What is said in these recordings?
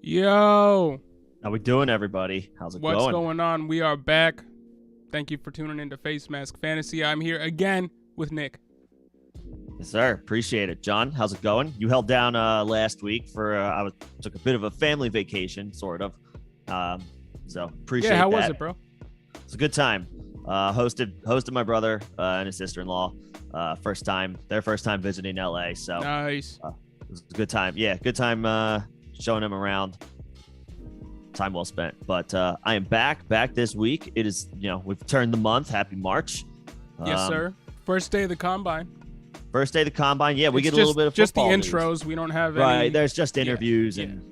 Yo, how we doing, everybody? How's it going? What's going on? We are back. Thank you for tuning into Face Mask Fantasy. I'm here again with Nick. Yes, sir. Appreciate it. John, how's it going? You held down last week for took a bit of a family vacation, sort of. So appreciate that. Yeah, how was it, bro? It's a good time. Hosted my brother and his sister-in-law. Their first time visiting LA. So nice. It was a good time. Yeah, good time showing them around. Time well spent. But I am back this week. It is, we've turned the month. Happy March. Yes, sir. First day of the combine. Yeah, we get a little bit of just the football intros. news. We don't have any. Right, there's just interviews and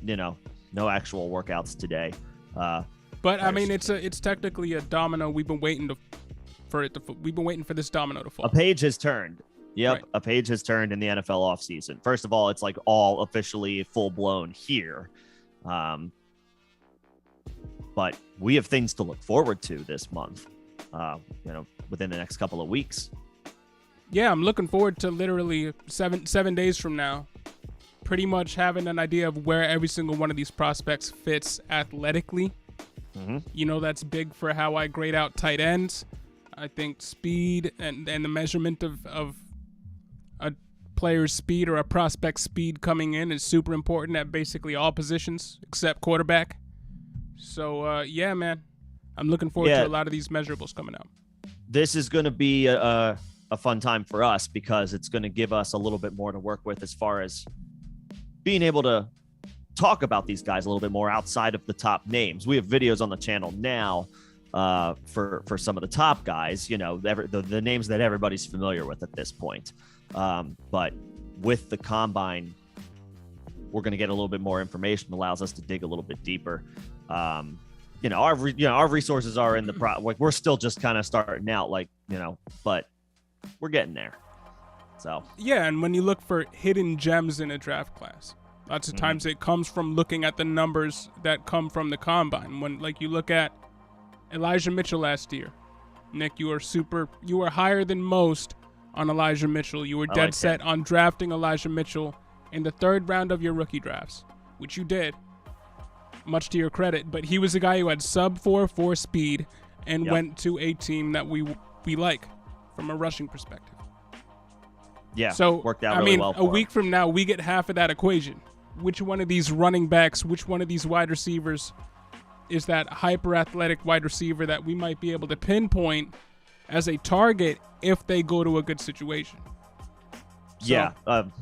no actual workouts today. But I mean, it's technically a domino. We've been waiting for this domino to fall. A page has turned. Yep, right. A page has turned in the NFL offseason. First of all, it's like all officially full blown here. But we have things to look forward to this month, within the next couple of weeks. Yeah, I'm looking forward to literally seven days from now, pretty much having an idea of where every single one of these prospects fits athletically. Mm-hmm. That's big for how I grade out tight ends. I think speed and the measurement of a player's speed or a prospect's speed coming in is super important at basically all positions except quarterback. So, yeah, man, I'm looking forward to a lot of these measurables coming out. This is going to be a fun time for us because it's going to give us a little bit more to work with as far as being able to talk about these guys a little bit more outside of the top names. We have videos on the channel now for some of the top guys, the names that everybody's familiar with at this point. But with the combine, we're going to get a little bit more information, allows us to dig a little bit deeper. Our resources are in the we're still just kind of starting out, but we're getting there. So yeah, and when you look for hidden gems in a draft class, lots of times it comes from looking at the numbers that come from the combine. When you look at Elijah Mitchell last year, Nick, you were higher than most on Elijah Mitchell. You were dead set on drafting Elijah Mitchell in the third round of your rookie drafts, which you did, much to your credit. But he was a guy who had sub 4.4 speed and went to a team that we like from a rushing perspective. Yeah, so worked out really well. A week from now, we get half of that equation. Which one of these running backs, which one of these wide receivers is that hyper athletic wide receiver that we might be able to pinpoint as a target if they go to a good situation? So, and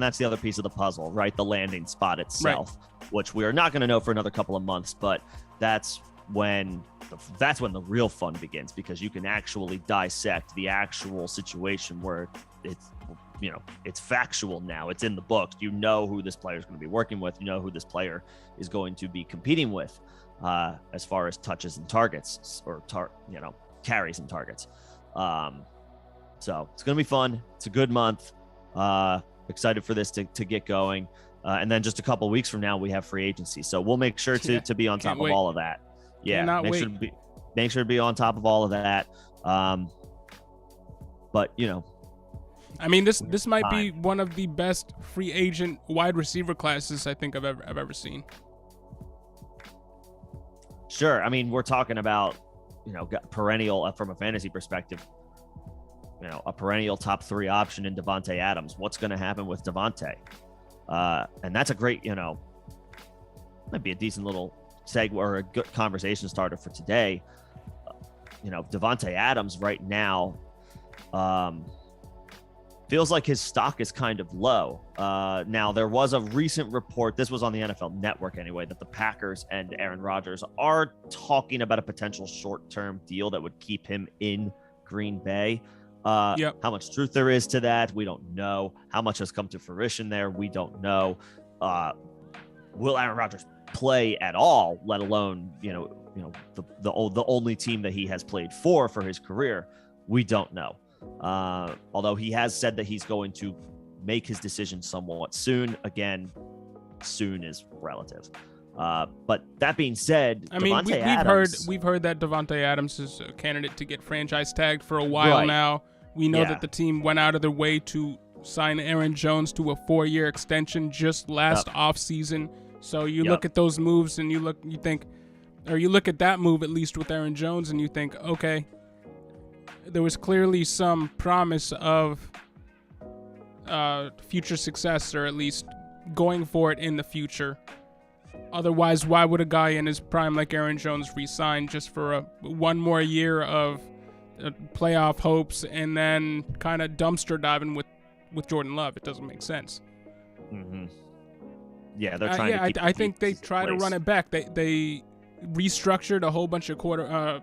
that's the other piece of the puzzle, right? The landing spot itself, which we are not going to know for another couple of months, but that's when the real fun begins, because you can actually dissect the actual situation where it's factual now. It's in the books. You know who this player is going to be working with. You know who this player is going to be competing with as far as touches and targets or carries and targets. So it's going to be fun. It's a good month. Excited for this to get going. And then just a couple of weeks from now, we have free agency. So we'll make sure to be on top of all of that. Yeah. Make sure to be on top of all of that. But, I mean, this might be one of the best free agent wide receiver classes I think I've ever seen. Sure. I mean, we're talking about, perennial from a fantasy perspective, a perennial top 3 option in Devontae Adams. What's going to happen with Devontae? And that's a great, might be a decent little segue or a good conversation starter for today. Davante Adams right now feels like his stock is kind of low. Now, there was a recent report, this was on the NFL Network anyway, that the Packers and Aaron Rodgers are talking about a potential short-term deal that would keep him in Green Bay. How much truth there is to that, we don't know. How much has come to fruition there, we don't know. Will Aaron Rodgers play at all, let alone, the only team that he has played for his career? We don't know. Although he has said that he's going to make his decision somewhat soon. Again, soon is relative. But that being said, we've heard that Davante Adams is a candidate to get franchise tagged for a while now. We know that the team went out of their way to sign Aaron Jones to a 4-year extension just last offseason. So you look at those moves and you look at that move, at least with Aaron Jones, and you think, okay, there was clearly some promise of future success, or at least going for it in the future. Otherwise, why would a guy in his prime like Aaron Jones re-sign just for one more year of playoff hopes and then kind of dumpster diving with Jordan Love? It doesn't make sense. Mm-hmm. Yeah, they're trying to I think they try to run it back. They restructured a whole bunch of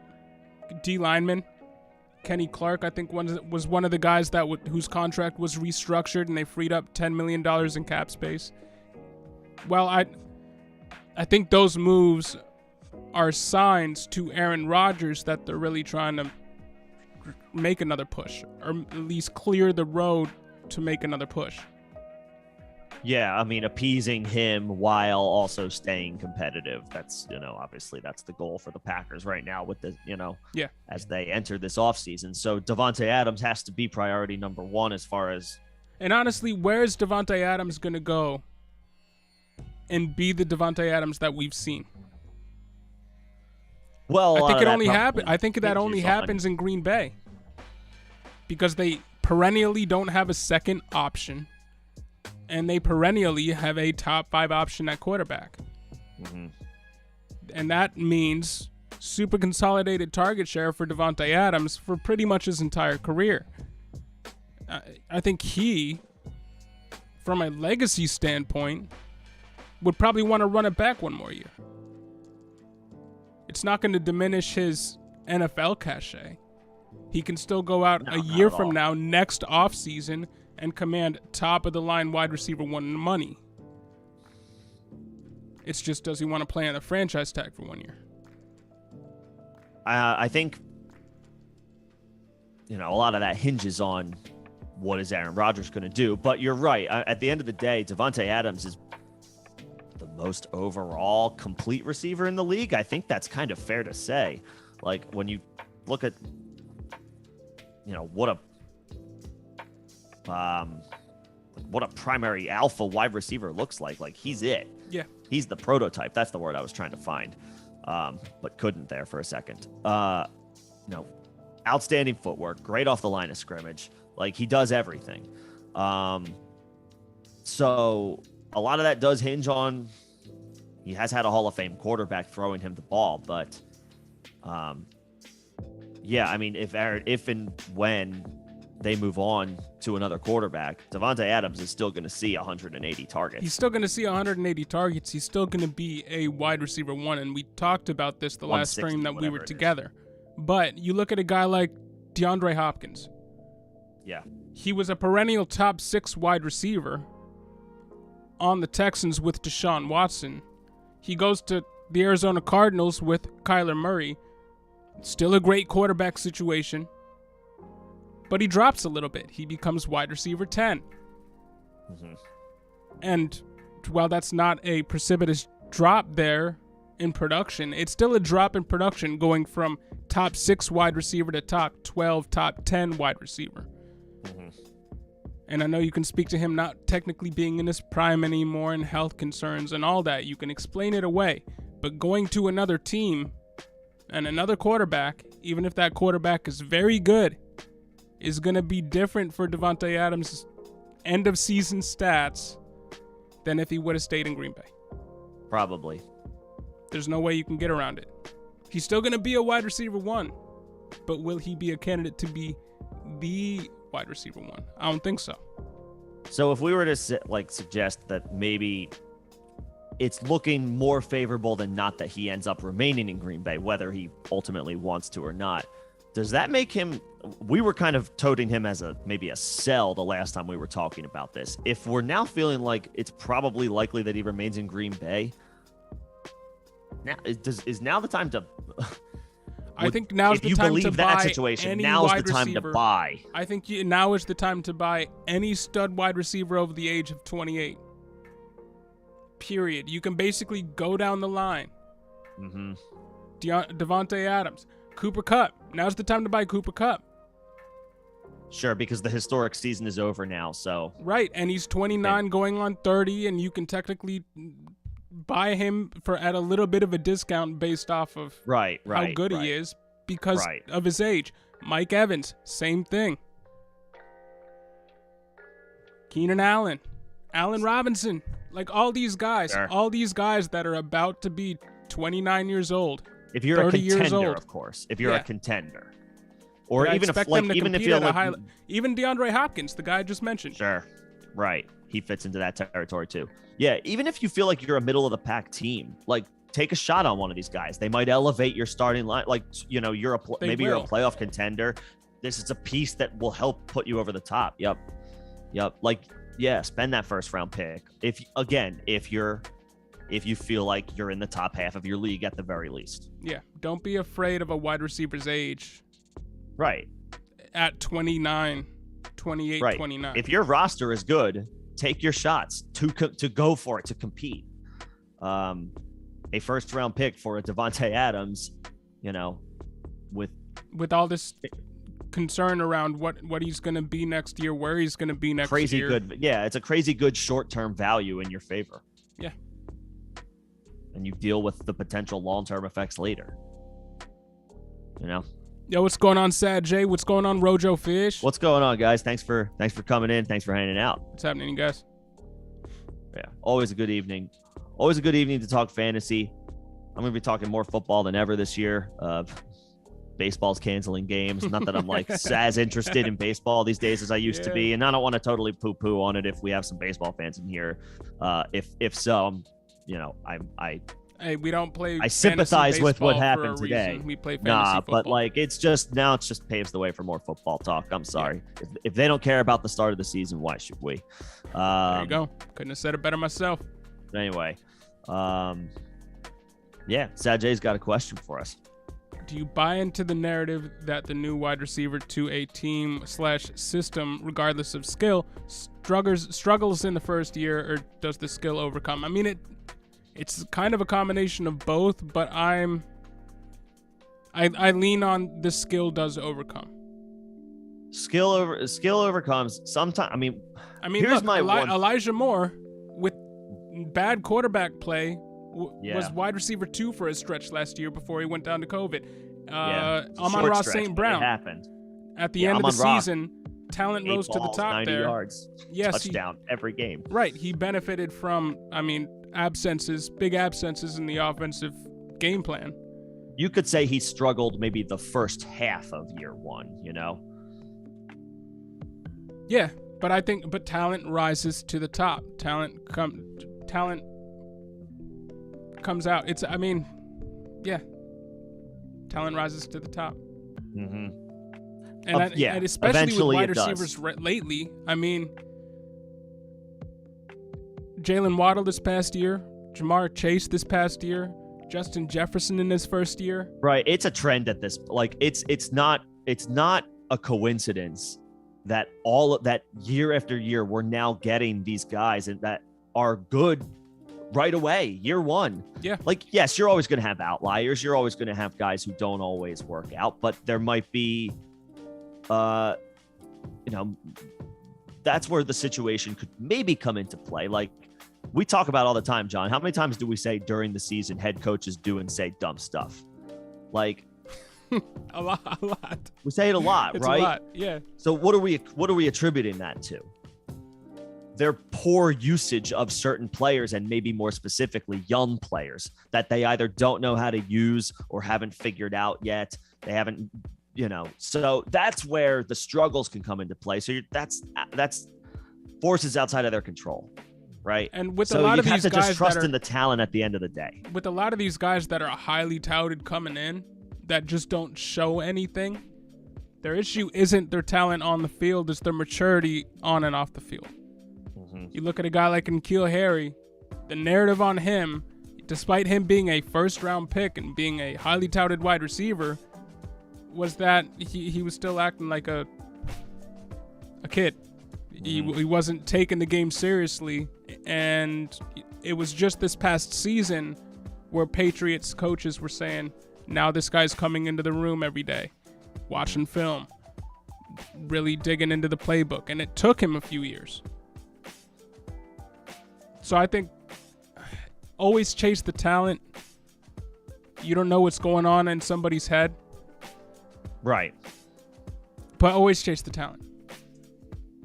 D linemen. Kenny Clark, I think, was one of the guys whose contract was restructured, and they freed up $10 million in cap space. Well, I think those moves are signs to Aaron Rodgers that they're really trying to make another push, or at least clear the road to make another push. Yeah, I mean, appeasing him while also staying competitive. That's, obviously that's the goal for the Packers right now with the, as they enter this offseason. So Davante Adams has to be priority number one as far as. And honestly, where's Davante Adams going to go and be the Davante Adams that we've seen? Well, I think that only happens in Green Bay because they perennially don't have a second option. And they perennially have a top 5 option at quarterback. Mm-hmm. And that means super consolidated target share for Davante Adams for pretty much his entire career. I think he, from a legacy standpoint, would probably want to run it back one more year. It's not going to diminish his NFL cachet. He can still go out a year from now, next offseason, and command top-of-the-line wide receiver one money. It's just, does he want to play on the franchise tag for 1 year? I think, a lot of that hinges on what is Aaron Rodgers going to do. But you're right. At the end of the day, Davante Adams is the most overall complete receiver in the league. I think that's kind of fair to say. Like, when you look at, what a primary alpha wide receiver looks like he's it. Yeah. He's the prototype. That's the word I was trying to find, but couldn't there for a second. Outstanding footwork, great off the line of scrimmage. Like, he does everything. So a lot of that does hinge on, he has had a Hall of Fame quarterback throwing him the ball, but yeah, I mean, if and when they move on to another quarterback, Davante Adams is still going to see 180 targets. He's still going to see 180 targets. He's still going to be a wide receiver one, and we talked about this the last stream that we were together. But you look at a guy like DeAndre Hopkins. Yeah. He was a perennial top 6 wide receiver on the Texans with Deshaun Watson. He goes to the Arizona Cardinals with Kyler Murray. Still a great quarterback situation. But he drops a little bit. He becomes wide receiver 10. Mm-hmm. And while that's not a precipitous drop there in production, it's still a drop in production going from top 6 wide receiver to top 12, top 10 wide receiver. Mm-hmm. And I know you can speak to him not technically being in his prime anymore and health concerns and all that. You can explain it away. But going to another team and another quarterback, even if that quarterback is very good, is going to be different for Davante Adams' end-of-season stats than if he would have stayed in Green Bay. Probably. There's no way you can get around it. He's still going to be a wide receiver 1, but will he be a candidate to be the wide receiver 1? I don't think so. So if we were to suggest that maybe it's looking more favorable than not that he ends up remaining in Green Bay, whether he ultimately wants to or not, does that make him, we were kind of toting him as maybe a sell the last time we were talking about this. If we're now feeling like it's probably likely that he remains in Green Bay, now is now the time to I think now's the time to buy. If you believe that situation, now's the time to buy. I think now is the time to buy any stud wide receiver over the age of 28. Period. You can basically go down the line. Mm-hmm. Devontae Adams, Cooper Kupp. Now's the time to buy Cooper Kupp. Sure, because the historic season is over now. So right, and he's 29, going on 30, and you can technically buy him at a little bit of a discount based off of how good he is because of his age. Mike Evans, same thing. Keenan Allen, Allen Robinson, like all these guys that are about to be 29 years old. If you're a contender, of course. If you're a contender. Or even even if you're even DeAndre Hopkins, the guy I just mentioned. Sure. Right. He fits into that territory too. Yeah, even if you feel like you're a middle of the pack team, like take a shot on one of these guys. They might elevate your starting line. Like, you're you're a playoff contender. This is a piece that will help put you over the top. Yep. Like, yeah, spend that first round pick. If you feel like you're in the top half of your league at the very least. Yeah, don't be afraid of a wide receiver's age. Right. At 29, 28, right. 29. If your roster is good, take your shots to go for it, to compete. A first round pick for a Devontae Adams, with all this concern around what he's going to be next year, where he's going to be next year. Crazy good. Yeah, it's a crazy good short-term value in your favor. Yeah. And you deal with the potential long-term effects later. Yo, what's going on, Sad J? What's going on, Rojo Fish? What's going on, guys? Thanks for coming in. Thanks for hanging out. What's happening, guys? Yeah, always a good evening. Always a good evening to talk fantasy. I'm going to be talking more football than ever this year. Baseball's canceling games. Not that I'm as interested in baseball these days as I used to be, and I don't want to totally poo-poo on it if we have some baseball fans in here. If so, Hey, we don't play. I sympathize with what happened today. We play fantasy football. But it's just paves the way for more football talk. I'm sorry. Yeah. If they don't care about the start of the season, why should we? There you go. Couldn't have said it better myself. Anyway, Sad J's got a question for us. Do you buy into the narrative that the new wide receiver to a team/system, regardless of skill, struggles in the first year, or does the skill overcome? I mean, it's kind of a combination of both, but I lean on the skill does overcome. Skill overcomes sometimes. I mean, here's Elijah Moore with bad quarterback play was wide receiver 2 for a stretch last year before he went down to COVID. Amon-Ra St. Brown happened at the end of the season. Talent rose to the top 90 there. Yards, touchdown every game. Right, he benefited from big absences in the offensive game plan. You could say he struggled maybe the first half of year 1, Yeah, but talent rises to the top. Talent comes out. Talent rises to the top. Mm-hmm. And especially with wide receivers lately. Jalen Waddle this past year, Jamar Chase this past year, Justin Jefferson in his first year. Right, it's a trend at this. It's not a coincidence that all of that year after year we're now getting these guys and that are good right away, year 1. Yeah. Yes, you're always going to have outliers. You're always going to have guys who don't always work out, but there might be, that's where the situation could maybe come into play. We talk about all the time, John. How many times do we say during the season head coaches do and say dumb stuff? A lot. We say it a lot, it's right? A lot, yeah. So what are we attributing that to? their poor usage of certain players, and maybe more specifically young players that they either don't know how to use or haven't figured out yet. They haven't, so that's where the struggles can come into play. So that's forces outside of their control, right? And with a lot of these guys, you have to just trust in the talent at the end of the day. With a lot of these guys that are highly touted coming in that just don't show anything, their issue isn't their talent on the field, it's their maturity on and off the field. You look at a guy like N'Keal Harry, the narrative on him, despite him being a first-round pick and being a highly touted wide receiver, was that he was still acting like a kid. He wasn't taking the game seriously, and it was just this past season where Patriots coaches were saying, now this guy's coming into the room every day, watching film, really digging into the playbook, and it took him a few years. So I think always chase the talent. You don't know what's going on in somebody's head. Right. But always chase the talent.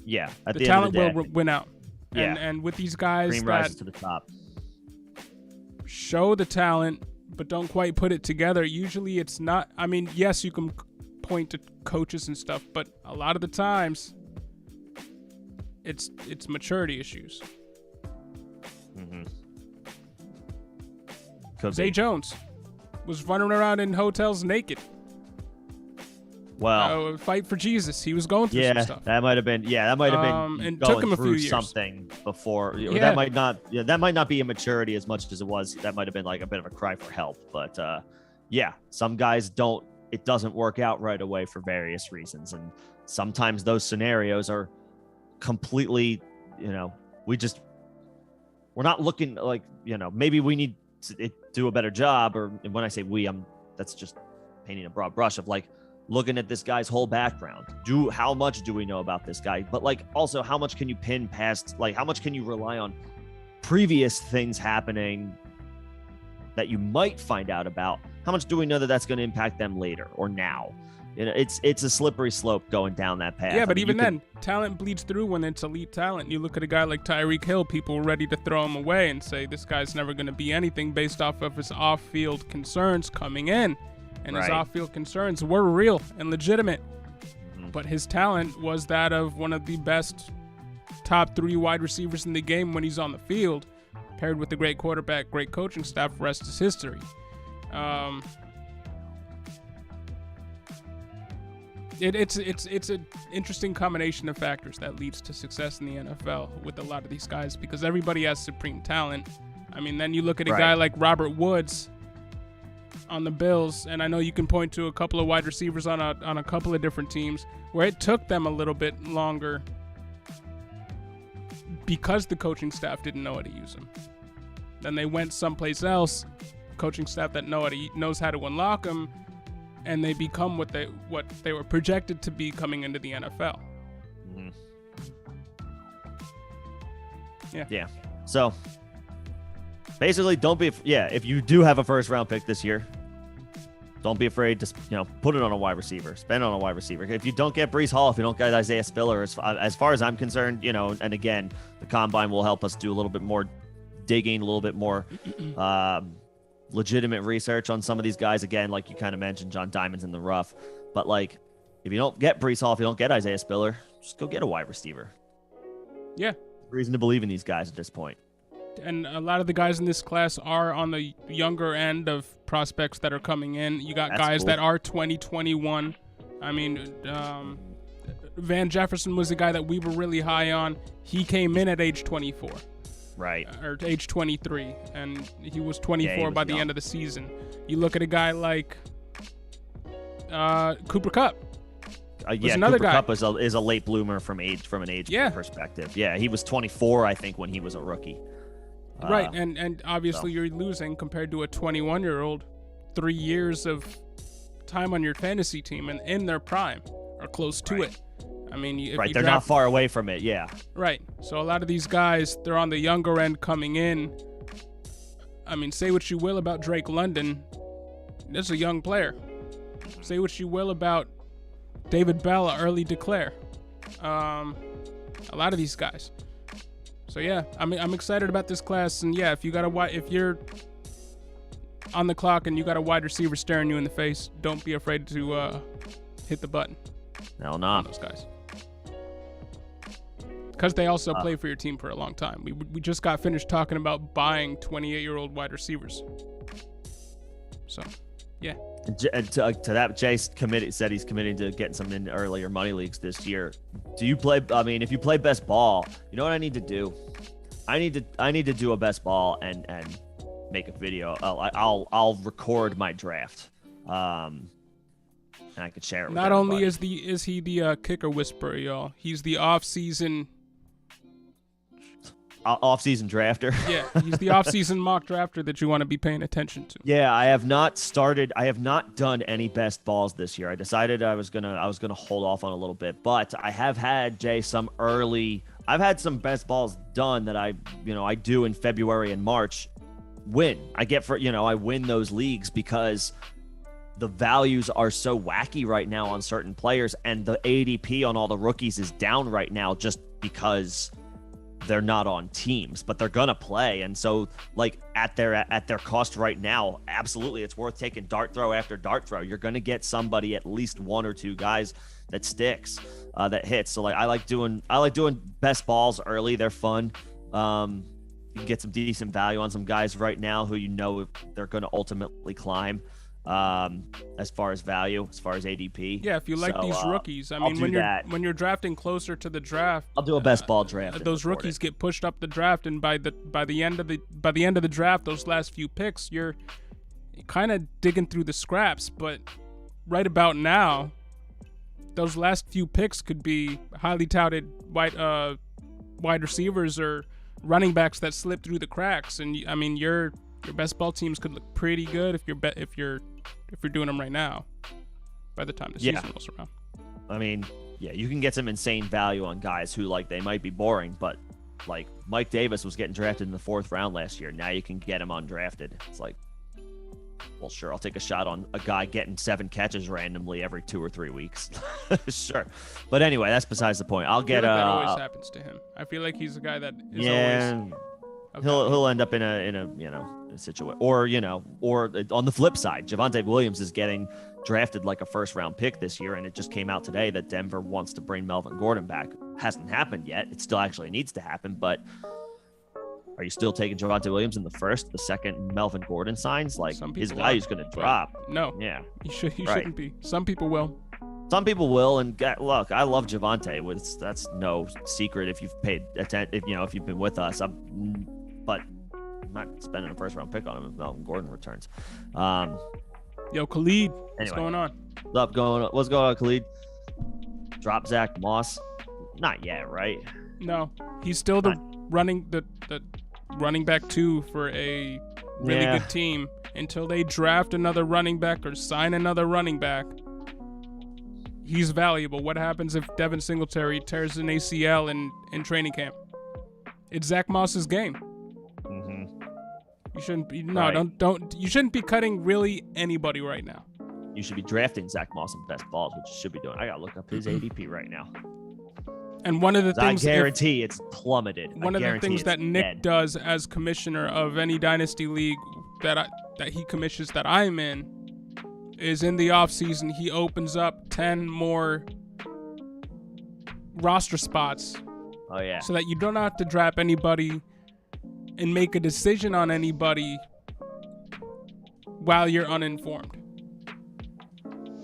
Yeah. The talent will win out. Yeah. And with these guys Cream rises to the top. Show the talent, but don't quite put it together. Usually it's not, yes, you can point to coaches and stuff, but a lot of the times it's maturity issues. Zay Jones was running around in hotels naked. Well, fight for Jesus. He was going through some stuff. That might have been and took him a few years. Something before. That might not be immaturity as much as it was. That might have been like a bit of a cry for help. But some guys it doesn't work out right away for various reasons, and sometimes those scenarios are completely, we're not looking like, maybe we need to do a better job. Or when I say we, that's just painting a broad brush of like looking at this guy's whole background. How much do we know about this guy? But like also how much can you pin past, like how much can you rely on previous things happening that you might find out about? How much do we know that that's going to impact them later or now? It's a slippery slope going down that path. Yeah, but even then, talent bleeds through when it's elite talent. You look at a guy like Tyreek Hill, people were ready to throw him away and say this guy's never going to be anything based off of his off-field concerns coming in. And his off-field concerns were real and legitimate. But his talent was that of one of the best top 3 wide receivers in the game when he's on the field, paired with a great quarterback, great coaching staff, rest is history. It's an interesting combination of factors that leads to success in the NFL with a lot of these guys, because everybody has supreme talent. Then you look at a guy like Robert Woods on the Bills, and I know you can point to a couple of wide receivers on a couple of different teams where it took them a little bit longer because the coaching staff didn't know how to use them. Then they went someplace else, coaching staff that knows how to unlock them, and they become what they were projected to be coming into the NFL. Yeah. So basically, if you do have a first round pick this year, don't be afraid to put it on a wide receiver, spend it on a wide receiver. If you don't get Breece Hall, if you don't get Isaiah Spiller, as far as I'm concerned, and again, the combine will help us do a little bit more digging, a little bit more legitimate research on some of these guys. Again, like you kind of mentioned, John Diamond's in the rough. But like, if you don't get Breece Hall, if you don't get Isaiah Spiller, just go get a wide receiver. Yeah. Reason to believe in these guys at this point. And a lot of the guys in this class are on the younger end of prospects that are coming in. You got guys that are 2021. Van Jefferson was a guy that we were really high on. He came in at age 24. Right. Or age 23. And he was 24 by the end of the season. You look at a guy like Cooper Kupp. Another Cooper Kupp is a late bloomer from an age perspective. Yeah, he was 24, I think, when he was a rookie. Right, and obviously you're losing compared to a 21-year-old 3 years of time on your fantasy team and in their prime or close to it. They're not far away from it, yeah. Right, so a lot of these guys, they're on the younger end coming in. Say what you will about Drake London. This is a young player. Say what you will about David Bell, early declare. A lot of these guys. So yeah, I'm excited about this class, and yeah, if you're on the clock and you got a wide receiver staring you in the face, don't be afraid to hit the button. Hell no. Those guys. Because they also play for your team for a long time. We just got finished talking about buying 28-year-old wide receivers. So, yeah. And to that, Jace said he's committing to getting some in earlier money leagues this year. Do you play? I mean, if you play best ball, you know what I need to do? I need to do a best ball and make a video. I'll record my draft. And I could share it with Not everybody. only is he the kicker whisperer, y'all, he's the off-season drafter. Yeah, he's the off-season mock drafter that you want to be paying attention to. Yeah, I have not done any best balls this year. I decided I was gonna hold off on a little bit, but I have had I've had some best balls done that I do in February and March. I win those leagues because the values are so wacky right now on certain players, and the ADP on all the rookies is down right now just because they're not on teams, but they're gonna play. And so, like, at their cost right now, absolutely, it's worth taking dart throw after dart throw. You're gonna get somebody, at least one or two guys that sticks, that hits. So, like, I like doing best balls early. They're fun. You can get some decent value on some guys right now who they're gonna ultimately climb. As far as value, as far as ADP. Yeah, if you like these rookies, I mean, when you're drafting closer to the draft, I'll do a best ball draft. Those rookies get pushed up the draft, and by the end of the draft, those last few picks, you're kind of digging through the scraps. But right about now, those last few picks could be highly touted wide receivers or running backs that slip through the cracks. And I mean, your best ball teams could look pretty good if you're doing them right now by the time the season rolls around. I mean, yeah, you can get some insane value on guys who, like, they might be boring, but like Mike Davis was getting drafted in the 4th round last year. Now you can get him undrafted. It's like, well, sure, I'll take a shot on a guy getting 7 catches randomly every 2 or 3 weeks. Sure. But anyway, that's besides the point. That always happens to him. I feel like he's a guy that is always he'll end up in a situation, or on the flip side, Javonte Williams is getting drafted like a 1st-round pick this year, and it just came out today that Denver wants to bring Melvin Gordon back. Hasn't happened yet. It still actually needs to happen, but are you still taking Javonte Williams in the 1st, the 2nd Melvin Gordon signs? Like, his value's going to drop. No. Yeah. He shouldn't be. Some people will. Some people will, and look, I love Javonte. That's no secret if you've paid attention, if you've been with us. But I'm not spending a 1st-round pick on him if Melvin Gordon returns. Yo, Khalid, what's going on? What's going on, Khalid? Drop Zach Moss? Not yet, right? No, he's still the running back 2 for a really good team until they draft another running back or sign another running back. He's valuable. What happens if Devin Singletary tears an ACL in training camp? It's Zach Moss's game. You shouldn't be you shouldn't be cutting really anybody right now. You should be drafting Zach Moss in best balls, which you should be doing. I gotta look up his ADP right now. And one of the things I guarantee it's plummeted. One of the things that Nick does as commissioner of any dynasty league that he commissions that I'm in is in the offseason he opens up 10 more roster spots. Oh yeah. So that you don't have to draft anybody and make a decision on anybody while you're uninformed.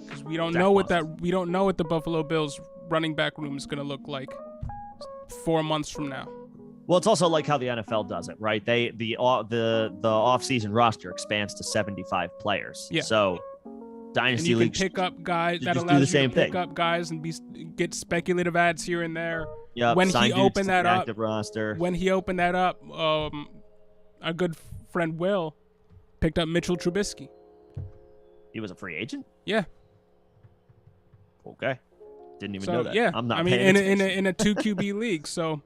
Because we don't know what the Buffalo Bills running back room is going to look like 4 months from now. Well, it's also like how the NFL does it, right? The off-season roster expands to 75 players. Yeah. So dynasty leagues pick up guys that allows you to pick up guys and get speculative ads here and there. Yep. When he opened that up, roster. When he opened that up, our good friend Will picked up Mitchell Trubisky. He was a free agent? Yeah. Okay. Didn't even know that. Yeah. I'm not. I mean, in a 2 QB league, so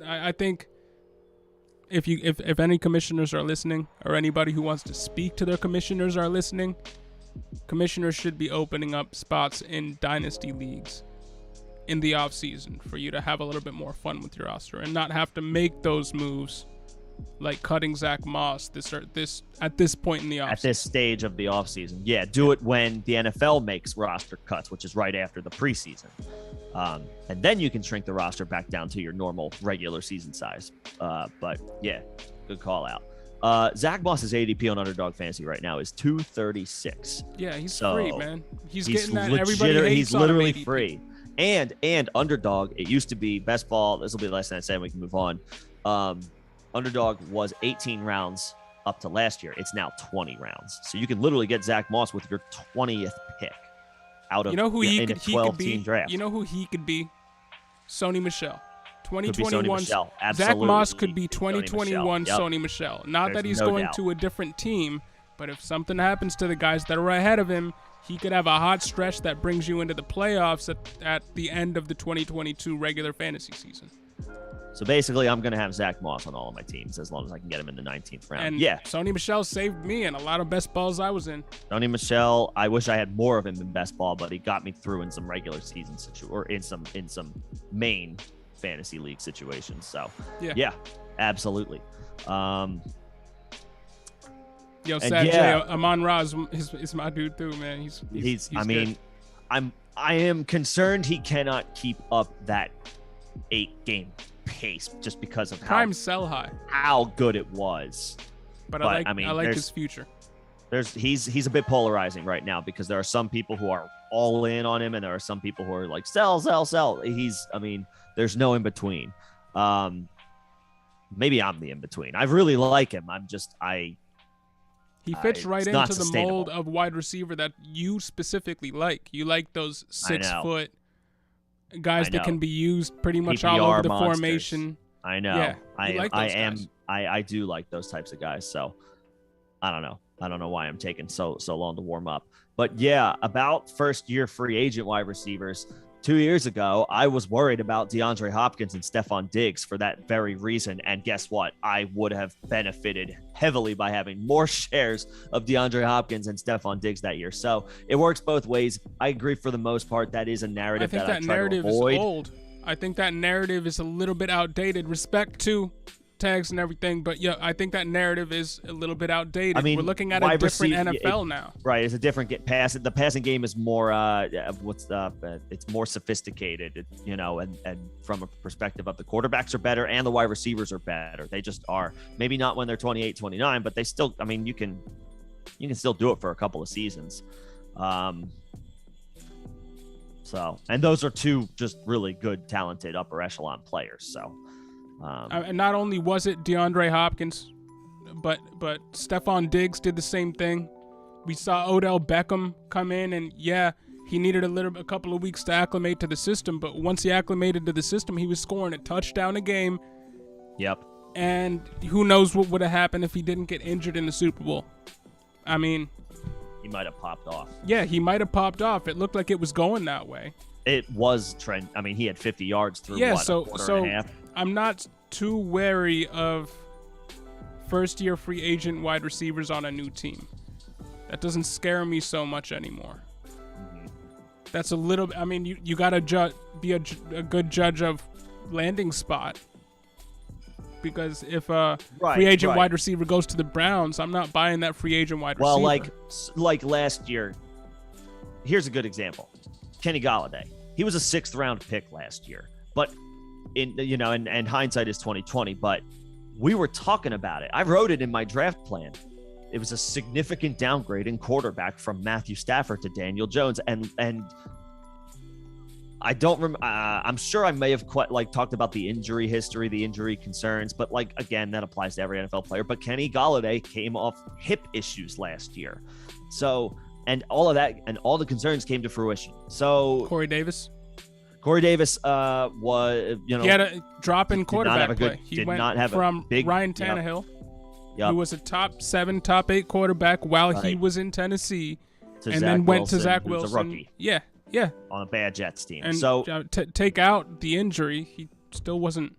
I think if any commissioners are listening, or anybody who wants to speak to their commissioners are listening, commissioners should be opening up spots in dynasty leagues in the offseason for you to have a little bit more fun with your roster and not have to make those moves like cutting Zach Moss at this point in the offseason. At this stage of the offseason. Yeah, do it when the NFL makes roster cuts, which is right after the preseason. And then you can shrink the roster back down to your normal regular season size. But yeah, good call out. Zach Moss's ADP on Underdog Fantasy right now is 236. Yeah, he's free, man. He's getting that everybody hates. He's literally free. And Underdog, it used to be best ball. This will be the last thing I say, and we can move on. Underdog was 18 rounds up to last year. It's now 20 rounds. So you can literally get Zach Moss with your 20th pick out of in a 12-team draft. You know who he could be? Sony Michel. 2021. Zach Moss could be 2021 Yep. Sony Michel. Not There's that he's no going doubt. to a different team, but if something happens to the guys that are ahead of him, he could have a hot stretch that brings you into the playoffs at the end of the 2022 regular fantasy season. So basically, I'm going to have Zach Moss on all of my teams as long as I can get him in the 19th round. And yeah. Sony Michel saved me in a lot of best balls I was in. Sony Michel, I wish I had more of him in best ball, but he got me through in some regular season or in some main fantasy league situations. So yeah, absolutely. Yo, Sajay, Amon Ra is my dude too, man. He's I mean, good. I am concerned he cannot keep up that 8-game pace just because of Prime sell high, how good it was. But I like his future. He's a bit polarizing right now because there are some people who are all in on him and there are some people who are like sell. There's no in between. Maybe I'm the in between. I really like him. He fits right into the mold of wide receiver that you specifically like. You like those 6-foot guys that can be used pretty much PPR all over the monsters. formation. I know. Yeah, I do like those types of guys. So I don't know. I don't know why I'm taking so long to warm up. But yeah, about first-year free agent wide receivers. 2 years ago, I was worried about DeAndre Hopkins and Stephon Diggs for that very reason. And guess what? I would have benefited heavily by having more shares of DeAndre Hopkins and Stephon Diggs that year. So it works both ways. I agree for the most part. That is a narrative that I try to avoid. Is old. I think that narrative is a little bit outdated. Respect to tags and everything, but yeah, I think that narrative is a little bit outdated. I mean, we're looking at a different NFL now. Right, it's a different the passing game is more it's more sophisticated, and from a perspective of the quarterbacks are better and the wide receivers are better. They just are. Maybe not when they're 28, 29, but they still, you can still do it for a couple of seasons. So, and those are two just really good, talented upper echelon players. So, and not only was it DeAndre Hopkins, but Stephon Diggs did the same thing. We saw Odell Beckham come in, and he needed a couple of weeks to acclimate to the system. But once he acclimated to the system, he was scoring a touchdown a game. Yep. And who knows what would have happened if he didn't get injured in the Super Bowl? I mean, he might have popped off. Yeah, he might have popped off. It looked like it was going that way. It was trend. I mean, he had 50 yards through a quarter and a half. I'm not too wary of first-year free agent wide receivers on a new team. That doesn't scare me so much anymore. Mm-hmm. That's a little. I mean, you gotta be a good judge of landing spot. Because if a free agent wide receiver goes to the Browns, I'm not buying that free agent wide receiver. Well, like last year, here's a good example. Kenny Golladay. He was a 6th round pick last year, but and hindsight is 2020, but we were talking about it. I wrote it in my draft plan. It was a significant downgrade in quarterback from Matthew Stafford to Daniel Jones. And I don't remember. I'm sure I may have talked about the injury history, the injury concerns, but again, that applies to every NFL player. But Kenny Golladay came off hip issues last year. So, and all of that and all the concerns came to fruition. So Corey Davis was, he had a drop in quarterback play. He went from Ryan Tannehill, who was a top 7, top 8 quarterback while he was in Tennessee, and went to Zach Wilson. Who's a rookie. Yeah. On a bad Jets team. And so take out the injury, he still wasn't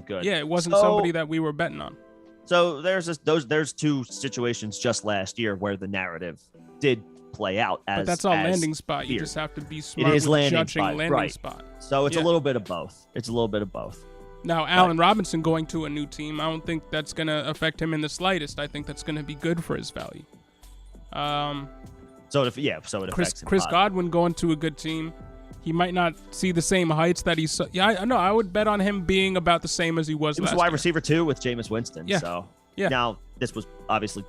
good. Yeah, it wasn't somebody that we were betting on. So there's 2 situations just last year where the narrative did play out as. But that's all as landing spot. You feared. just have to be smart It is with landing judging spot, landing right. spot. So it's a Yeah. little bit of both. It's a little bit of both. Now, Allen Robinson going to a new team, I don't think that's going to affect him in the slightest. I think that's going to be good for his value. So it affects him. Chris Godwin going to a good team. He might not see the same heights that he saw. Yeah, I know. I would bet on him being about the same as he was He was last a wide year. receiver too with Jameis Winston. Yeah. So Yeah. now this was obviously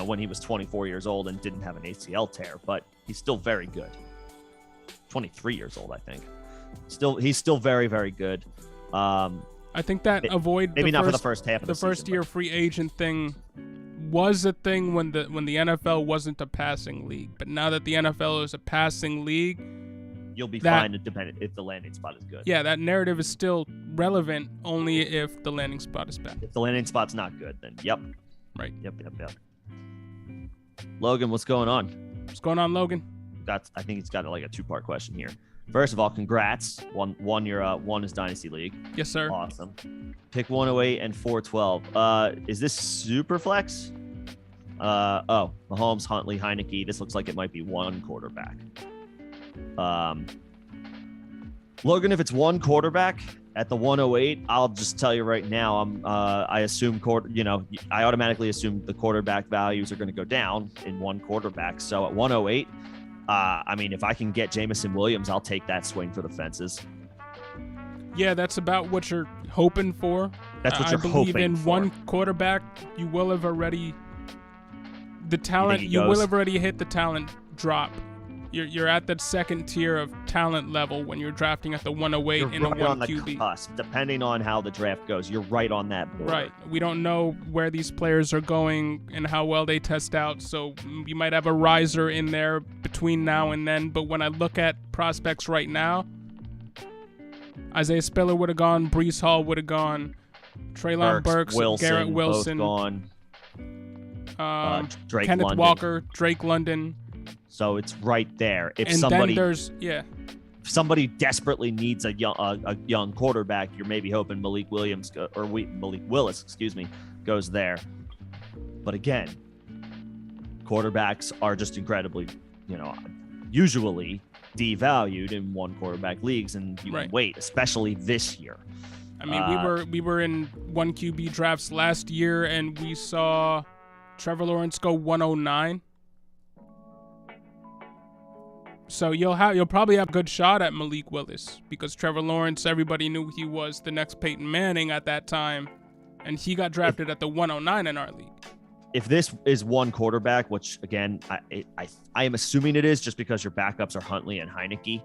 when he was 24 years old and didn't have an ACL tear, but he's still very good. 23 years old, I think. He's still very, very good. I think that Maybe not for the first half of the first season, year but- free agent thing was a thing when the NFL wasn't a passing league. But now that the NFL is a passing league, You'll be fine dependent if the landing spot is good. yeah, that narrative is still relevant only if the landing spot is bad. If the landing spot's not good, then yep. Right. Yep. Logan, what's going on? What's going on, Logan? I think it's got like a 2-part question here. First of all, congrats. One is Dynasty League. Yes, sir. Awesome. Pick 108 and 412. Is this super flex? Mahomes, Huntley, Heineke. This looks like it might be one quarterback. Logan, if it's one quarterback at the 108, I'll just tell you right now, I assume I automatically assume the quarterback values are going to go down in one quarterback. So at 108, if I can get Jameson Williams, I'll take that swing for the fences. Yeah, that's about what you're hoping for. That's what you're hoping for. I believe in one quarterback, you will have already hit the talent drop. You're at that second tier of talent level when you're drafting at the 108 You're in right a on 1 the QB. cusp, depending on how the draft goes. You're right on that board. Right. We don't know where these players are going and how well they test out, so you might have a riser in there between now and then. But when I look at prospects right now, Isaiah Spiller would have gone, Breece Hall would have gone, Treylon Burks, Garrett Wilson, both gone. Drake Kenneth London. Walker, Drake London. So it's right there. If And somebody then if somebody desperately needs a young quarterback, you're maybe hoping Malik Willis, goes there. But again, quarterbacks are just incredibly, usually devalued in one quarterback leagues, and you can wait, especially this year. I mean, we were in 1 QB drafts last year, and we saw Trevor Lawrence go 109. So you'll probably have a good shot at Malik Willis because Trevor Lawrence, everybody knew he was the next Peyton Manning at that time, and he got drafted at the 109 in our league. If this is one quarterback, which again I am assuming it is, just because your backups are Huntley and Heineke.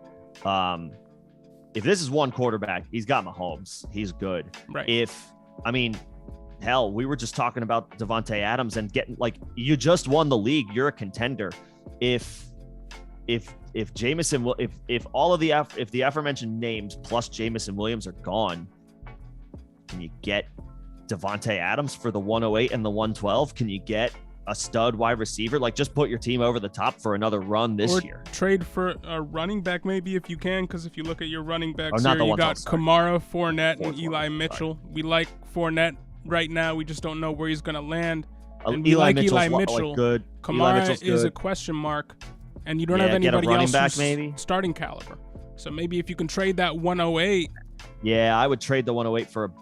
If this is one quarterback, he's got Mahomes. He's good. Right. Hell, we were just talking about Devontae Adams and getting you just won the league. You're a contender. If Jameson, if all of the aforementioned names plus Jameson Williams are gone, can you get Devontae Adams for the 108 and the 112? Can you get a stud wide receiver? Just put your team over the top for another run this year. Trade for a running back maybe if you can, because if you look at your running backs not here, the you got 112, Kamara, Fournette, and Fournette, Eli Mitchell. We like Fournette right now. We just don't know where he's going to land. And we Eli like Mitchell's Eli Mitchell. Good. Kamara is a question mark, and you don't have anybody else back, who's maybe starting caliber. So maybe if you can trade that 108. Yeah, I would trade the 108 for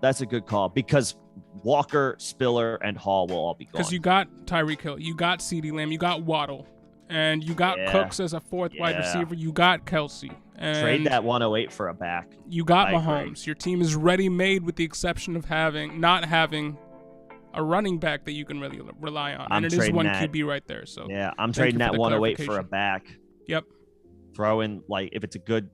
that's a good call, because Walker, Spiller, and Hall will all be gone. Because you got Tyreek Hill, you got CeeDee Lamb, you got Waddle, and you got Cooks as a fourth wide receiver. You got Kelsey. And trade that 108 for a back. You got Mahomes. Your team is ready made with the exception of not having a running back that you can really rely on. And it is one QB right there. So yeah, I'm trading that 108 for a back. Yep. Throw in if it's a good,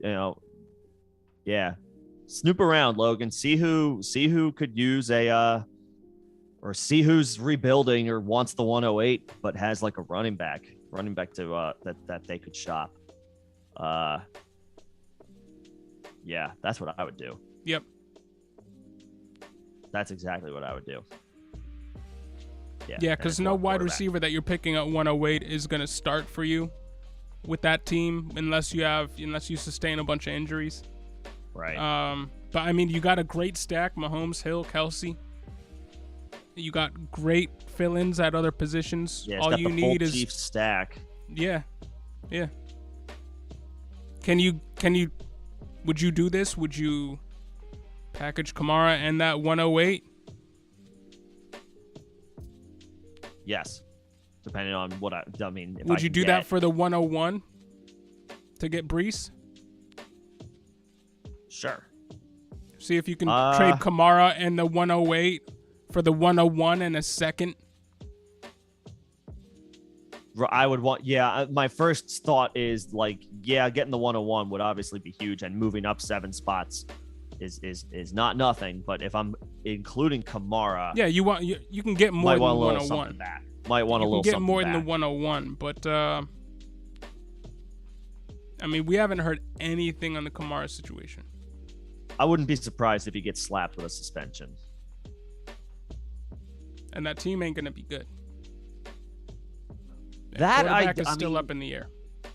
snoop around, Logan. See who could use or see who's rebuilding or wants the 108 but has a running back to that they could shop. Yeah, that's what I would do. Yep. That's exactly what I would do. Yeah, because no wide receiver that you're picking at 108 is going to start for you with that team unless you sustain a bunch of injuries. Right. But I mean, you got a great stack: Mahomes, Hill, Kelsey. You got great fill-ins at other positions. Yeah, all you need is Chiefs stack. Yeah. Can you? Would you do this? Would you package Kamara and that 108? Yes, depending on what I mean. Would you do that for the 101 to get Brees? Sure. See if you can trade Kamara and the 108 for the 101 and a second. I would want, my first thought is like, getting the 101 would obviously be huge, and moving up 7 spots is not nothing. But if I'm including Kamara, you can get more than the 101. Might want a little something back. You can get more than the 101, but I mean, we haven't heard anything on the Kamara situation. I wouldn't be surprised if he gets slapped with a suspension. And that team ain't gonna be good. That quarterback is still up in the air.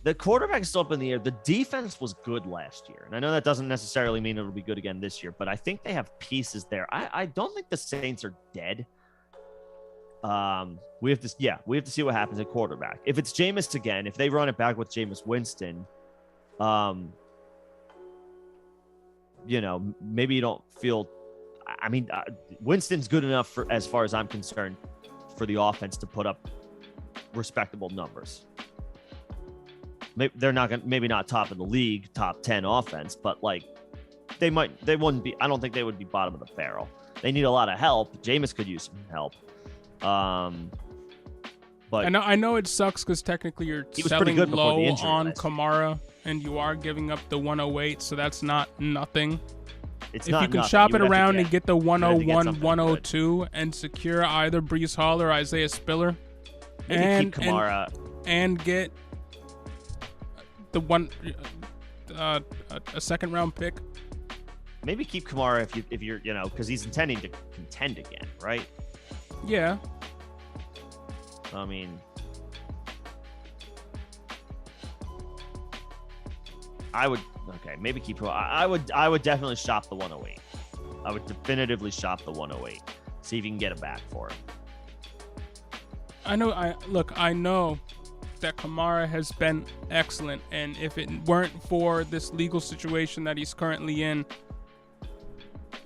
The quarterback is still up in the air. The defense was good last year, and I know that doesn't necessarily mean it'll be good again this year, but I think they have pieces there. I don't think the Saints are dead. We have to see what happens at quarterback. If it's Jameis again, if they run it back with Jameis Winston, maybe you don't feel. I mean, Winston's good enough for, as far as I'm concerned, for the offense to put up respectable numbers. Maybe they're not maybe not top of the league, top 10 offense, but like they wouldn't be. I don't think they would be bottom of the barrel. They need a lot of help. Jameis could use some help. But I know it sucks because technically you're selling low on Kamara and you are giving up the 108, so that's not nothing. If you can shop it around and get the 101, 102 and secure either Brees Hall or Isaiah Spiller, and keep Kamara and get the a second round pick. Maybe keep Kamara if you're because he's intending to contend again, right? Yeah. I mean, maybe keep him. I would definitely shop the 108. I would definitively shop the 108. See if you can get it back for it. I know that Kamara has been excellent, and if it weren't for this legal situation that he's currently in,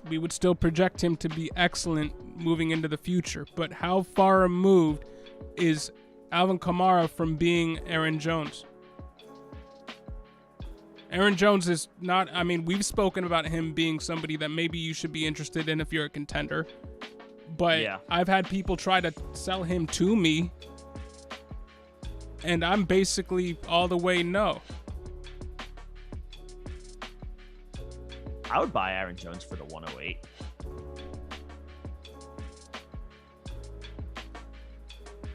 we would still project him to be excellent moving into the future. But how far removed is Alvin Kamara from being Aaron Jones? Aaron Jones is not, I mean, we've spoken about him being somebody that maybe you should be interested in if you're a contender. But yeah. I've had people try to sell him to me, and I'm basically all the way no. I would buy Aaron Jones for the 108.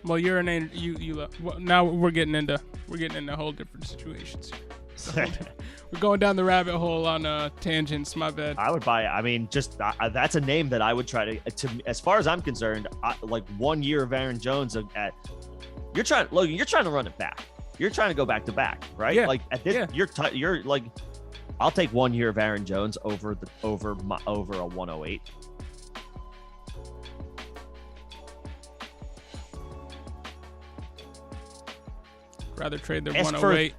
Well, now we're getting into whole different situations here. We're going down the rabbit hole on tangents. My bad. I would buy. I mean, just that's a name that I would try to. As far as I'm concerned, like 1 year of Aaron Jones at. Logan, you're trying to run it back. You're trying to go back to back, right? Yeah. Like at this, you're like, I'll take 1 year of Aaron Jones over a 108. Rather trade the 108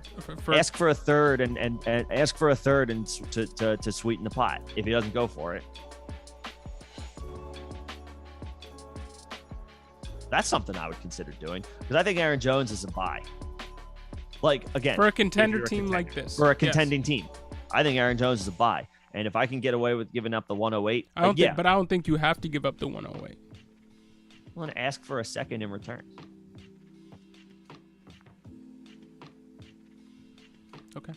ask for a third and ask for a third and to sweeten the pot if he doesn't go for it. That's something I would consider doing because I think Aaron Jones is a buy. Like again, for a contender team like this, for a contending team, I think Aaron Jones is a buy. And if I can get away with giving up the 108, I don't think you have to give up the 108. I want to ask for a second in return. Okay.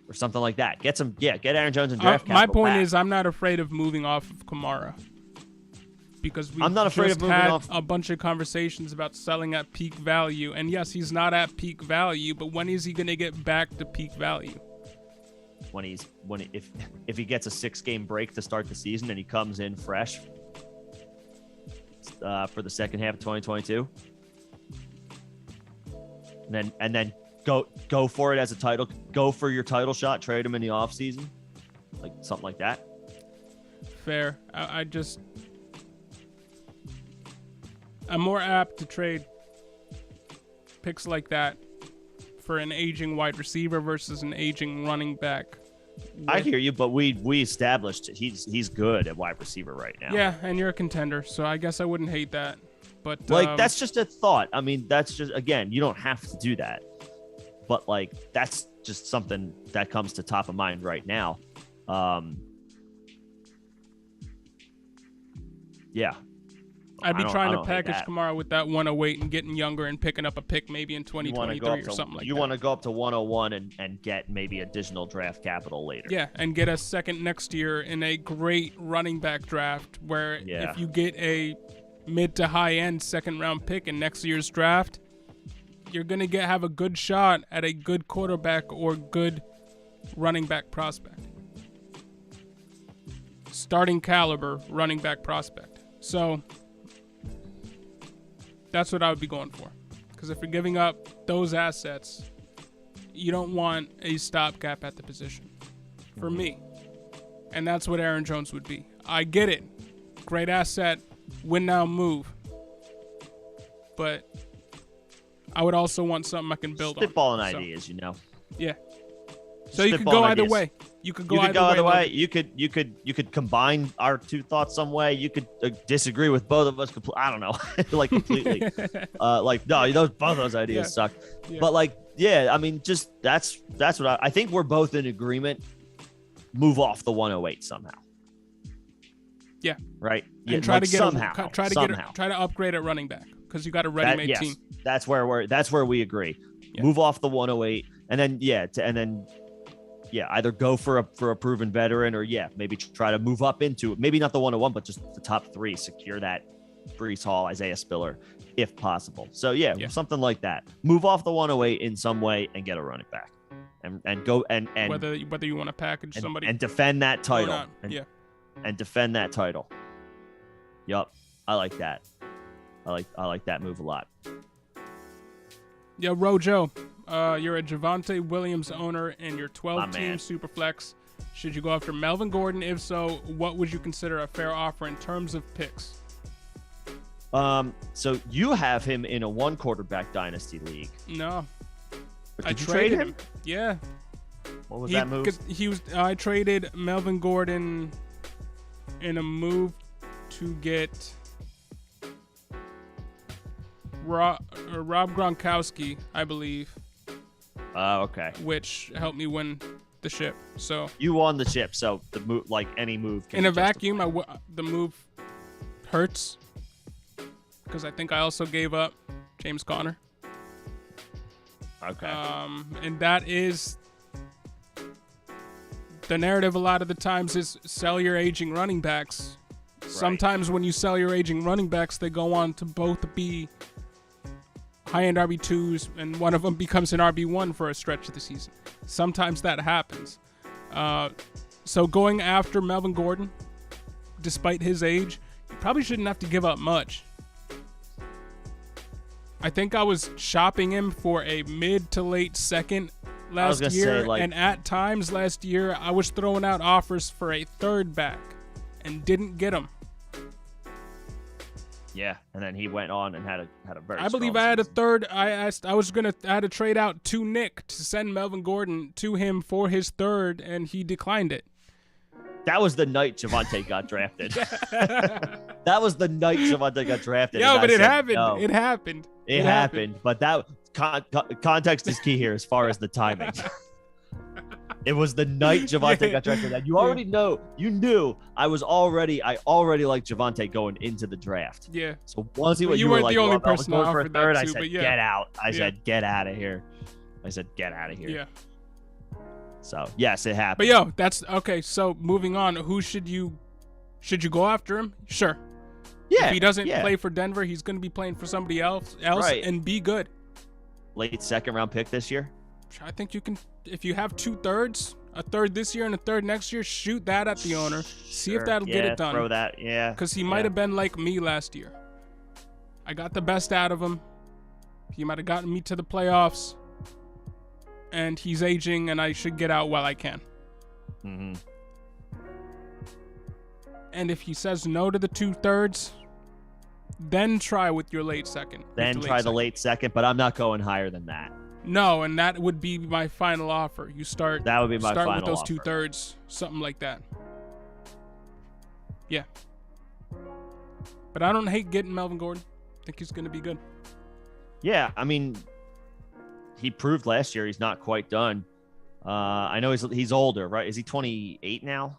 Or something like that. Get Aaron Jones in draft capital. My point back. is, I'm not afraid of moving off of Kamara because I'm not afraid of moving off. A bunch of conversations about selling at peak value, and yes, he's not at peak value, but when is he going to get back to peak value? If he gets a 6-game break to start the season and he comes in fresh for the second half of 2022, and then. Go for it as a title. Go for your title shot. Trade him in the offseason. Like something like that. Fair. I'm more apt to trade picks like that for an aging wide receiver versus an aging running back. I hear you, but we established he's good at wide receiver right now. Yeah, and you're a contender, so I guess I wouldn't hate that. But like that's just a thought. I mean, that's just, again, you don't have to do that, but like that's just something that comes to top of mind right now. Yeah. I'd be trying to package Kamara with that 108 and getting younger and picking up a pick maybe in 2023 or something like that. You want to go up to 101 and get maybe additional draft capital later. Yeah, and get a second next year in a great running back draft where if you get a mid to high end second round pick in next year's draft, you're going to have a good shot at a good quarterback or good running back prospect. Starting caliber running back prospect. So that's what I would be going for. Because if you're giving up those assets, you don't want a stopgap at the position. For me. And that's what Aaron Jones would be. I get it. Great asset. Win now, move. But I would also want something I can build on. Spitballing ideas, you know. Yeah. So you could go either way. You could go either way. You could combine our two thoughts some way. You could disagree with both of us. I don't know, like completely. Both those ideas suck. Yeah. But like, yeah, I mean, just that's what I think we're both in agreement. Move off the 108 somehow. Yeah. Right. And yeah, try like to get somehow. Try to upgrade at running back because you got a ready-made team. That's where we agree. Yeah. Move off the 108, and then either go for a proven veteran or maybe try to move up into it. Maybe not the 101, but just the top 3. Secure that Breece Hall, Isaiah Spiller, if possible. So something like that. Move off the 108 in some way and get a running back, and go and whether you want to package somebody and defend that title. And defend that title. Yup, I like that. I like that move a lot. Yeah, Rojo, you're a Javonte Williams owner in your 12-team Superflex. Should you go after Melvin Gordon? If so, what would you consider a fair offer in terms of picks? So you have him in a 1-quarterback dynasty league. No. Did you trade him? Yeah. What was that move? I traded Melvin Gordon in a move to get Rob Gronkowski, I believe. Oh, okay. Which helped me win the ship. So you won the ship. So the move, like any move, can in a vacuum, the move hurts because I think I also gave up James Conner. Okay. And that is the narrative. A lot of the times is sell your aging running backs. Right. Sometimes when you sell your aging running backs, they go on to both be high-end RB2s, and one of them becomes an RB1 for a stretch of the season. Sometimes that happens. So going after Melvin Gordon, despite his age, you probably shouldn't have to give up much. I think I was shopping him for a mid to late second last year, and at times last year, I was throwing out offers for a third back and didn't get him. Yeah, and then he went on and had a very. I believe I had a third. I had to trade out to Nick to send Melvin Gordon to him for his third, and he declined it. That was the night Javonte got drafted. That was the night Javonte got drafted. Yeah, but happened. No. It happened. It happened. But that context is key here as far as the timing. It was the night Javonte got drafted. And you already you knew I already liked Javonte going into the draft. Yeah. So once you were like, the only person going for a third, I said, get out. I said, get out of here. Yeah. So yes, it happened. But that's okay. So moving on, should you go after him? Sure. Yeah. If he doesn't play for Denver, he's going to be playing for somebody else right. And be good. Late second round pick this year. I think you can, if you have 2/3, a third this year and a third next year, shoot that at the owner. See if that'll get it done. Throw that, because he might have been like me last year. I got the best out of him. He might have gotten me to the playoffs. And he's aging, and I should get out while I can. Mm-hmm. And if he says no to the 2/3, Then try with your late second. Then try the late second, but I'm not going higher than that. No, and that would be my final offer. You start. That would be my final with those offer. 2/3, something like that. Yeah. But I don't hate getting Melvin Gordon. I think he's going to be good. Yeah, I mean, he proved last year he's not quite done. I know he's older, right? Is he 28 now?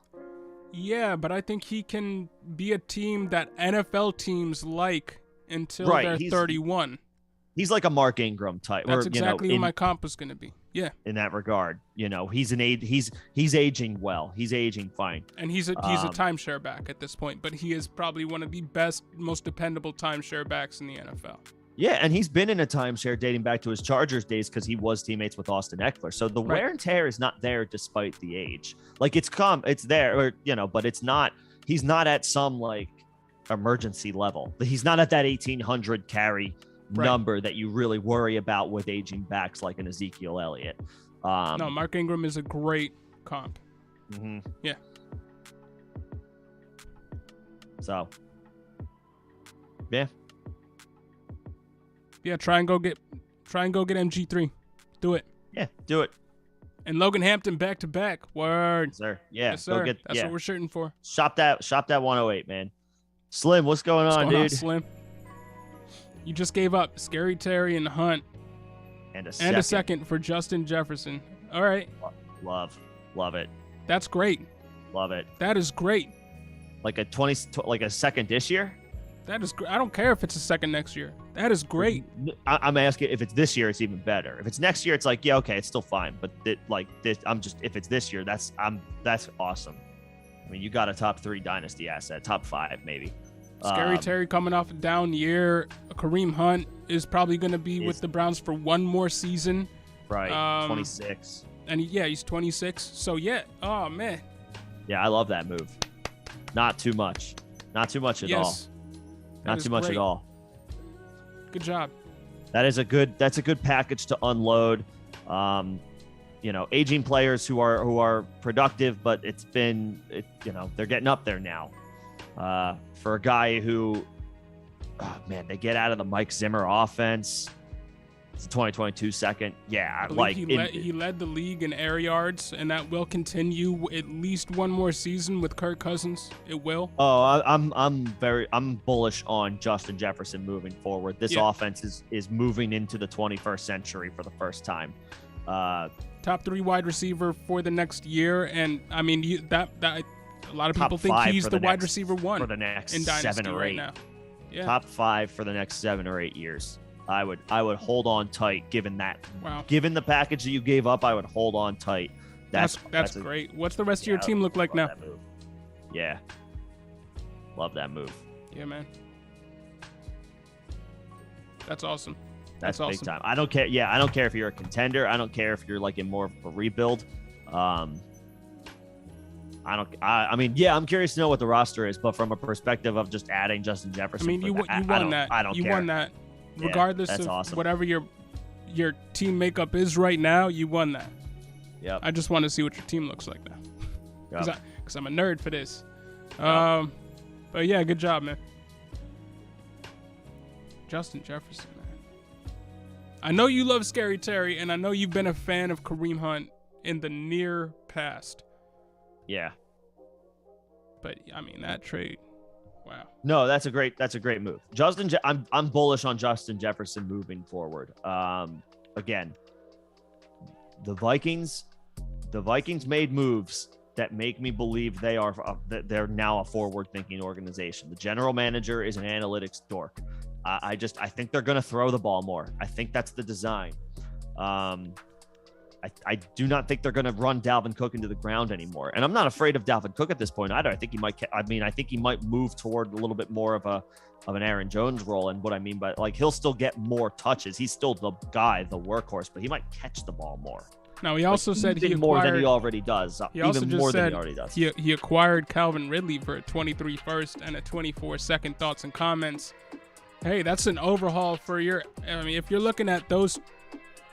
Yeah, but I think he can be a team that NFL teams like until they're 31. He's like a Mark Ingram type. That's exactly who my comp is going to be. Yeah. In that regard, he's aging well. He's aging fine. And he's a timeshare back at this point, but he is probably one of the best, most dependable timeshare backs in the NFL. Yeah, and he's been in a timeshare dating back to his Chargers days because he was teammates with Austin Eckler. So the wear and tear is not there despite the age. Like it's there, but it's not. He's not at some like emergency level. He's not at that 1,800 carry number that you really worry about with aging backs like an Ezekiel Elliott. No, Mark Ingram is a great comp. Mm-hmm. Yeah. So, yeah. Yeah, try and go get MG3. Do it. Yeah, do it. And Logan Hampton back to back. Word. Yes, sir. Yeah. Yes, sir. That's what we're shooting for. Shop that 108, man. Slim, what's going on, dude? Slim? You just gave up Scary Terry and Hunt. And a second for Justin Jefferson. All right. Love it. That's great. Love it. That is great. Like a second this year? That is great. I don't care if it's a second next year. That is great. I'm asking if it's this year, it's even better. If it's next year, it's like, yeah, okay, it's still fine. But if it's this year, that's awesome. I mean, you got a top 3 dynasty asset, top 5 maybe. Scary Terry coming off a down year. Kareem Hunt is probably going to be with the Browns for one more season. Right, 26. And he's 26. So yeah, oh man. Yeah, I love that move. Not too much. Not too much at all. Not too much at all. Good job. That's a good package to unload. Aging players who are productive, but they're getting up there now. For a guy who, they get out of the Mike Zimmer offense. It's a 2022 second. Yeah, he led the league in air yards, and that will continue at least one more season with Kirk Cousins. It will. Oh, I'm bullish on Justin Jefferson moving forward. This offense is moving into the 21st century for the first time. Top 3 wide receiver for the next year, and I mean that a lot of people think he's the wide receiver 1 for the next in Dynasty 7 or 8 right now. Yeah. Top 5 for the next 7 or 8 years. I would hold on tight given that. Wow. Given the package that you gave up, I would hold on tight. That's great. What's the rest of your team look like now? Yeah. Love that move. Yeah, man. That's awesome. That's awesome. Big time. I don't care. Yeah, I don't care if you're a contender. I don't care if you're like in more of a rebuild. I'm curious to know what the roster is, but from a perspective of just adding Justin Jefferson, I mean, you won that. I don't care. You won that, regardless of awesome. Whatever your team makeup is right now. You won that. Yep. I just want to see what your team looks like now, because I'm a nerd for this. Yep. But yeah, good job, man. Justin Jefferson, man. I know you love Scary Terry, and I know you've been a fan of Kareem Hunt in the near past. Yeah. But I mean that trade. Wow. No, that's a great move. I'm bullish on Justin Jefferson moving forward. Again, the Vikings made moves that make me believe they're now a forward-thinking organization. The general manager is an analytics dork. I think they're going to throw the ball more. I think that's the design. I do not think they're going to run Dalvin Cook into the ground anymore. And I'm not afraid of Dalvin Cook at this point either. I think he might move toward a little bit more of an Aaron Jones role. And what I mean by, like, he'll still get more touches. He's still the guy, the workhorse, but he might catch the ball more. Now, he also said he more than he already does. He acquired Calvin Ridley for a 23 first and a 24 second. Thoughts and comments. Hey, that's an overhaul for if you're looking at those,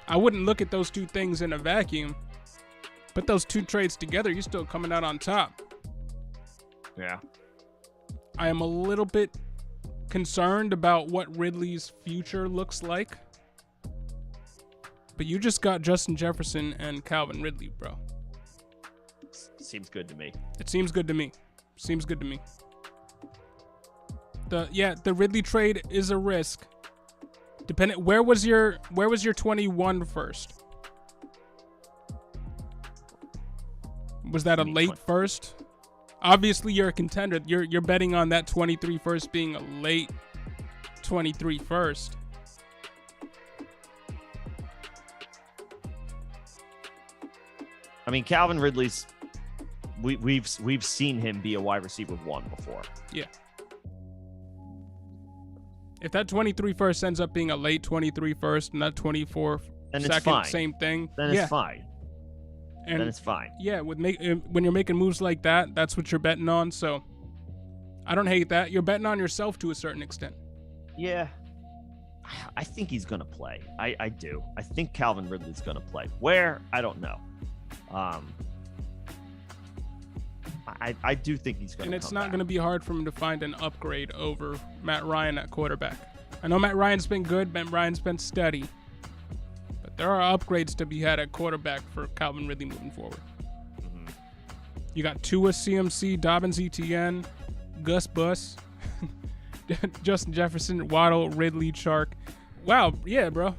I wouldn't look at those two things in a vacuum. Put those two trades together, you're still coming out on top. Yeah. I am a little bit concerned about what Ridley's future looks like. But you just got Justin Jefferson and Calvin Ridley, bro. Seems good to me. It seems good to me. Seems good to me. The Ridley trade is a risk. Where was your 21 first? Was that a late first? Obviously, you're a contender. You're betting on that 23 first being a late 23 first. I mean, Calvin Ridley's we've seen him be a wide receiver 1 before. Yeah. If that 23 first ends up being a late 23 first and that 24 then second, it's fine. Same thing. Then it's fine. And then it's fine. Yeah, when you're making moves like that, that's what you're betting on. So I don't hate that. You're betting on yourself to a certain extent. Yeah. I think he's going to play. I do. I think Calvin Ridley's going to play. Where? I don't know. I do think he's going to. And it's not going to be hard for him to find an upgrade over Matt Ryan at quarterback. I know Matt Ryan's been good. Matt Ryan's been steady. But there are upgrades to be had at quarterback for Calvin Ridley moving forward. Mm-hmm. You got Tua, CMC, Dobbins, ETN, Gus Bus, Justin Jefferson, Waddle, Ridley, Chark. Wow, yeah, bro.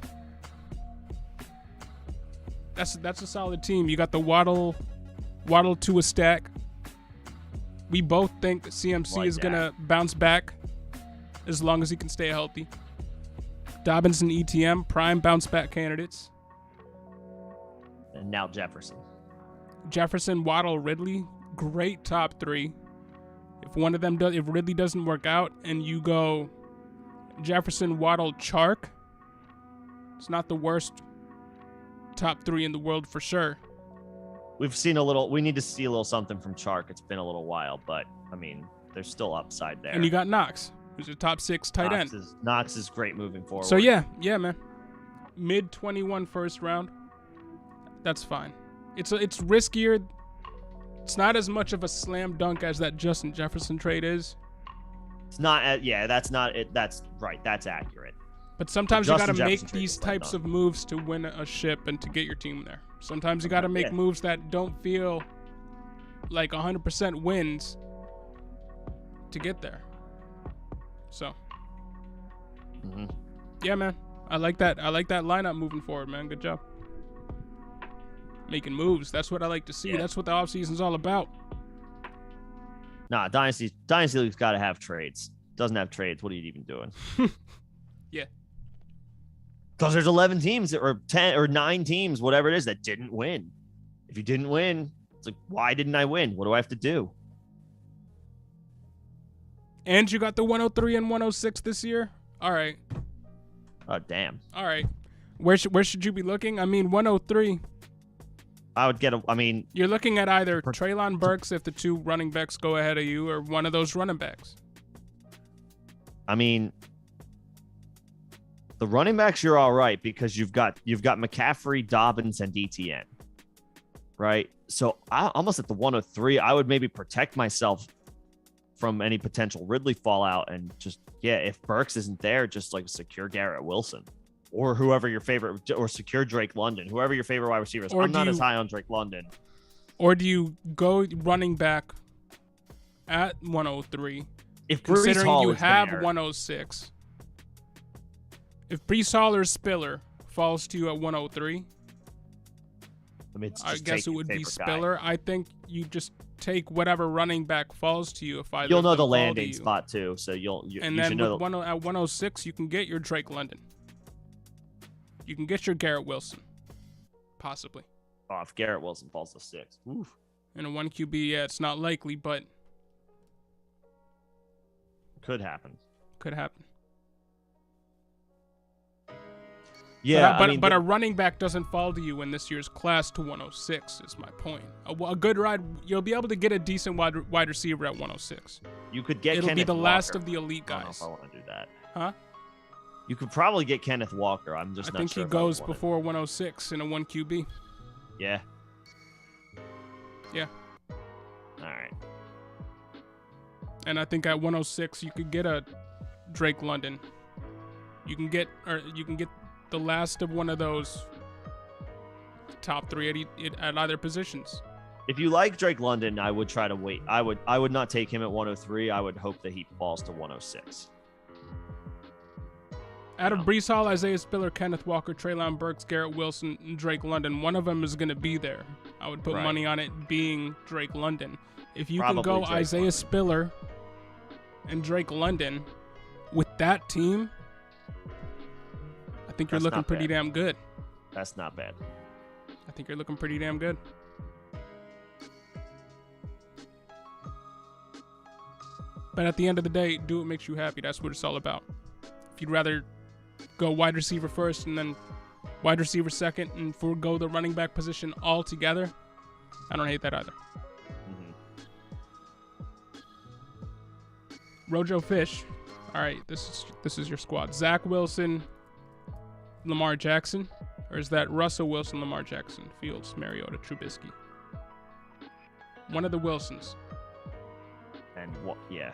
That's a solid team. You got the Waddle to a stack. We both think that CMC is going to bounce back as long as he can stay healthy. Dobbins and ETM, prime bounce back candidates. And now Jefferson. Jefferson, Waddle, Ridley, great top 3. If Ridley doesn't work out and you go Jefferson, Waddle, Chark, it's not the worst top 3 in the world for sure. We need to see a little something from Chark. It's been a little while, but I mean, there's still upside there. And you got Knox, who's a top 6 tight end. Knox is great moving forward. So yeah, man. Mid 21 first round. That's fine. It's riskier. It's not as much of a slam dunk as that Justin Jefferson trade is. It's not. That's not it. That's right. That's accurate. But sometimes you got to make these types of moves to win a ship and to get your team there. Sometimes you got to make moves that don't feel like 100% wins to get there. So, yeah, man. I like that. I like that lineup moving forward, man. Good job. Making moves. That's what I like to see. Yeah. That's what the offseason's all about. Nah, Dynasty League's got to have trades. Doesn't have trades. What are you even doing? Yeah. Because there's 11 teams or 10 or 9 teams, whatever it is, that didn't win. If you didn't win, it's like, why didn't I win? What do I have to do? And you got the 103 and 106 this year? All right. Oh, damn. All right. Where should you be looking? I mean, 103. I would get you're looking at either Treylon Burks if the 2 running backs go ahead of you, or one of those running backs. I mean, the running backs, you're all right because you've got McCaffrey, Dobbins, and ETN, right? So almost at the 103, I would maybe protect myself from any potential Ridley fallout and just, if Burks isn't there, just like secure Garrett Wilson or whoever your favorite, or secure Drake London, whoever your favorite wide receiver is. I'm not as high on Drake London. Or do you go running back at 103? If considering you have 106. If Breece Hall or Spiller falls to you at 103, I guess it would be Spiller. I think you just take whatever running back falls to you. You'll know the landing spot too, so and then at 106, you can get your Drake London. You can get your Garrett Wilson, possibly. Oh, if Garrett Wilson falls to 6, oof. In a 1 QB, it's not likely, but could happen. Could happen. Yeah, but a running back doesn't fall to you in this year's class to 106 is my point. A good ride, you'll be able to get a decent wide receiver at 106. You could get It'll Kenneth be the Walker. Last of the elite guys. I don't know if I want to do that. Huh? You could probably get Kenneth Walker. I'm just not sure. I think he goes before 106 in a 1 QB. Yeah. Yeah. All right. And I think at 106 you could get a Drake London. You can get the last of one of those top 3 at either positions. If you like Drake London, I would try to wait. I would not take him at 103. I would hope that he falls to 106. Out of Breece Hall, Isaiah Spiller, Kenneth Walker, Treylon Burks, Garrett Wilson, and Drake London, one of them is going to be there. I would put money on it being Drake London. If you can go Isaiah Spiller and Drake London with that team, I think you're looking pretty damn good. That's not bad. I think you're looking pretty damn good. But at the end of the day, do what makes you happy. That's what it's all about. If you'd rather go wide receiver first and then wide receiver second and forego the running back position altogether, I don't hate that either. Rojo Fish. All right, this is your squad. Zach Wilson, Lamar Jackson, or is that Russell Wilson, Lamar Jackson, Fields, Mariota, Trubisky? One of the Wilsons. And what? Yeah.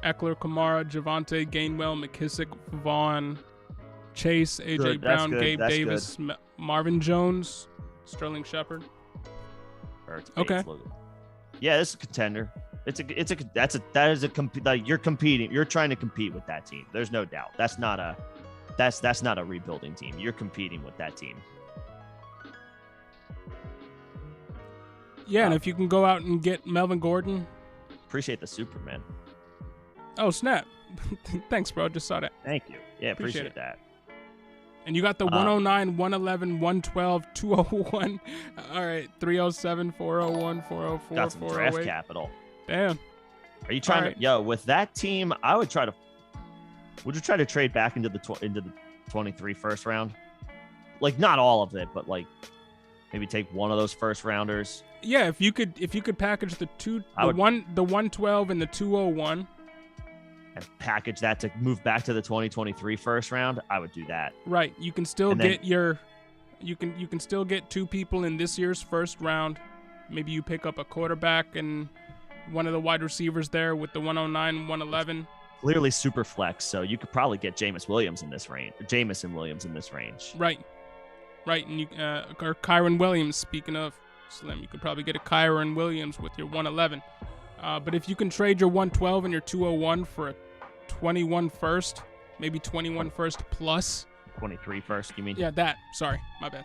Eckler, Kamara, Javonte, Gainwell, McKissick, Vaughn, Chase, AJ Brown, Gabe Davis, Marvin Jones, Sterling Shepard. Okay. Yeah, this is a contender. You're competing. You're trying to compete with that team. There's no doubt. That's not a rebuilding team. You're competing with that team. Yeah, and if you can go out and get Melvin Gordon. Appreciate the Superman. Oh, snap. Thanks, bro. Just saw that. Thank you. Yeah, appreciate that. And you got the 109, 111, 112, 201. All right, 307, 401, 404, got some 408. draft capital. Damn. Are you trying to with that team, would you try to trade back into the 23 first round? Like not all of it, but like maybe take one of those first rounders. Yeah, if you could package the 112 and the 201 and package that to move back to the 2023 first round, I would do that. Right. You can still you can still get two people in this year's first round. Maybe you pick up a quarterback and one of the wide receivers there with the 109, 111. Clearly super flex, so you could probably get Jameson Williams in this range. Right. And you or Kyron Williams, speaking of Slim, you could probably get a Kyron Williams with your 111. But if you can trade your 112 and your 201 for a 21 first, maybe 21 first plus 23 first, you mean? Yeah, that. Sorry, my bad.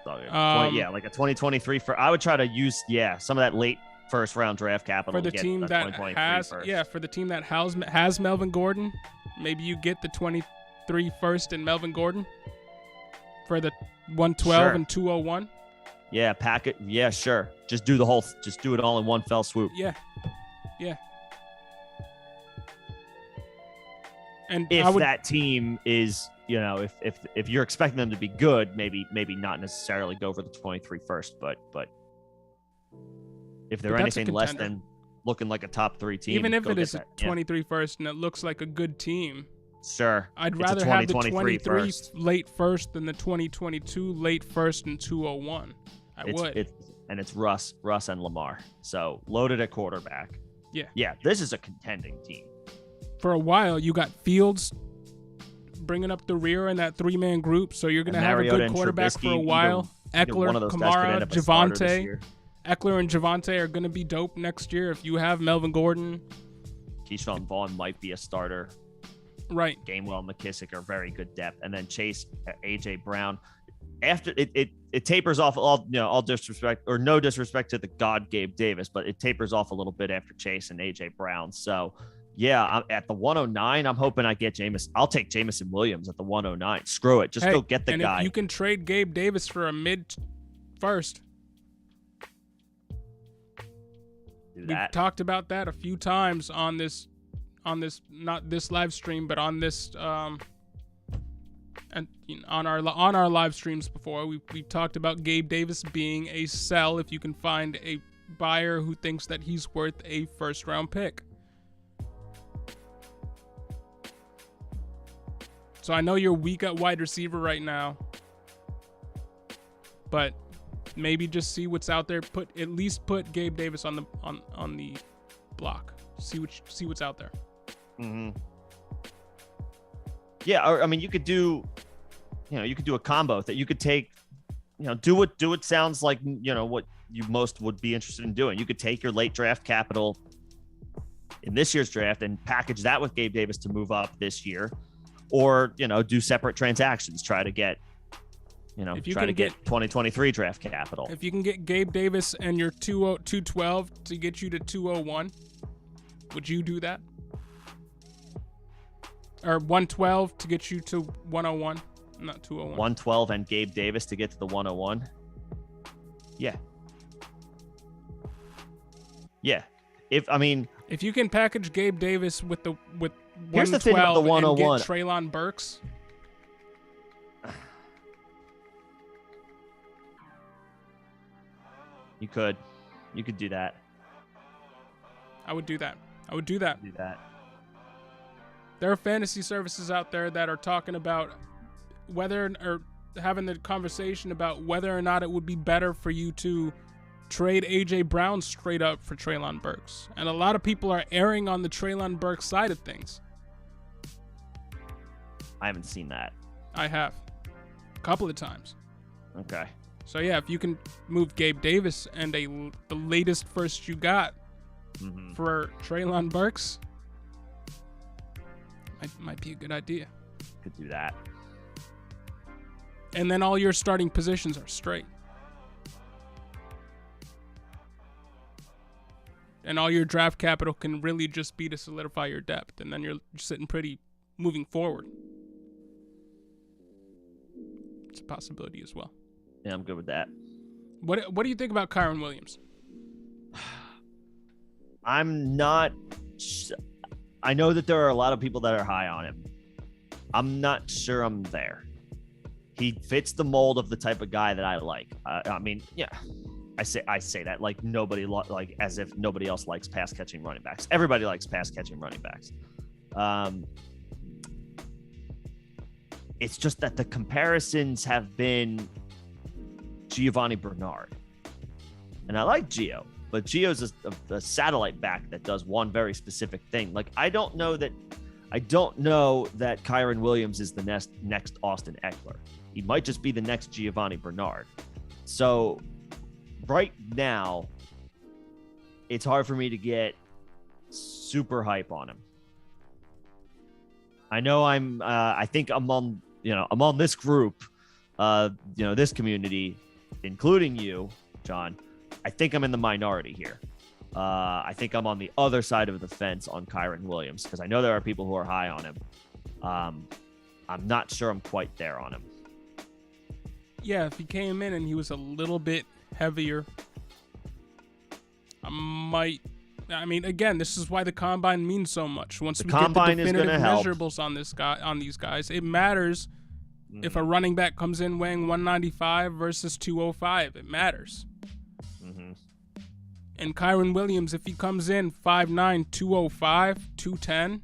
Sorry. Like a 2023 I would try to use some of that late first round draft capital for the team that has first. For the team that has Melvin Gordon, maybe you get the 23 first and Melvin Gordon for the 112 and 201. Yeah, pack it. Yeah, sure. Just do it all in one fell swoop. Yeah. And if that team is, if you're expecting them to be good, maybe not necessarily go for the 23 first, but if they're anything less than looking like a top 3 team, even if it is a 23 first and it looks like a good team, sure. I'd rather have the 23 first. Late first than the 2022 late first and 201. It's Russ and Lamar. So loaded at quarterback. Yeah. This is a contending team. For a while, you got Fields bringing up the rear in that 3-man group, so you're going to have a good quarterback for a while. Eckler, Kamara, Javonte. Eckler and Javonte are going to be dope next year. If you have Melvin Gordon, Keyshawn Vaughn might be a starter. Right. Gainwell, McKissick are very good depth, and then Chase, AJ Brown. After it tapers off, all disrespect or no disrespect to the god Gabe Davis, but it tapers off a little bit after Chase and AJ Brown. So I'm at the 109. I'm hoping I get Jameson. I'll take Jameson Williams at the 109. Screw it, just go get the guy. If you can trade Gabe Davis for a mid first. We've talked about that a few times on this not this live stream, but on this and on our live streams before. We've talked about Gabe Davis being a sell if you can find a buyer who thinks that he's worth a first round pick. So I know you're weak at wide receiver right now, but maybe just see what's out there. At least put Gabe Davis on the block. See what's out there. Mm-hmm. Yeah, or I mean, you could do a combo that you could take, do what sounds like, what you most would be interested in doing. You could take your late draft capital in this year's draft and package that with Gabe Davis to move up this year, or, do separate transactions, try to get 2023 draft capital. If you can get Gabe Davis and your 212 to get you to 201, would you do that? Or 112 to get you to 101, not 201. 112 and Gabe Davis to get to the 101. Yeah. Yeah. If you can package Gabe Davis with here's the thing about the 101 and get Treylon Burks. You could do that. I would do that. Do that. There are fantasy services out there that are talking about or having the conversation about whether or not it would be better for you to trade A.J. Brown straight up for Treylon Burks. And a lot of people are erring on the Treylon Burks side of things. I haven't seen that. I have. A couple of times. Okay. So yeah, if you can move Gabe Davis and the latest first you got for Treylon Burks, might be a good idea. Could do that. And then all your starting positions are straight. And all your draft capital can really just be to solidify your depth. And then you're sitting pretty moving forward. It's a possibility as well. Yeah, I'm good with that. What do you think about Kyren Williams? I'm not... I know that there are a lot of people that are high on him. I'm not sure I'm there. He fits the mold of the type of guy that I like. Yeah, I say that like as if nobody else likes pass catching running backs. Everybody likes pass catching running backs. It's just that the comparisons have been Giovanni Bernard, and I like Gio. But Gio's a satellite back that does one very specific thing. Like, I don't know that Kyren Williams is the next Austin Eckler. He might just be the next Giovanni Bernard. So right now, it's hard for me to get super hype on him. I know I think among this group, this community, including you, John, I think I'm in the minority here. I think I'm on the other side of the fence on Kyren Williams because I know there are people who are high on him. I'm not sure I'm quite there on him. Yeah, if he came in and he was a little bit heavier, again, this is why the combine means so much. Once we get the definitive measurables on these guys, it matters if a running back comes in weighing 195 versus 205. It matters. And Kyren Williams, if he comes in 5'9", 205, 210,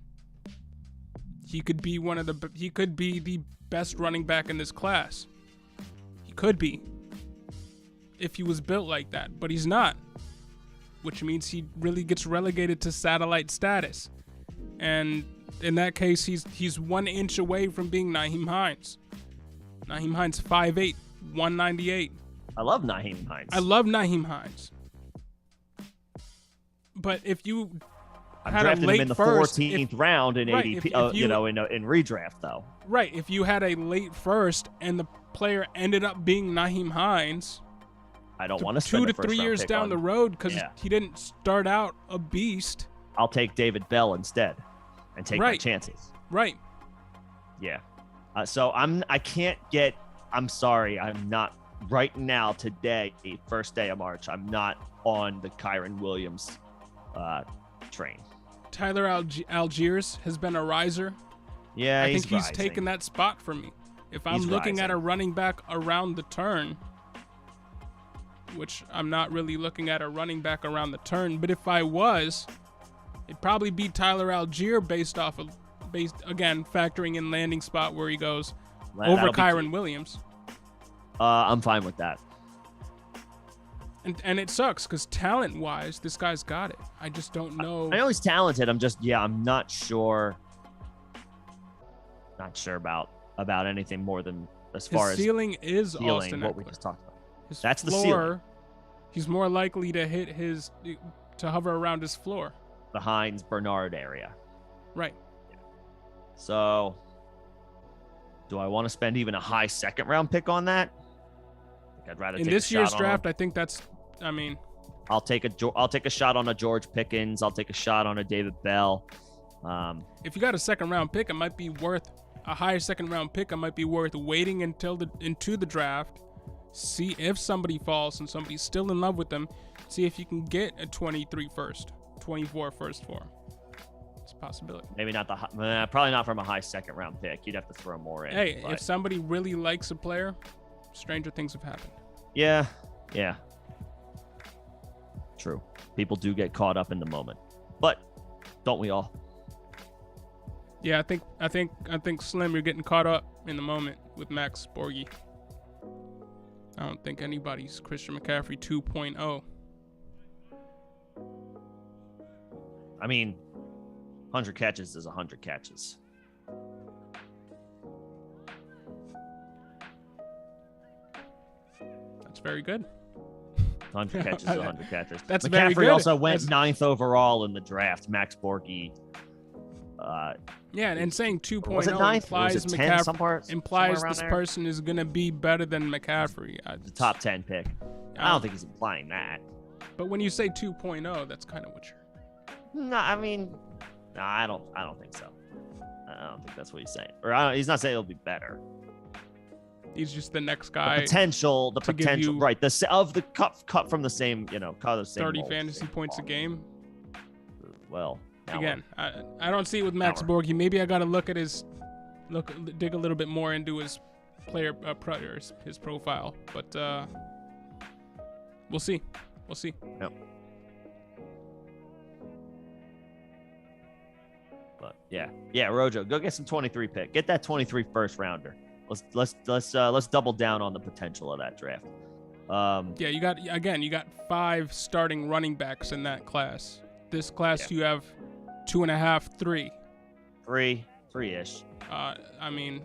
he could be the best running back in this class. He could be if he was built like that, but he's not, which means he really gets relegated to satellite status. And in that case, he's 1 inch away from being Nyheim Hines. Nyheim Hines 5'8", 198. I love Nyheim Hines. But if you I'm had drafting a late him in the first, 14th round in ADP, in redraft though. Right, if you had a late first and the player ended up being Nyheim Hines, I don't want to spend 2 to 3 years down the road because he didn't start out a beast. I'll take David Bell instead and take my chances. Right. Yeah. So I'm sorry, I'm not right now today, first day of March. I'm not on the Kyren Williams train. Tyler Algiers has been a riser. Yeah, I think he's taken that spot for me. If I'm looking at a running back around the turn, which I'm not really looking at a running back around the turn, but if I was, it'd probably be Tyler Algier based again, factoring in landing spot where he goes over Kyren Williams. I'm fine with that. And it sucks because talent-wise, this guy's got it. I just don't know. I know he's talented. I'm not sure. Not sure about anything more than as far as ceiling is ceiling, Austin what we Eckler. just talked about. His That's the floor, ceiling. He's more likely to to hover around his floor. The Hines Bernard area. Right. So, do I want to spend even a high second round pick on that? I think I'd rather In take this a year's shot draft, on I think that's. I mean, I'll take a shot on a George Pickens. I'll take a shot on a David Bell. if you got a second round pick, it might be worth a higher second round pick. It might be worth waiting into the draft, see if somebody falls and somebody's still in love with them, see if you can get a 23 first, 24 first for him. It's a possibility. Maybe not probably not from a high second round pick. You'd have to throw more in. Hey, but if somebody really likes a player, stranger things have happened. yeah. True. People do get caught up in the moment, but don't we all? Yeah, I think Slim, you're getting caught up in the moment with Max Borghi. I don't think anybody's Christian McCaffrey 2.0. I mean, 100 catches is 100 catches. That's very good. 100 catches is 100 catches. That's McCaffrey very good. also went 9th overall in the draft. Max Borghi. Yeah, and saying 2.0 Was it 9th? implies Was it 10 somewhere around this there? person is going to be better than McCaffrey. The top 10 pick. I don't think he's implying that. But when you say 2.0, that's kind of what you're. No, I mean, no, I don't think so. I don't think that's what he's saying. Or he's not saying it'll be better. He's just the next guy. The potential, you right? Of the cut from the same, cut the same. 30 mold, fantasy same points a ball. game. Well, now Again, I don't see it with Max Borghi. Maybe I got to dig a little bit more into his player his profile. But we'll see. We'll see. Yep. But yeah, Rojo, go get some 23 pick. Get that 23 first rounder. Let's double down on the potential of that draft. Yeah, you got 5 starting running backs in that class. This class you have 2.5, 3. 3-ish. I mean,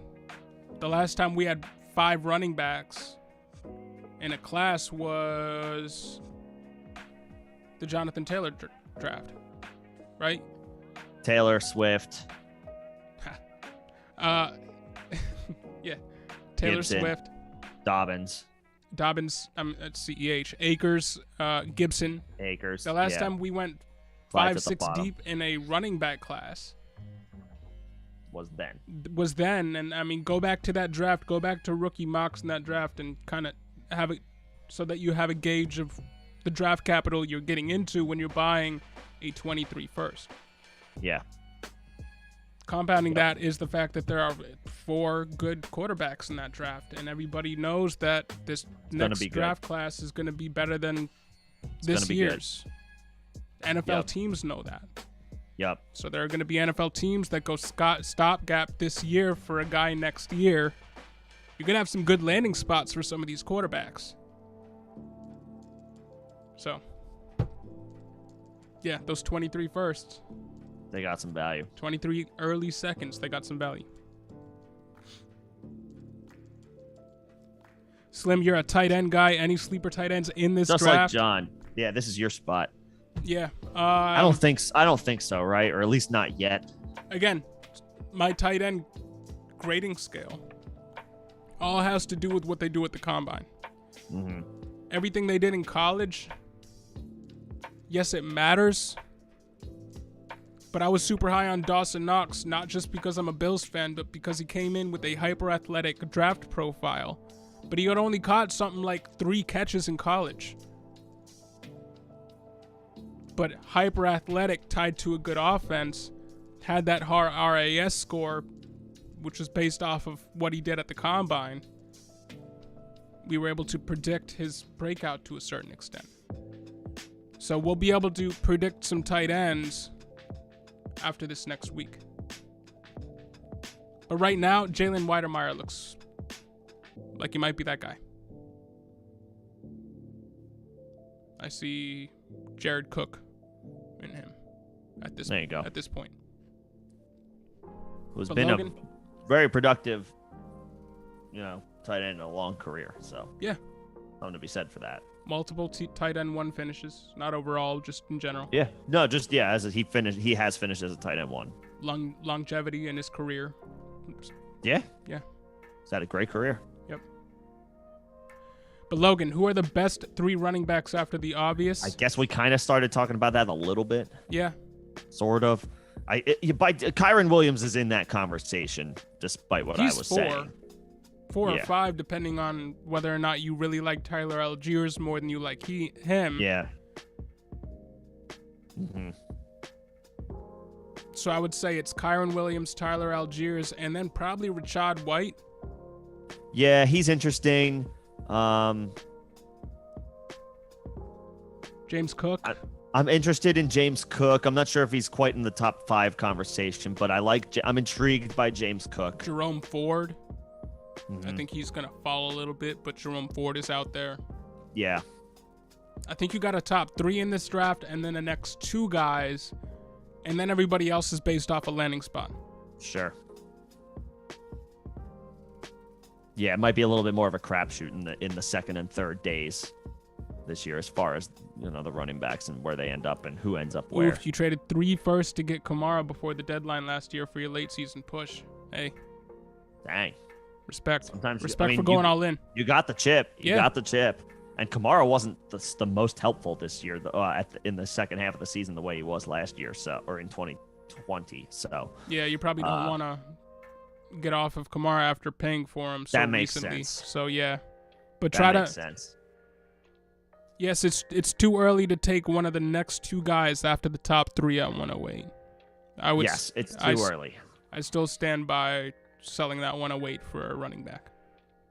the last time we had 5 running backs in a class was the Jonathan Taylor draft, right? Taylor Swift. Yeah, Taylor Gibson, Swift, Dobbins, CEH, Akers, Gibson. Akers. The last time we went 5-6 deep in a running back class was then. And I mean, go back to that draft, go back to rookie mocks in that draft, and kind of have it so that you have a gauge of the draft capital you're getting into when you're buying a 23 first. Yeah. Compounding that is the fact that there are 4 good quarterbacks in that draft, and everybody knows that this next draft class is going to be better than this year's. NFL teams know that. Yep. So there are going to be NFL teams that go stopgap this year for a guy next year. You're going to have some good landing spots for some of these quarterbacks. So, yeah, those 23 firsts. They got some value. 23 early seconds, they got some value. Slim, you're a tight end guy. Any sleeper tight ends in this draft? Just draft? like John. Yeah, this is your spot. Yeah. I don't think so, right? Or at least not yet. Again, my tight end grading scale all has to do with what they do at the combine. Mm-hmm. Everything they did in college, yes, it matters. But I was super high on Dawson Knox, not just because I'm a Bills fan, but because he came in with a hyper-athletic draft profile. But he had only caught something like 3 catches in college. But hyper-athletic tied to a good offense, had that RAS score, which was based off of what he did at the combine. We were able to predict his breakout to a certain extent. So we'll be able to predict some tight ends after this next week. But right now, Jalen Weidermeyer looks like he might be that guy. I see Jared Cook in him at this. There you go. At this point, Who's But been Logan, a very productive, tight end in a long career. So yeah, something to be said for that. multiple tight end 1 finishes, not overall, just in general. Yeah, no, just as he has finished as a tight end 1. Longevity in his career. Yeah, Yeah. He's had a great career. Yep. But Logan, who are the best 3 running backs after the obvious? I guess we kind of started talking about that a little bit. Yeah. Sort of. Kyron Williams is in that conversation, despite what He's I was 4. saying. 4 or 5, depending on whether or not you really like Tyler Algiers more than you like him. Yeah. Mm-hmm. So I would say it's Kyron Williams, Tyler Algiers, and then probably Rashad White. Yeah, he's interesting. James Cook. I'm interested in James Cook. I'm not sure if he's quite in the top 5 conversation, but I'm intrigued by James Cook. Jerome Ford. Mm-hmm. I think he's going to fall a little bit, but Jerome Ford is out there. Yeah. I think you got a top 3 in this draft, and then the next 2 guys, and then everybody else is based off a landing spot. Sure. Yeah, it might be a little bit more of a crapshoot in the second and third days this year, as far as the running backs and where they end up and who ends up where. Oof, you traded 3 firsts to get Kamara before the deadline last year for your late season push. Hey. Dang. Respect for going all in. You got the chip. You got the chip. And Kamara wasn't the most helpful this year in the second half of the season the way he was last year, or in 2020. So yeah, you probably don't want to get off of Kamara after paying for him so that makes recently. sense. So yeah, but that makes sense. Yes, it's too early to take one of the next 2 guys after the top 3 at 108. Yes, it's too early. I still stand by selling that 108 for a running back.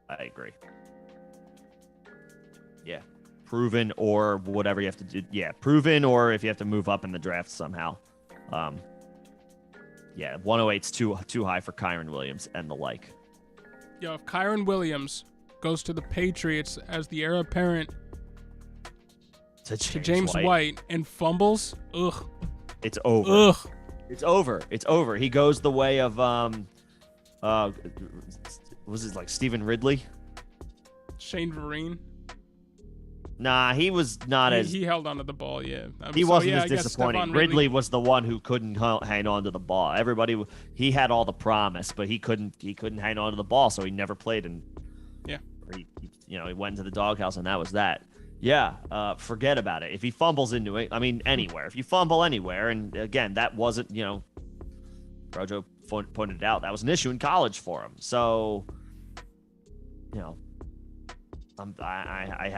I agree. Yeah. Proven or whatever you have to do. Yeah, proven or if you have to move up in the draft somehow. 108's too high for Kyron Williams and the like. Yo, if Kyron Williams goes to the Patriots as the heir apparent to James White and fumbles, it's over. Ugh. It's over. It's over. He goes the way of was it like Stephen Ridley? Shane Vereen? Nah, he was not as... He held onto the ball, yeah. He wasn't as disappointing. Ridley was the one who couldn't hang on to the ball. He had all the promise, but he couldn't hang on to the ball, so he never played. He went into the doghouse, and that was that. Yeah, forget about it. If he fumbles into it, anywhere. If you fumble anywhere, and again, that wasn't, Rojo pointed it out, that was an issue in college for him. So, I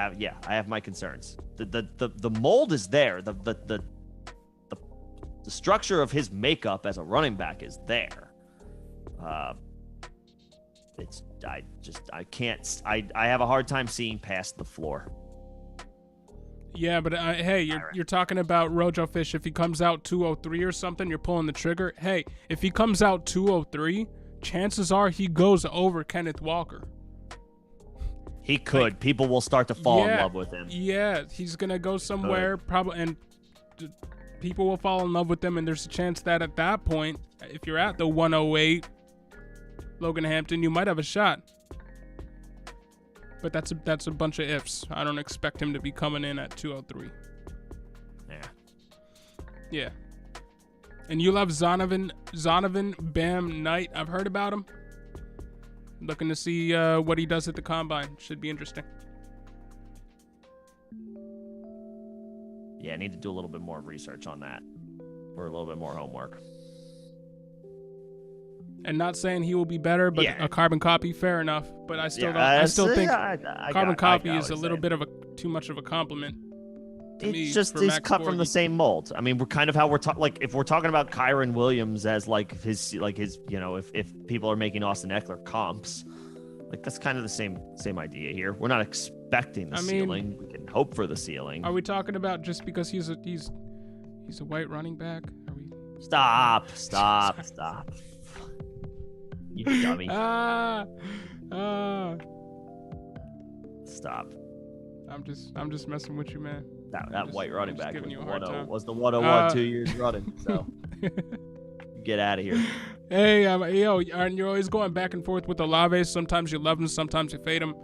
have my concerns. The mold is there. The structure of his makeup as a running back is there. I have a hard time seeing past the floor. Yeah, but hey, you're talking about Rojo Fish. If he comes out 203 or something, you're pulling the trigger. Hey, if he comes out 203, chances are he goes over Kenneth Walker. He could. People will start to fall in love with him. Yeah, he's gonna go somewhere probably, and people will fall in love with him. And there's a chance that at that point, if you're at the 108, Logan Hampton, you might have a shot. But that's a bunch of ifs. I don't expect him to be coming in at 203. Yeah. And you love Zonovan Bam Knight. I've heard about him. Looking to see what he does at the combine. Should be interesting. Yeah, I need to do a little bit more research on that, or a little bit more homework. And not saying he will be better, but a carbon copy, fair enough. But I still think carbon copy is a little bit of too much of a compliment. It's just he's cut from the same mold. We're kind of how we're talking. If we're talking about Kyron Williams as his, if people are making Austin Eckler comps, that's kind of the same idea here. We're not expecting the ceiling. We can hope for the ceiling. Are we talking about just because he's a white running back? Are we? Stop. You dummy. Stop. I'm just messing with you, man. That white running back giving you a was, hard time. was the 101 2 years running. So get out of here. Hey, yo, and you're always going back and forth with Olave. Sometimes you love him, sometimes you fade him.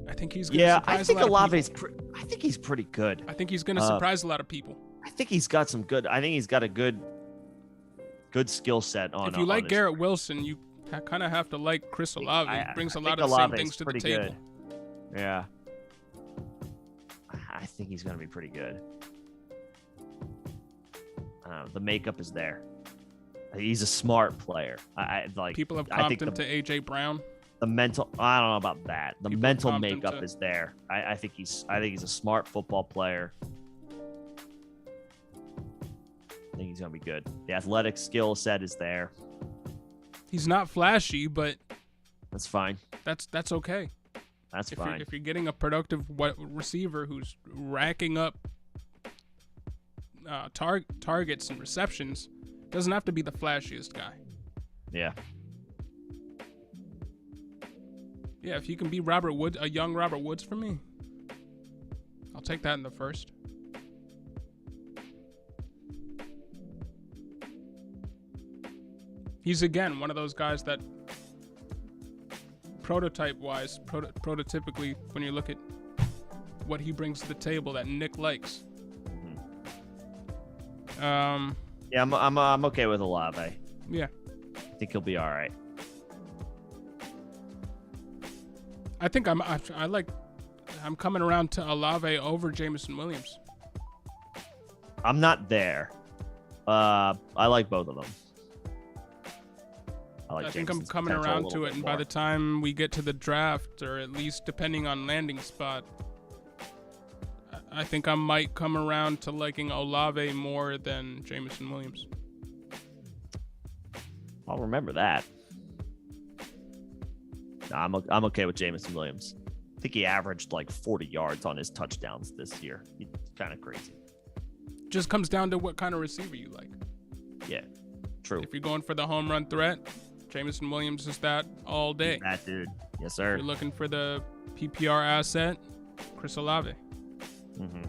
I think he's gonna surprise I think a lot Olave's. I think he's pretty good. I think he's gonna surprise a lot of people. I think he's got some good. I think he's got a good skill set on. If you like Garrett Wilson, you kind of have to like Chris Olave. He brings a lot of the same things to the table. Good. Yeah. I think he's going to be pretty good. The makeup is there. He's a smart player. I like. People have comped him to AJ Brown. The mental. I don't know about that. The mental makeup is there. I think he's a smart football player. I think he's going to be good. The athletic skill set is there. He's not flashy, but that's fine. That's okay. That's fine. If you're getting a productive receiver who's racking up targets and receptions, doesn't have to be the flashiest guy. Yeah. Yeah, if you can be a young Robert Woods for me, I'll take that in the first. He's, again, one of those guys that prototypically, when you look at what he brings to the table that Nick likes. Yeah, I'm okay with Olave. Yeah. I think he'll be all right. I think I'm coming around to Olave over Jameson Williams. I'm not there. I like both of them. I think I'm coming around to it, and by the time we get to the draft, or at least depending on landing spot, I think I might come around to liking Olave more than Jameson Williams. I'll remember that. No, I'm okay with Jameson Williams. I think he averaged like 40 yards on his touchdowns this year. He's kind of crazy. Just comes down to what kind of receiver you like. Yeah, true. If you're going for the home run threat, Jameson Williams is that all day. That dude. Yes, sir. If you're looking for the PPR asset, Chris Olave. Mm-hmm.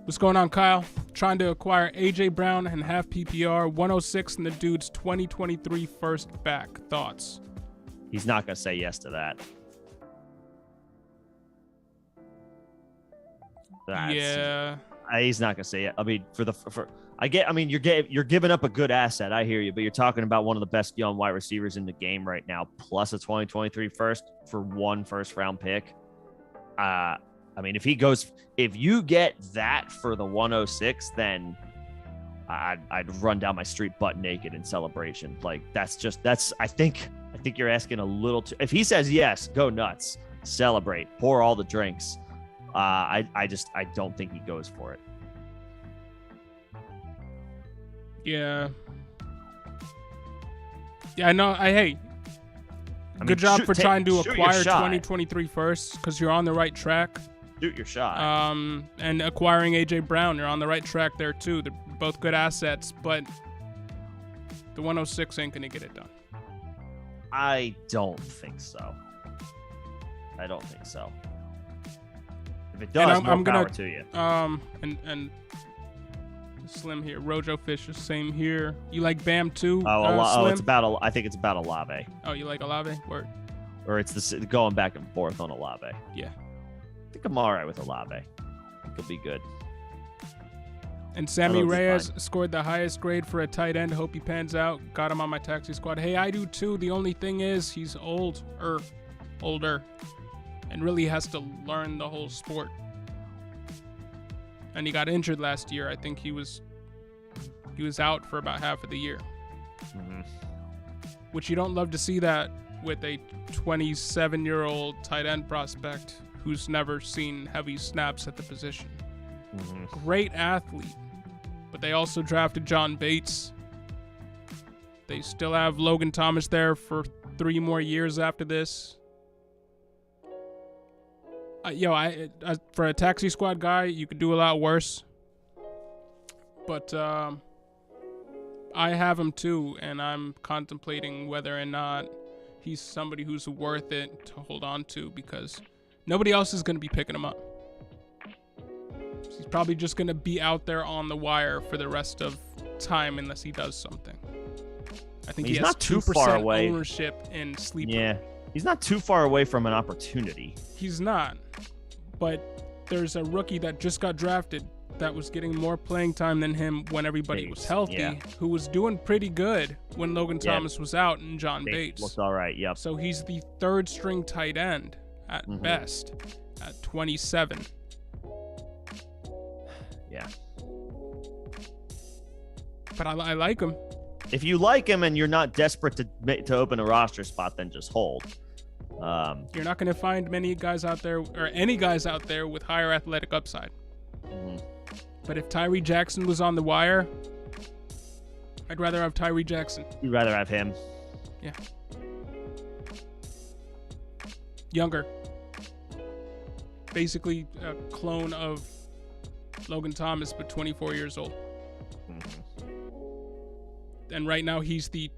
What's going on, Kyle? Trying to acquire AJ Brown and half PPR, 106 in the dude's 2023 first back. Thoughts? He's not going to say yes to that. Yeah. He's not going to say it. I mean, you're giving up a good asset. I hear you, but you're talking about one of the best young wide receivers in the game right now, plus a 2023 first for one first round pick. I mean, if you get that for the 106, then I'd run down my street butt naked in celebration. Like I think you're asking a little too. If he says yes, go nuts, celebrate, pour all the drinks. I don't think he goes for it. Yeah. Yeah, I know. Good job for trying to acquire 2023 first, because you're on the right track. Shoot your shot. And acquiring AJ Brown, you're on the right track there too. They're both good assets, but the 106 ain't gonna get it done. I don't think so. If it does, more power to you. And Slim here. Rojo Fisher, same here. You like Bam too? Slim? I think it's about Olave. Oh, you like Olave? Word. Or it's going back and forth on Olave. Yeah. I think I'm all right with Olave. I think he'll be good. And Sammy Reyes scored the highest grade for a tight end. Hope he pans out. Got him on my taxi squad. Hey, I do too. The only thing is he's older, and really has to learn the whole sport. And he got injured last year. I think he was out for about half of the year. Mm-hmm. Which you don't love to see that with a 27-year-old tight end prospect who's never seen heavy snaps at the position. Mm-hmm. Great athlete, but they also drafted John Bates. They still have Logan Thomas there for 3 more years after this. For a taxi squad guy, you could do a lot worse. But I have him too, and I'm contemplating whether or not he's somebody who's worth it to hold on to, because nobody else is going to be picking him up. He's probably just going to be out there on the wire for the rest of time unless he does something. I think he's he has not too 2% far away. ownership in Sleeper. Yeah, he's not too far away from an opportunity. He's not. But there's a rookie that just got drafted that was getting more playing time than him when everybody was healthy, who was doing pretty good when Logan Thomas was out and John Bates. Looked all right, yep. So he's the third string tight end at best at 27. Yeah. But I like him. If you like him and you're not desperate to open a roster spot, then just hold. You're not going to find many guys out there, or any guys out there, with higher athletic upside. But if Tyree Jackson was on the wire, I'd rather have Tyree Jackson. You'd rather have him. Yeah. Younger. Basically a clone of Logan Thomas, but 24 years old. And right now he's the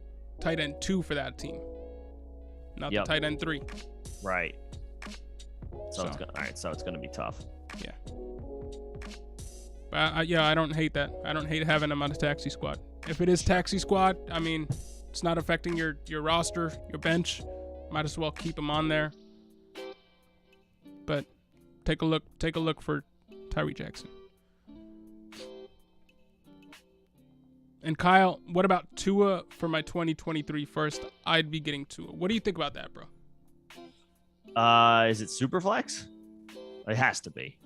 tight end 2 for that team, not the tight end 3. Right. So it's gonna be tough. Yeah. I don't hate that. I don't hate having him on a taxi squad. If it is taxi squad, I mean, it's not affecting your roster, your bench. Might as well keep him on there. But take a look for Tyree Jackson. And Kyle, what about Tua for my 2023 first? I'd be getting Tua. What do you think about that, bro? Is it Superflex? It has to be.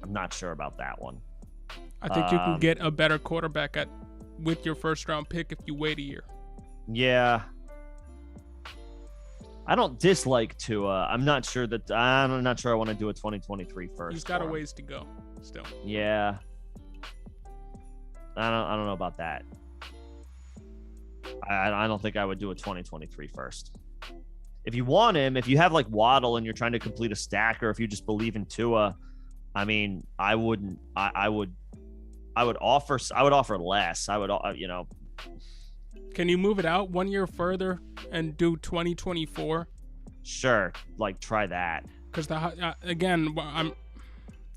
I'm not sure about that one. I think you can get a better quarterback with your first round pick if you wait a year. Yeah. I don't dislike Tua. I'm not sure I want to do a 2023 first. He's got a ways to go still. Yeah. I don't know about that. I don't think I would do a 2023 first. If you want him, if you have like Waddle and you're trying to complete a stack, or if you just believe in Tua, I mean, I would offer less. Can you move it out 1 year further and do 2024? Sure, like try that. Because the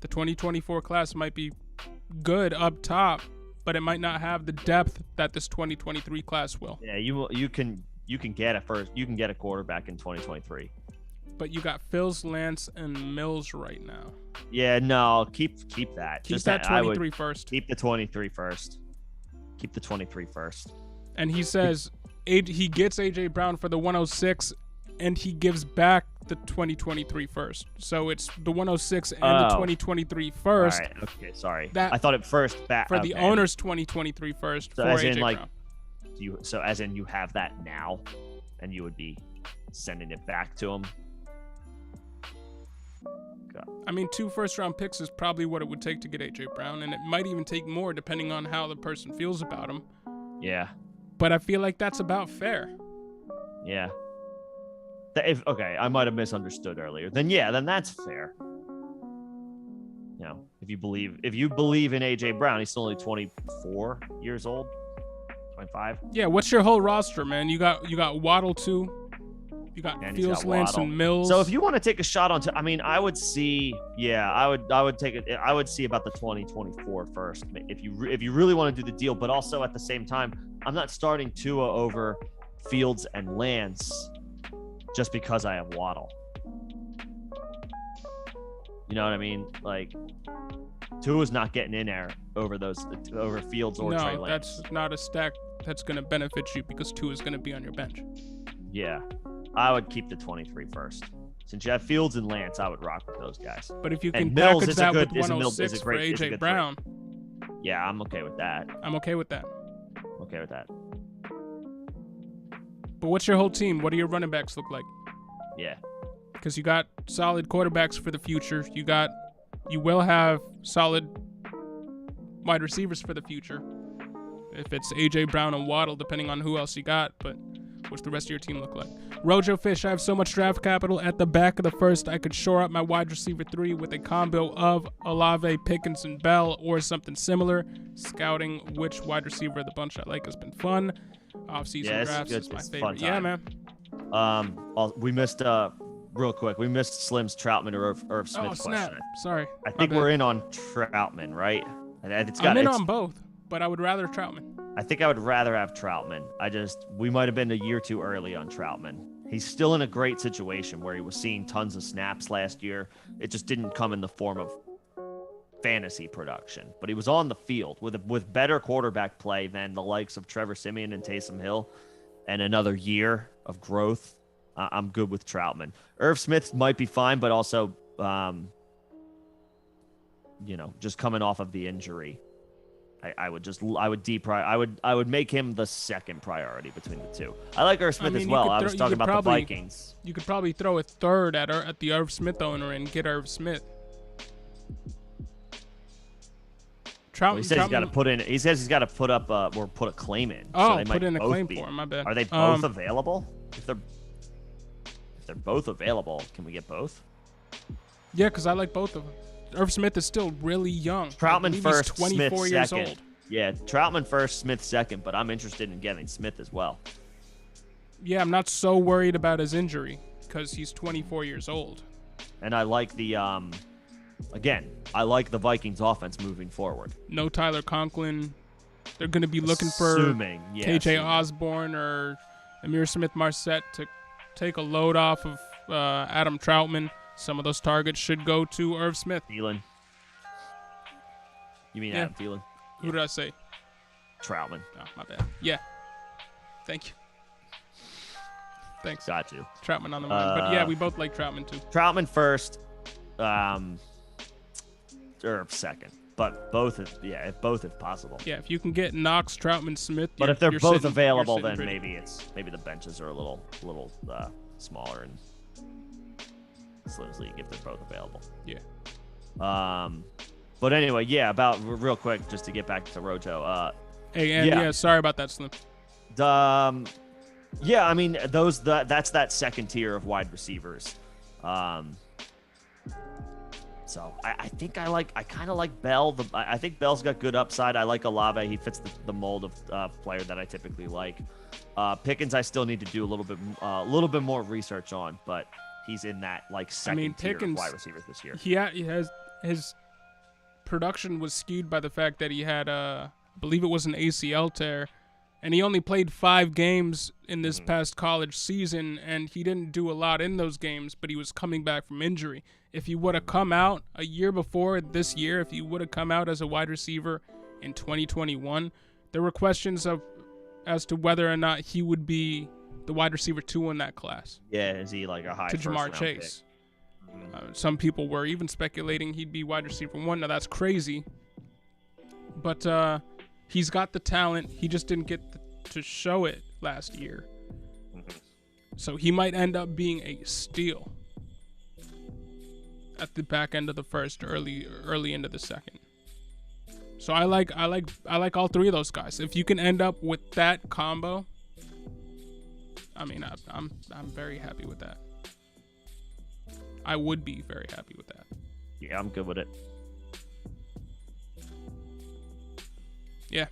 2024 class might be good up top, but it might not have the depth that this 2023 class will. Yeah, you can get a quarterback in 2023. But you got Fields, Lance, and Mills right now. Yeah, no, keep that. Keep that 23 first. Keep the 23 first. Keep the 23 first. And he says he gets AJ Brown for the 106, and he gives back the 2023 first. So it's the 106 and the 2023 first. All right. Okay, sorry. I thought it first back for the owner's 2023 first so for as AJ in, like, Brown. As in you have that now, and you would be sending it back to him. God. I mean, 2 first-round picks is probably what it would take to get AJ Brown, and it might even take more depending on how the person feels about him. Yeah. But I feel like that's about fair. Yeah. I might have misunderstood earlier. Then that's fair. You know, if you believe in AJ Brown, he's still only 24 years old, 25. Yeah. What's your whole roster, man? You got Waddle too. You got Fields, Lance, and Mills. So if you want to take a shot on, I would see. Yeah, I would take it. I would see about the 2024 first if you really want to do the deal. But also at the same time, I'm not starting Tua over Fields and Lance just because I have Waddle. You know what I mean? Like, Tua's not getting in there over Fields or Trey Lance. No, that's not a stack that's going to benefit you because Tua's going to be on your bench. Yeah, I would keep the 23 first. Since you have Fields and Lance, I would rock with those guys. But if you can package that with 106 for AJ Brown. Yeah, I'm okay with that. Okay with that. But what's your whole team? What do your running backs look like? Yeah. Because you got solid quarterbacks for the future. You will have solid wide receivers for the future. If it's AJ Brown and Waddle, depending on who else you got. But what's the rest of your team look like? Rojo Fish, I have so much draft capital at the back of the first. I could shore up my wide receiver 3 with a combo of Olave, Pickens, and Bell, or something similar. Scouting which wide receiver of the bunch I like has been fun. Off-season drafts is my favorite. Yeah, man. We missed real quick, we missed Slim's Troutman or Irv Smith Oh, snap. question. Sorry. I think we're in on Troutman, right? I'm in on both, but I would rather Troutman. I think I would rather have Troutman. We might have been a year too early on Troutman. He's still in a great situation where he was seeing tons of snaps last year. It just didn't come in the form of fantasy production, but he was on the field with better quarterback play than the likes of Trevor Siemian and Taysom Hill, and another year of growth. I'm good with Troutman. Irv Smith might be fine, but also, just coming off of the injury, I would make him the second priority between the two. I like Irv Smith as well. I was talking about the Vikings. You could probably throw a third at the Irv Smith owner and get Irv Smith. He says he's got to put in. He says he's got to put up or put a claim in. Oh, so put in a claim for him. My bad. Are they both available? If they're both available, can we get both? Yeah, because I like both of them. Irv Smith is still really young. Troutman first, he's 24 Smith years second. old. Yeah, Troutman first, Smith second, but I'm interested in getting Smith as well. Yeah, I'm not so worried about his injury because he's 24 years old. And I like the I like the Vikings offense moving forward. No Tyler Conklin. They're going to be looking for KJ Osborne or Amir Smith-Marset to take a load off of Adam Troutman. Some of those targets should go to Irv Smith. Thielen. You mean Adam Thielen? Who did I say? Troutman. Oh, my bad. Yeah. Thank you. Thanks. Got you. Troutman on the mind. But yeah, we both like Troutman too. Troutman first, Irv second. But both if possible. Yeah, if you can get Knox, Troutman, Smith. But if they're both available, then maybe the benches are a little smaller and Slim's League if they're both available. Yeah. But anyway, yeah. About real quick, just to get back to Rojo. Sorry about that, Slim. Yeah, I mean that's that second tier of wide receivers. So I kind of like Bell. I think Bell's got good upside. I like Olave. He fits the mold of player that I typically like. Pickens, I still need to do a little bit more research on, but he's in that second tier of wide receivers this year. He has his production was skewed by the fact that he had I believe it was an ACL tear, and he only played 5 games in this past college season, and he didn't do a lot in those games, but he was coming back from injury. If he would have come out a year before this year, if he would have come out as a wide receiver in 2021, there were questions as to whether or not he would be the wide receiver 2 in that class. Yeah, is he like a high to Jamar Chase? Some people were even speculating he'd be wide receiver 1. Now that's crazy, but he's got the talent. He just didn't get to show it last year. So he might end up being a steal at the back end of the first, early into the second. So I like all 3 of those guys. If you can end up with that combo, I mean, I'm very happy with that. I would be very happy with that. Yeah, I'm good with it. Yeah.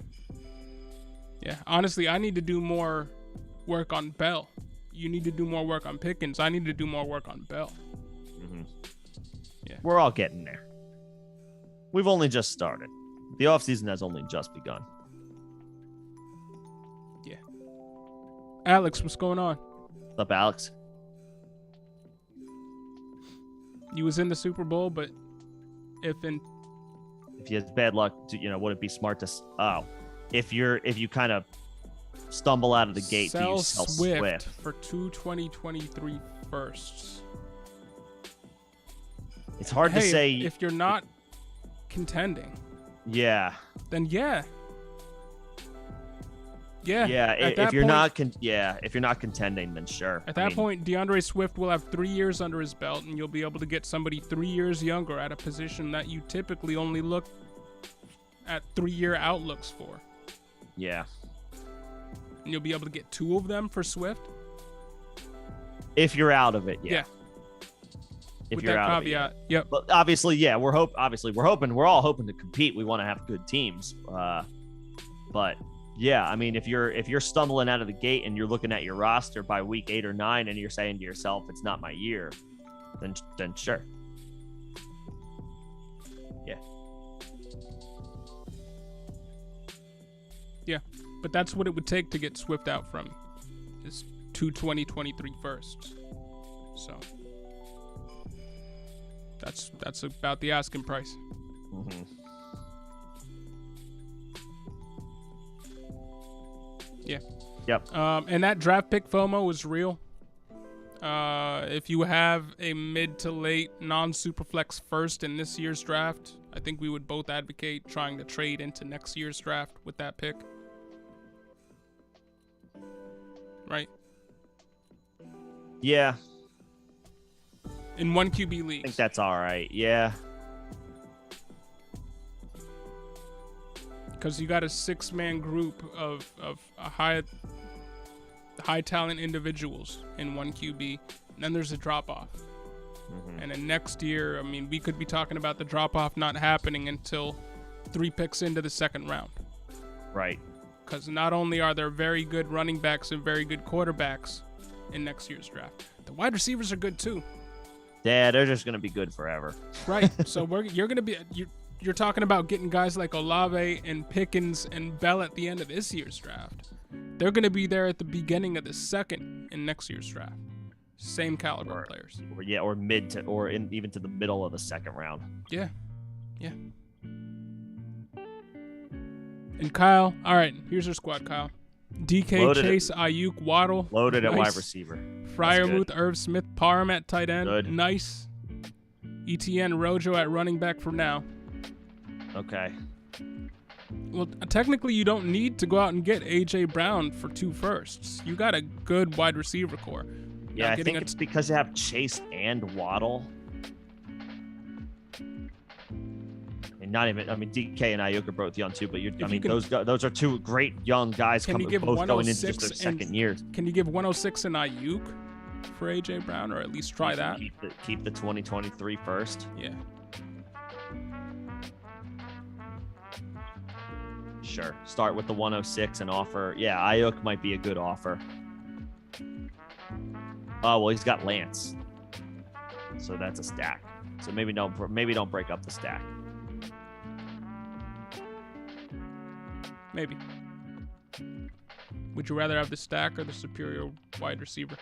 Honestly, I need to do more work on Bell. You need to do more work on Pickens. I need to do more work on Bell. Yeah. We're all getting there. We've only just started. The offseason has only just begun. Yeah. Alex, what's going on? What's up, Alex? You was in the Super Bowl, but if you had bad luck, would it be smart to if you kind of stumble out of the gate, do you sell Swift for 2 2023 firsts? It's hard to say. If you're not contending, yeah, then yeah. If you're not contending, then sure. At that point, DeAndre Swift will have 3 years under his belt, and you'll be able to get somebody 3 years younger at a position that you typically only look at 3-year outlooks for. Yeah. And you'll be able to get 2 of them for Swift. If you're out of it, yeah. If with you're that out caveat, of it, yeah. Yep. But obviously, yeah, we're all hoping to compete. We want to have good teams. But yeah, I mean, if you're stumbling out of the gate and you're looking at your roster by week 8 or 9 and you're saying to yourself, it's not my year, then sure. Yeah. Yeah, but that's what it would take to get Swift out from is 2 2023 firsts. So that's about the asking price. Mm-hmm. Yeah. Yep. And that draft pick FOMO was real. If you have a mid to late non-superflex first in this year's draft, I think we would both advocate trying to trade into next year's draft with that pick. Right? Yeah. In 1 QB leagues. I think that's all right. Yeah. Because you got a 6-man group of a high talent individuals in 1 QB, and then there's a drop off. Mm-hmm. And then next year, I mean, we could be talking about the drop off not happening until 3 picks into the second round. Right. Because not only are there very good running backs and very good quarterbacks in next year's draft, the wide receivers are good too. Yeah, they're just gonna be good forever. Right. So you're talking about getting guys like Olave and Pickens and Bell at the end of this year's draft. They're going to be there at the beginning of the second in next year's draft. Same caliber players. Or even to the middle of the second round. Yeah. Yeah. And Kyle, all right, here's your squad, Kyle. DK, Loaded Chase, Ayuk, Waddle. Loaded at wide receiver. Fryermuth, Irv Smith, Parham at tight end. Good. Nice. ETN, Rojo at running back for now. Okay. Well, technically, you don't need to go out and get A.J. Brown for 2 firsts. You got a good wide receiver core. Yeah, I think it's because you have Chase and Waddle. And DK and Ayuk are both young too, but those are 2 great young guys both going into just their second years. Can you give 106 and Ayuk for A.J. Brown, or at least try that? Keep the 2023 first. Yeah. Sure. Start with the 106 and offer. Yeah, Ayuk might be a good offer. Oh, well, he's got Lance. So that's a stack. So maybe don't break up the stack. Maybe. Would you rather have the stack or the superior wide receiver?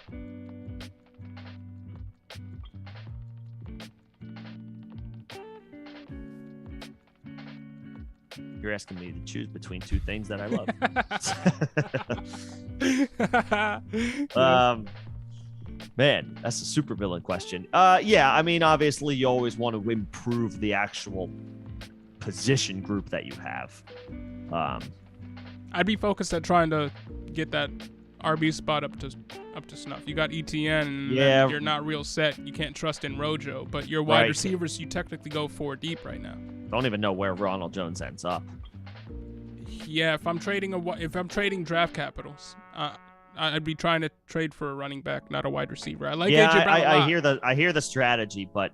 You're asking me to choose between 2 things that I love. Man, that's a super villain question. Yeah, I mean, obviously you always want to improve the actual position group that you have. I'd be focused at trying to get that RB spot up to snuff. You got ETN, and you're not real set. You can't trust in Rojo, but your wide receivers, you technically go 4 deep right now. Don't even know where Ronald Jones ends up. Yeah, if I'm trading draft capitals, I'd be trying to trade for a running back, not a wide receiver. I like AJ Brown a lot. I hear the strategy, but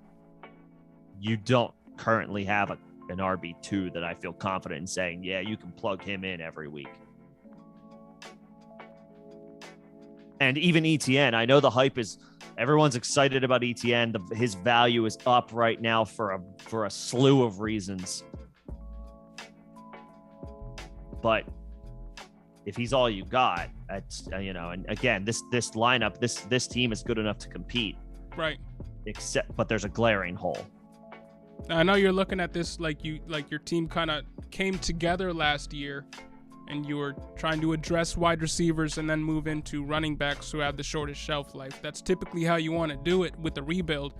you don't currently have an RB2 that I feel confident in saying, yeah, you can plug him in every week. And even ETN, I know the hype is, everyone's excited about ETN. His value is up right now for a slew of reasons. But if he's all you got, that's and again, this lineup, this team is good enough to compete. Right. But there's a glaring hole. I know you're looking at this like your team kind of came together last year, and you were trying to address wide receivers and then move into running backs who have the shortest shelf life. That's typically how you want to do it with the rebuild.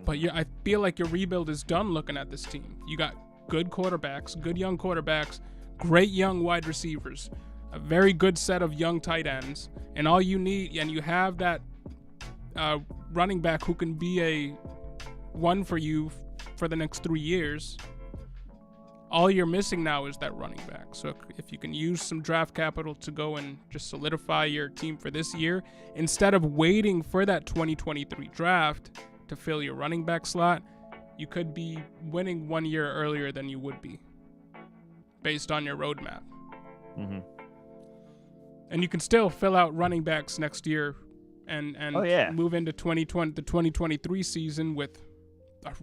But I feel like your rebuild is done looking at this team. You got good quarterbacks, good young quarterbacks, great young wide receivers, a very good set of young tight ends, and all you need, and you have that running back who can be a one for you for the next 3 years. All you're missing now is that running back. So if you can use some draft capital to go and just solidify your team for this year, instead of waiting for that 2023 draft to fill your running back slot, you could be winning 1 year earlier than you would be based on your roadmap. Mm-hmm. And you can still fill out running backs next year and Oh, yeah. move into the 2023 season with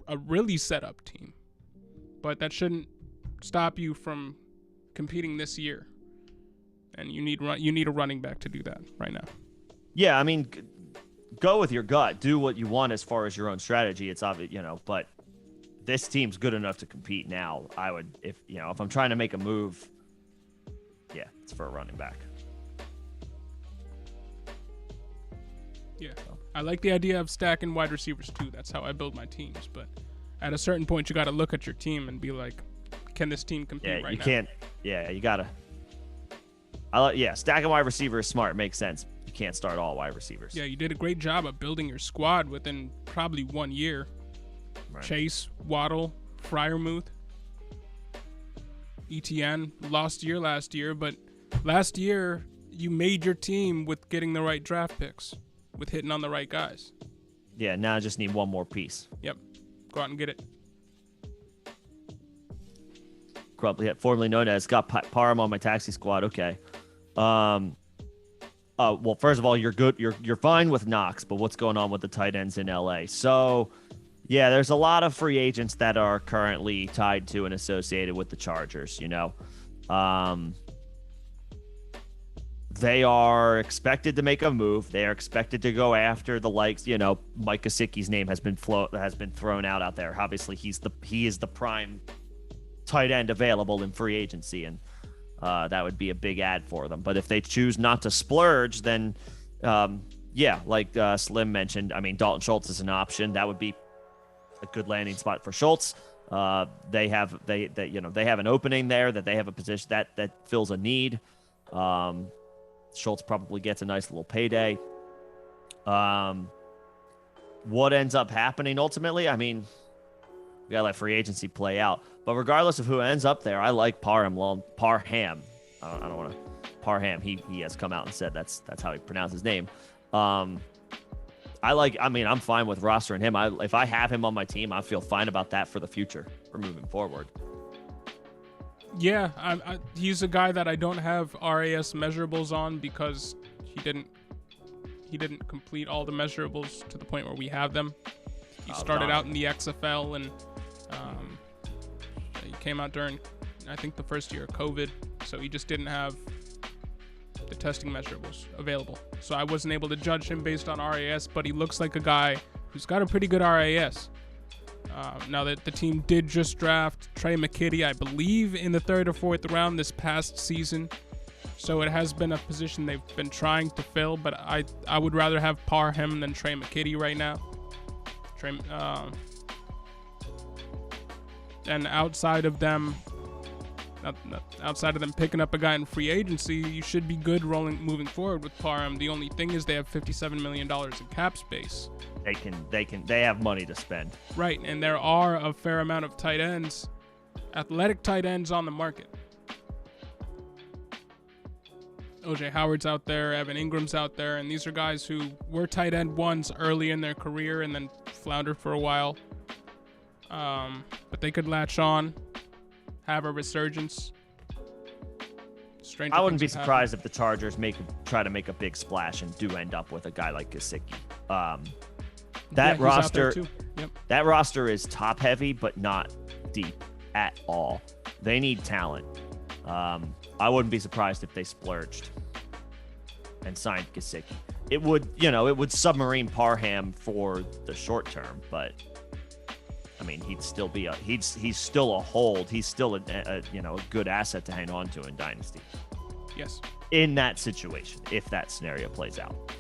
a really set up team. But that shouldn't stop you from competing this year. And you need a running back to do that right now. Yeah, I mean, go with your gut. Do what you want as far as your own strategy. It's obvious, but this team's good enough to compete now. I would, if I'm trying to make a move, yeah, it's for a running back. Yeah, I like the idea of stacking wide receivers too. That's how I build my teams. But at a certain point, you got to look at your team and be like, can this team compete right now? You can't. Yeah, you gotta. Stacking wide receiver is smart. Makes sense. You can't start all wide receivers. Yeah, you did a great job of building your squad within probably 1 year. Right. Chase, Waddle, Freiermuth, ETN lost last year, but last year you made your team with getting the right draft picks, with hitting on the right guys. Yeah, now I just need one more piece. Yep. Go out and get it. Formerly known as got Parham on my taxi squad. Okay. Well, first of all, you're good. You're fine with Knox, but what's going on with the tight ends in LA? So, yeah, there's a lot of free agents that are currently tied to and associated with the Chargers. They are expected to make a move. They are expected to go after the likes. Mike Gesicki's name has been thrown out there. Obviously, he is the prime tight end available in free agency, and that would be a big ad for them. But if they choose not to splurge, then like Slim mentioned, I mean, Dalton Schultz is an option. That would be a good landing spot for Schultz. They have an opening there, that they have a position that fills a need. Schultz probably gets a nice little payday. What ends up happening ultimately? I mean, we gotta let free agency play out. But regardless of who ends up there, I like Parham. Parham. I don't want to. Parham. He has come out and said that's how he pronounced his name. I'm fine with rostering him. If I have him on my team, I feel fine about that for the future, for moving forward. Yeah, he's a guy that I don't have RAS measurables on because he didn't complete all the measurables to the point where we have them. He started out in the XFL and he came out during, I think, the first year of COVID, so he just didn't have the testing measurables available. So I wasn't able to judge him based on RAS, but he looks like a guy who's got a pretty good RAS. Now that the team did just draft Trey McKitty, I believe, in the 3rd or 4th round this past season. So it has been a position they've been trying to fill, but I would rather have Parham than Trey McKitty right now. And outside of them picking up a guy in free agency, you should be good moving forward with Parham. The only thing is they have $57 million in cap space. They have money to spend. Right, and there are a fair amount of tight ends, athletic tight ends on the market. OJ Howard's out there, Evan Ingram's out there, and these are guys who were tight end ones early in their career and then floundered for a while. But they could latch on, have a resurgence. I wouldn't be surprised if the Chargers try to make a big splash and do end up with a guy like Gesicki. That roster is top heavy, but not deep at all. They need talent. I wouldn't be surprised if they splurged and signed Gesicki. It would submarine Parham for the short term, but I mean, he'd still be he's still a hold. He's still a good asset to hang on to in Dynasty. Yes. In that situation, if that scenario plays out.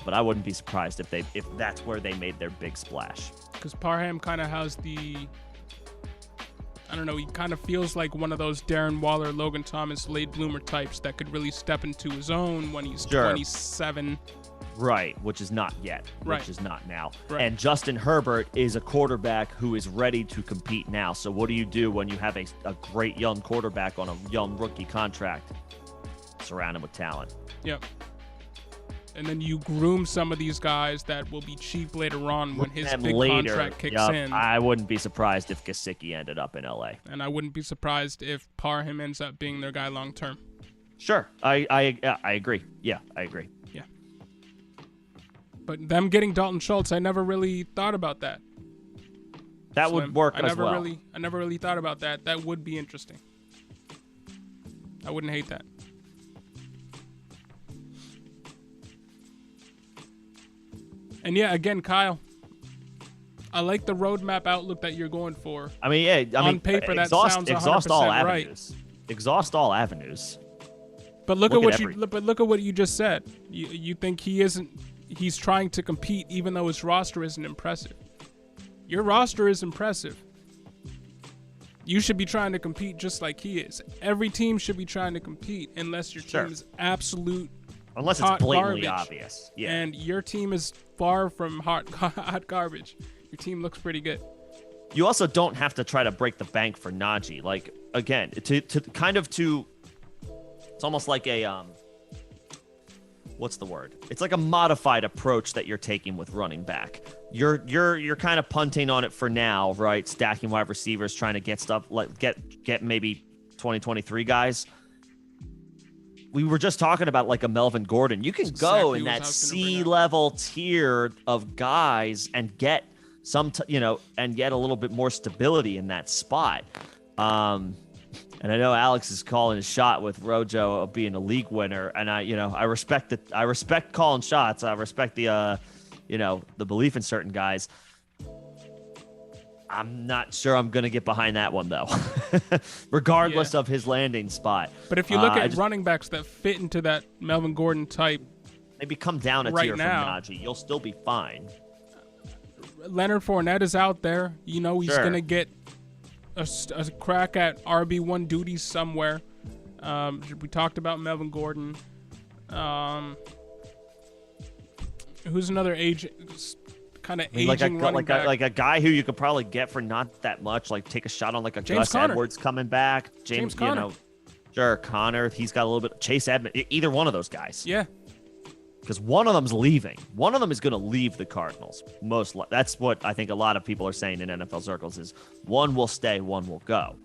But I wouldn't be surprised if that's where they made their big splash. Because Parham kind of has he kind of feels like one of those Darren Waller, Logan Thomas, late bloomer types that could really step into his own when he's 27. Right, which is not yet, right. Which is not now. Right. And Justin Herbert is a quarterback who is ready to compete now. So what do you do when you have a great young quarterback on a young rookie contract? Surround him with talent. Yep. And then you groom some of these guys that will be cheap later on when his big contract kicks in. I wouldn't be surprised if Gesicki ended up in LA. And I wouldn't be surprised if Parham ends up being their guy long term. Sure. I agree. Yeah, I agree. Yeah. But them getting Dalton Schultz, I never really thought about that. That would work as well. I never really thought about that. That would be interesting. I wouldn't hate that. And yeah, again, Kyle, I like the roadmap outlook that you're going for. I mean, on paper, that sounds 100% all right. avenues. Exhaust all avenues. But look at what you just said. You think he's trying to compete even though his roster isn't impressive. Your roster is impressive. You should be trying to compete just like he is. Every team should be trying to compete unless your team is absolute unless it's blatantly garbage. Obvious. Yeah. And your team is far from hot garbage. Your team looks pretty good. You also don't have to try to break the bank for Najee. Like, again, it's almost like a what's the word? It's like a modified approach that you're taking with running back. You're kind of punting on it for now, right? Stacking wide receivers, trying to get stuff like get maybe 2023 guys. We were just talking about like a Melvin Gordon. You can go in that C-level tier of guys and get and get a little bit more stability in that spot. And I know Alex is calling his shot with Rojo being a league winner, and I respect it. I respect calling shots. I respect the the belief in certain guys. I'm not sure I'm going to get behind that one, though, regardless of his landing spot. But if you look at running backs that fit into that Melvin Gordon type, maybe come down a tier from Najee. You'll still be fine. Leonard Fournette is out there. He's going to get a crack at RB1 duties somewhere. We talked about Melvin Gordon. Who's another aging running back? Like a guy who you could probably get for not that much. Like take a shot on like a Gus Edwards coming back. James Conner. Sure, Connor. He's got a little bit. Chase Edmonds. Either one of those guys. Yeah. Because one of them's leaving. One of them is going to leave the Cardinals. That's what I think a lot of people are saying in NFL circles is one will stay, one will go.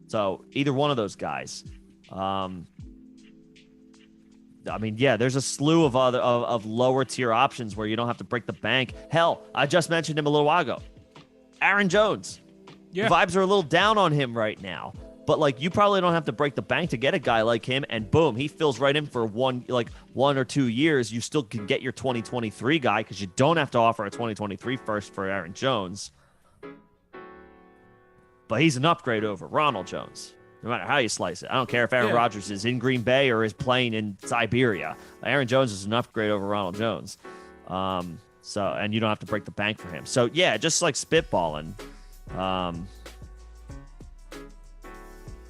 So either one of those guys. There's a slew of lower tier options where you don't have to break the bank. Hell, I just mentioned him a little while ago. Aaron Jones. Yeah. The vibes are a little down on him right now. But you probably don't have to break the bank to get a guy like him, and boom, he fills right in for 1 or 2 years. You still can get your 2023 guy because you don't have to offer a 2023 first for Aaron Jones. But he's an upgrade over Ronald Jones, no matter how you slice it. I don't care if Aaron Rodgers is in Green Bay or is playing in Siberia. Aaron Jones is an upgrade over Ronald Jones. And you don't have to break the bank for him. So yeah, just like spitballing.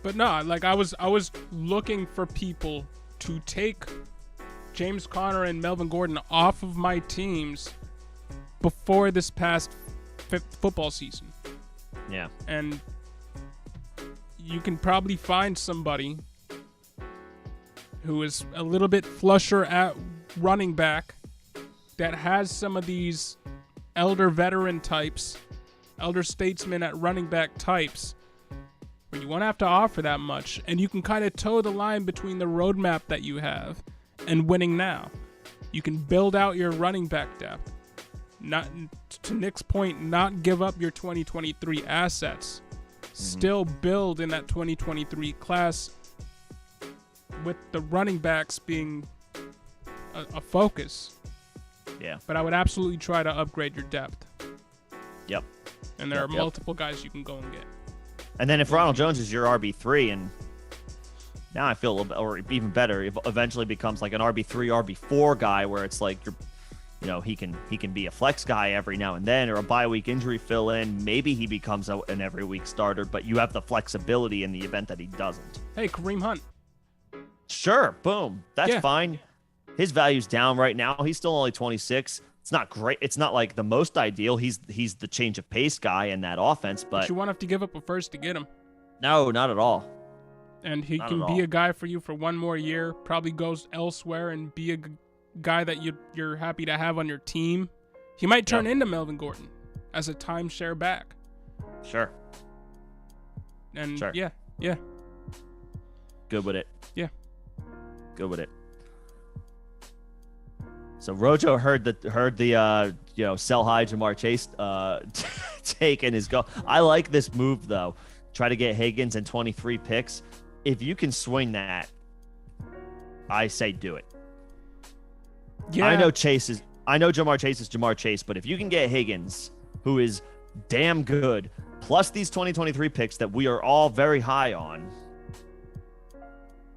But no, I was looking for people to take James Conner and Melvin Gordon off of my teams before this past football season. Yeah. And you can probably find somebody who is a little bit flusher at running back that has some of these elder veteran types, elder statesman at running back types, where you won't have to offer that much, and you can kind of toe the line between the roadmap that you have and winning now. You can build out your running back depth. Not, to Nick's point, not give up your 2023 assets. Still build in that 2023 class with the running backs being a focus. Yeah. But I would absolutely try to upgrade your depth. Yep. And there are multiple guys you can go and get. And then if Ronald Jones is your RB3, and now I feel a little bit, or even better, it eventually becomes like an RB3, RB4 guy where it's like he can be a flex guy every now and then, or a bye week injury fill in. Maybe he becomes an every week starter, but you have the flexibility in the event that he doesn't. Hey, Kareem Hunt. Sure, boom, that's fine. His value's down right now. He's still only 26. It's not great. It's not like the most ideal. He's the change of pace guy in that offense, but you won't have to give up a first to get him. No, not at all. And he can be a guy for you for one more year. Probably goes elsewhere and be a guy that you're happy to have on your team. He might turn into Melvin Gordon as a timeshare back. Sure. And sure. Yeah. Good with it. Yeah. Good with it. So Rojo heard the sell high Jamar Chase take and his go. I like this move though. Try to get Higgins and 23 picks. If you can swing that, I say do it. Yeah. I know Jamar Chase is Jamar Chase, but if you can get Higgins, who is damn good, plus these 2023 picks that we are all very high on,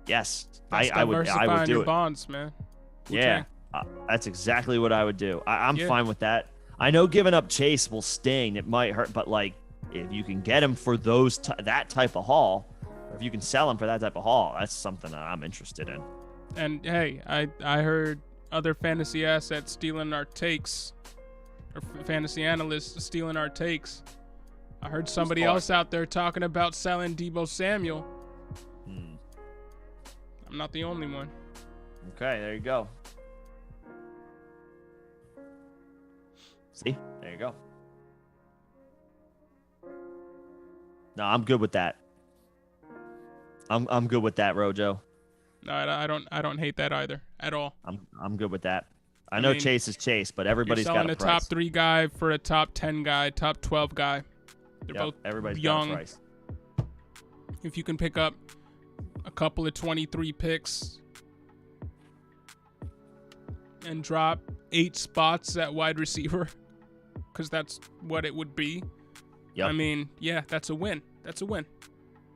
yes, I would do it. Bonds, man. Yeah, that's exactly what I would do. I'm fine with that. I know giving up Chase will sting. It might hurt, but like if you can get him for that type of haul, or if you can sell him for that type of haul, that's something that I'm interested in. And hey, I heard other fantasy assets stealing our takes, or fantasy analysts stealing our takes. I heard somebody else out there talking about selling Deebo Samuel. I'm not the only one. Okay, there you go. See, there you go. No, I'm good with that. I'm good with that, Rojo. No, I don't hate that either at all. I'm good with that. I know Chase is Chase, but everybody's got a price. You're selling a top 3 guy for a top 10 guy, top 12 guy. They're both everybody's young. Got a price. If you can pick up a couple of 23 picks and drop 8 spots at wide receiver, because that's what it would be. Yep. I mean, yeah, that's a win. That's a win.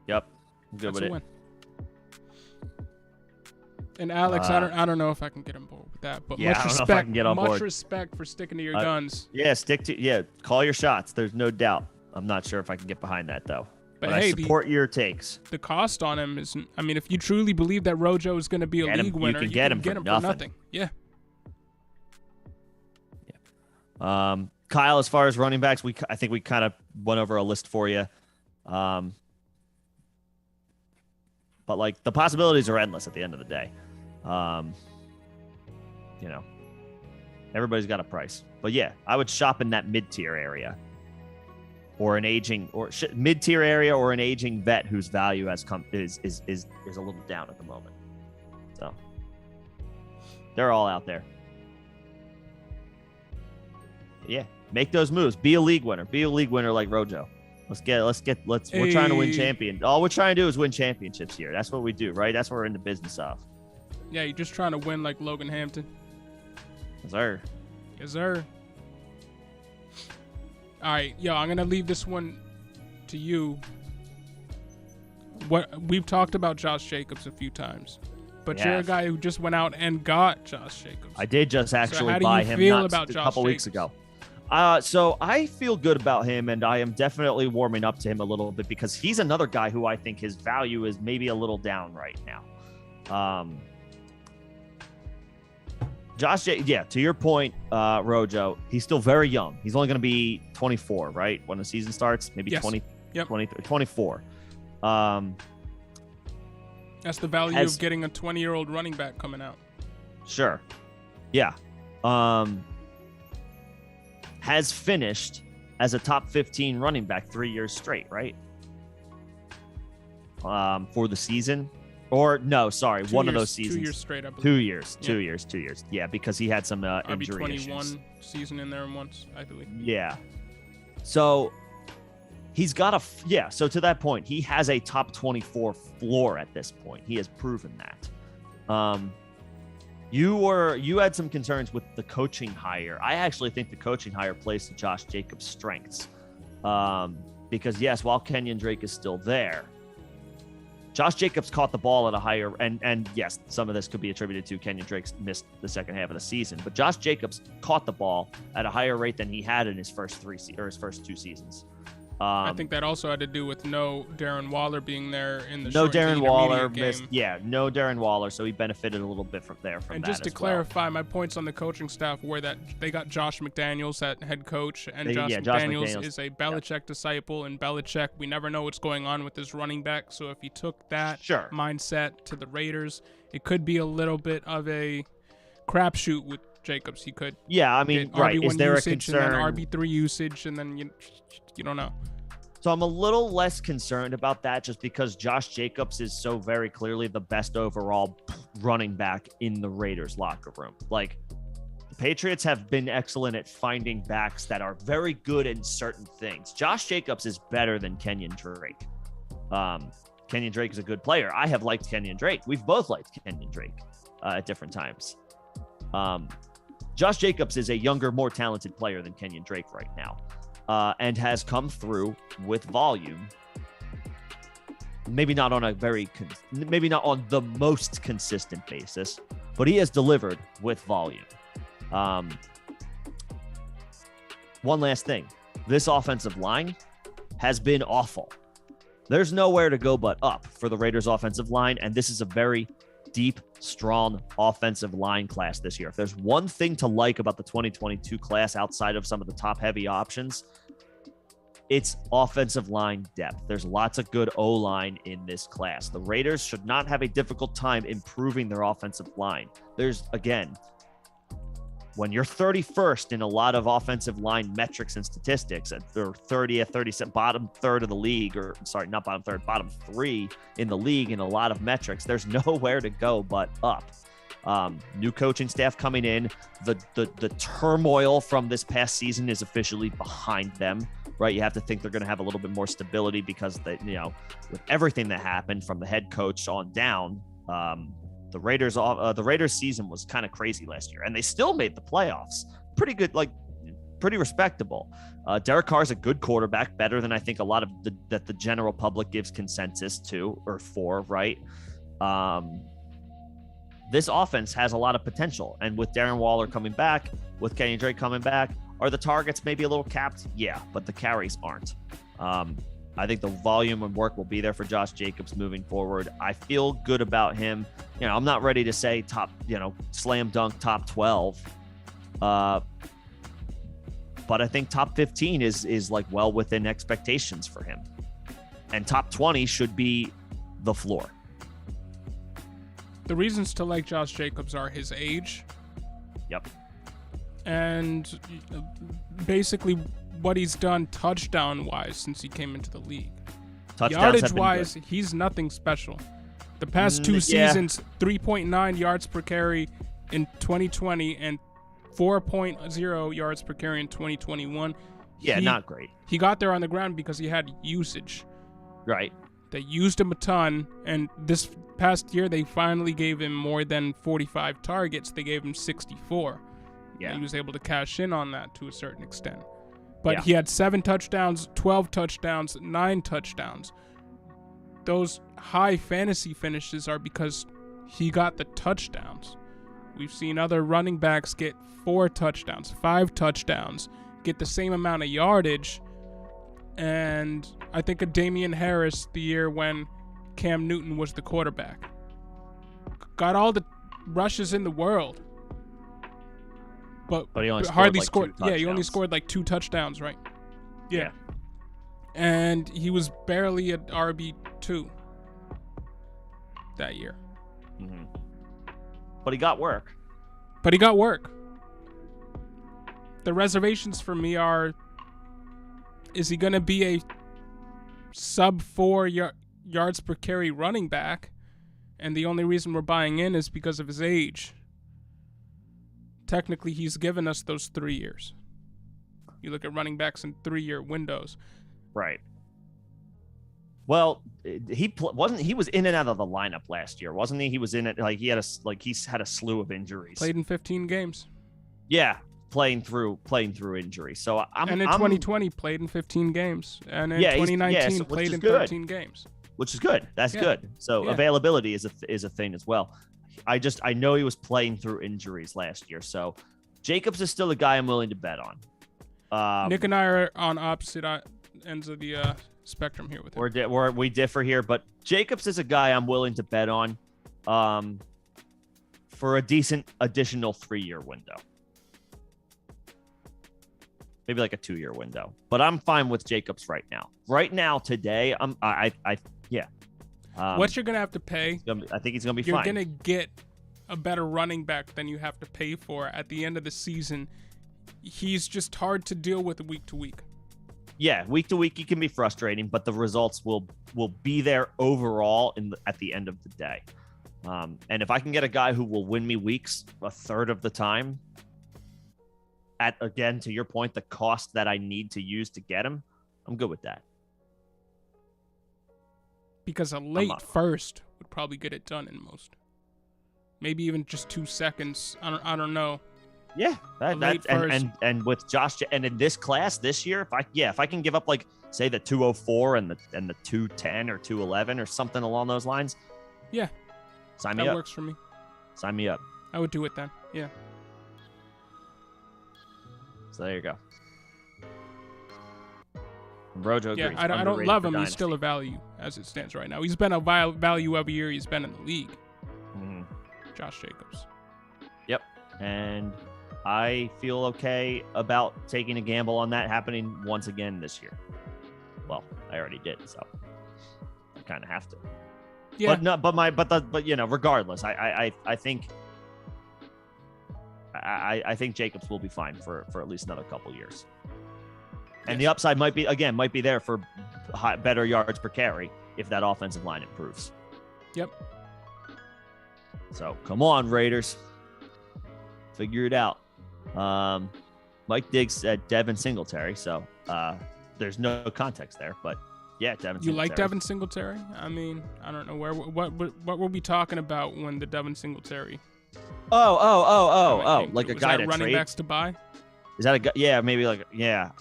Yep. I'm good with it. Win. And Alex, I don't know if I can get on board with that, but much respect for sticking to your guns. Yeah, call your shots. There's no doubt. I'm not sure if I can get behind that though. But hey, I support your takes. The cost on him is, I mean, if you truly believe that Rojo is going to be a league winner, you can get him for nothing. Yeah. Kyle, as far as running backs, I think we kind of went over a list for you. But like the possibilities are endless at the end of the day. Everybody's got a price. But yeah, I would shop in that mid-tier area, or an aging mid-tier area, or an aging vet whose value has come is a little down at the moment. So they're all out there. Yeah, make those moves. Be a league winner. Be a league winner like Rojo. We're trying to win champion. All we're trying to do is win championships here. That's what we do, right? That's what we're in the business of. Yeah, you're just trying to win like Logan Hampton. Yes, sir. Yes, sir. All right, I'm going to leave this one to you. We've talked about Josh Jacobs a few times, but you're a guy who just went out and got Josh Jacobs. I did just actually buy him a couple weeks ago. So I feel good about him, and I am definitely warming up to him a little bit because he's another guy who I think his value is maybe a little down right now. To your point, Rojo, he's still very young. He's only going to be 24, right? When the season starts, maybe 20, 24. That's the value of getting a 20-year-old running back coming out. Sure. Yeah. Has finished as a top 15 running back 3 years straight, right? For the season. Or no, sorry, one of those seasons. 2 years straight, I believe. 2 years. 2 years. Yeah, because he had some injury issues. RB21 season in there once, I believe. Yeah. So he's got so to that point, he has a top 24 floor at this point. He has proven that. You had some concerns with the coaching hire. I actually think the coaching hire plays to Josh Jacobs' strengths. Because yes, while Kenyon Drake is still there, Josh Jacobs caught the ball at a higher, and yes, some of this could be attributed to Kenyon Drake's missed the second half of the season, but Josh Jacobs caught the ball at a higher rate than he had in his first 2 seasons. I think that also had to do with no Darren Waller being there in the no Darren Waller game. Missed. Yeah, no Darren Waller, so he benefited a little bit from that. And just to clarify, my points on the coaching staff were that they got Josh McDaniels at head coach, and Josh McDaniels is a Belichick disciple, and Belichick, we never know what's going on with his running back. So if he took that mindset to the Raiders, it could be a little bit of a crapshoot with Jacobs. He could. Yeah, I mean, right. Is there a concern? And then RB3 usage, and then you don't know. So I'm a little less concerned about that just because Josh Jacobs is so very clearly the best overall running back in the Raiders locker room. Like, Patriots have been excellent at finding backs that are very good in certain things. Josh Jacobs is better than Kenyon Drake. Kenyon Drake is a good player. I have liked Kenyon Drake. We've both liked Kenyon Drake at different times. Josh Jacobs is a younger, more talented player than Kenyon Drake right now, and has come through with volume. Maybe not on maybe not on the most consistent basis, but he has delivered with volume. One last thing. This offensive line has been awful. There's nowhere to go but up for the Raiders offensive line, and this is a very deep, strong offensive line class this year. If there's one thing to like about the 2022 class outside of some of the top-heavy options, it's offensive line depth. There's lots of good O-line in this class. The Raiders should not have a difficult time improving their offensive line. There's, again, when you're 31st in a lot of offensive line metrics and statistics, and they're 30th, 37th, bottom third of the league, or sorry, not bottom third, bottom three in the league in a lot of metrics, there's nowhere to go but up. New coaching staff coming in, the turmoil from this past season is officially behind them, right? You have to think they're going to have a little bit more stability because they, with everything that happened from the head coach on down, the Raiders season was kind of crazy last year, and they still made the playoffs. Pretty good, pretty respectable. Derek Carr is a good quarterback, better than I think a lot of that the general public gives consensus to or for, right? This offense has a lot of potential, and with Darren Waller coming back, with Kenyon Drake coming back, are the targets maybe a little capped? Yeah, but the carries aren't. I think the volume and work will be there for Josh Jacobs moving forward. I feel good about him. I'm not ready to say top, slam dunk top 12. But I think top 15 is like well within expectations for him. And top 20 should be the floor. The reasons to like Josh Jacobs are his age. Yep. And basically what he's done touchdown-wise since he came into the league. Yardage-wise, he's nothing special. The past two seasons, 3.9 yards per carry in 2020 and 4.0 yards per carry in 2021. Yeah, not great. He got there on the ground because he had usage. Right. They used him a ton, and this past year they finally gave him more than 45 targets. They gave him 64. Yeah. He was able to cash in on that to a certain extent. But he had 7 touchdowns, 12 touchdowns, 9 touchdowns. Those high fantasy finishes are because he got the touchdowns. We've seen other running backs get 4 touchdowns, 5 touchdowns, get the same amount of yardage. And I think of Damian Harris the year when Cam Newton was the quarterback. Got all the rushes in the world. But he only hardly scored. Yeah, he only scored like 2 touchdowns, right? Yeah. And he was barely at RB2 that year. Mm-hmm. But he got work. The reservations for me are, is he going to be a sub 4 yards per carry running back? And the only reason we're buying in is because of his age. Technically, he's given us those 3 years. You look at running backs in 3-year windows. Right. Well, he was in and out of the lineup last year, wasn't he? He was in it he's had a slew of injuries. Played in 15 games. Yeah, playing through injury. So in 2020 played in 15 games, and in 2019 played in 13 games. Which is good. That's good. So availability is a thing as well. I know he was playing through injuries last year. So Jacobs is still a guy I'm willing to bet on. Nick and I are on opposite ends of the spectrum here with him. We differ here, but Jacobs is a guy I'm willing to bet on for a decent additional 3-year window. Maybe like a 2-year window. But I'm fine with Jacobs right now. Right now, today, what you're going to have to pay, I think he's going to be you're fine. You're going to get a better running back than you have to pay for at the end of the season. He's just hard to deal with week to week. Yeah, week to week he can be frustrating, but the results will be there overall at the end of the day. And if I can get a guy who will win me weeks a third of the time, at, again, to your point, the cost that I need to use to get him, I'm good with that. Because a late first would probably get it done in most. Maybe even just 2 seconds. I don't know. Yeah, and with Josh, and in this class this year, if I can give up, like, say, the 204 and the 210 or 211 or something along those lines, yeah, sign me up. That works for me. Sign me up. I would do it then. Yeah. So there you go. Rojo agrees. Yeah, I don't love him. He's still a value as it stands right now. He's been a value every year he's been in the league. Mm-hmm. Josh Jacobs. Yep, and I feel okay about taking a gamble on that happening once again this year. Well, I already did, so I kind of have to. Yeah. But you know, regardless, I think Jacobs will be fine for at least another couple years. And the upside might be there for better yards per carry if that offensive line improves. Yep. So come on, Raiders. Figure it out. Mike Diggs said Devin Singletary, so there's no context there, but yeah, Devin Singletary. You like Devin Singletary? I mean, I don't know what were we talking about when the Devin Singletary? Oh, like a guy to running trade? Backs to buy? Is that a guy? Yeah, maybe yeah.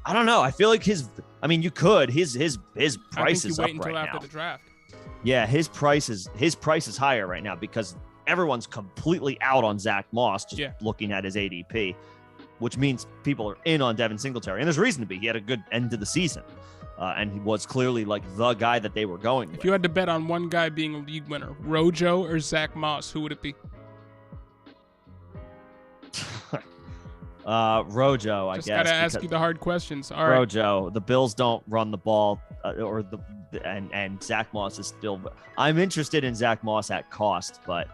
I don't know. I feel like you could. His price is up right now. I think you wait until after the draft. Yeah, his price is higher right now because everyone's completely out on Zach Moss just looking at his ADP, which means people are in on Devin Singletary. And there's reason to be. He had a good end to the season. And he was clearly like the guy that they were going with. If you had to bet on one guy being a league winner, Rojo or Zach Moss, who would it be? Rojo, I guess. Just gotta ask you the hard questions. All right. Rojo. The Bills don't run the ball, and Zach Moss is still. I'm interested in Zach Moss at cost, but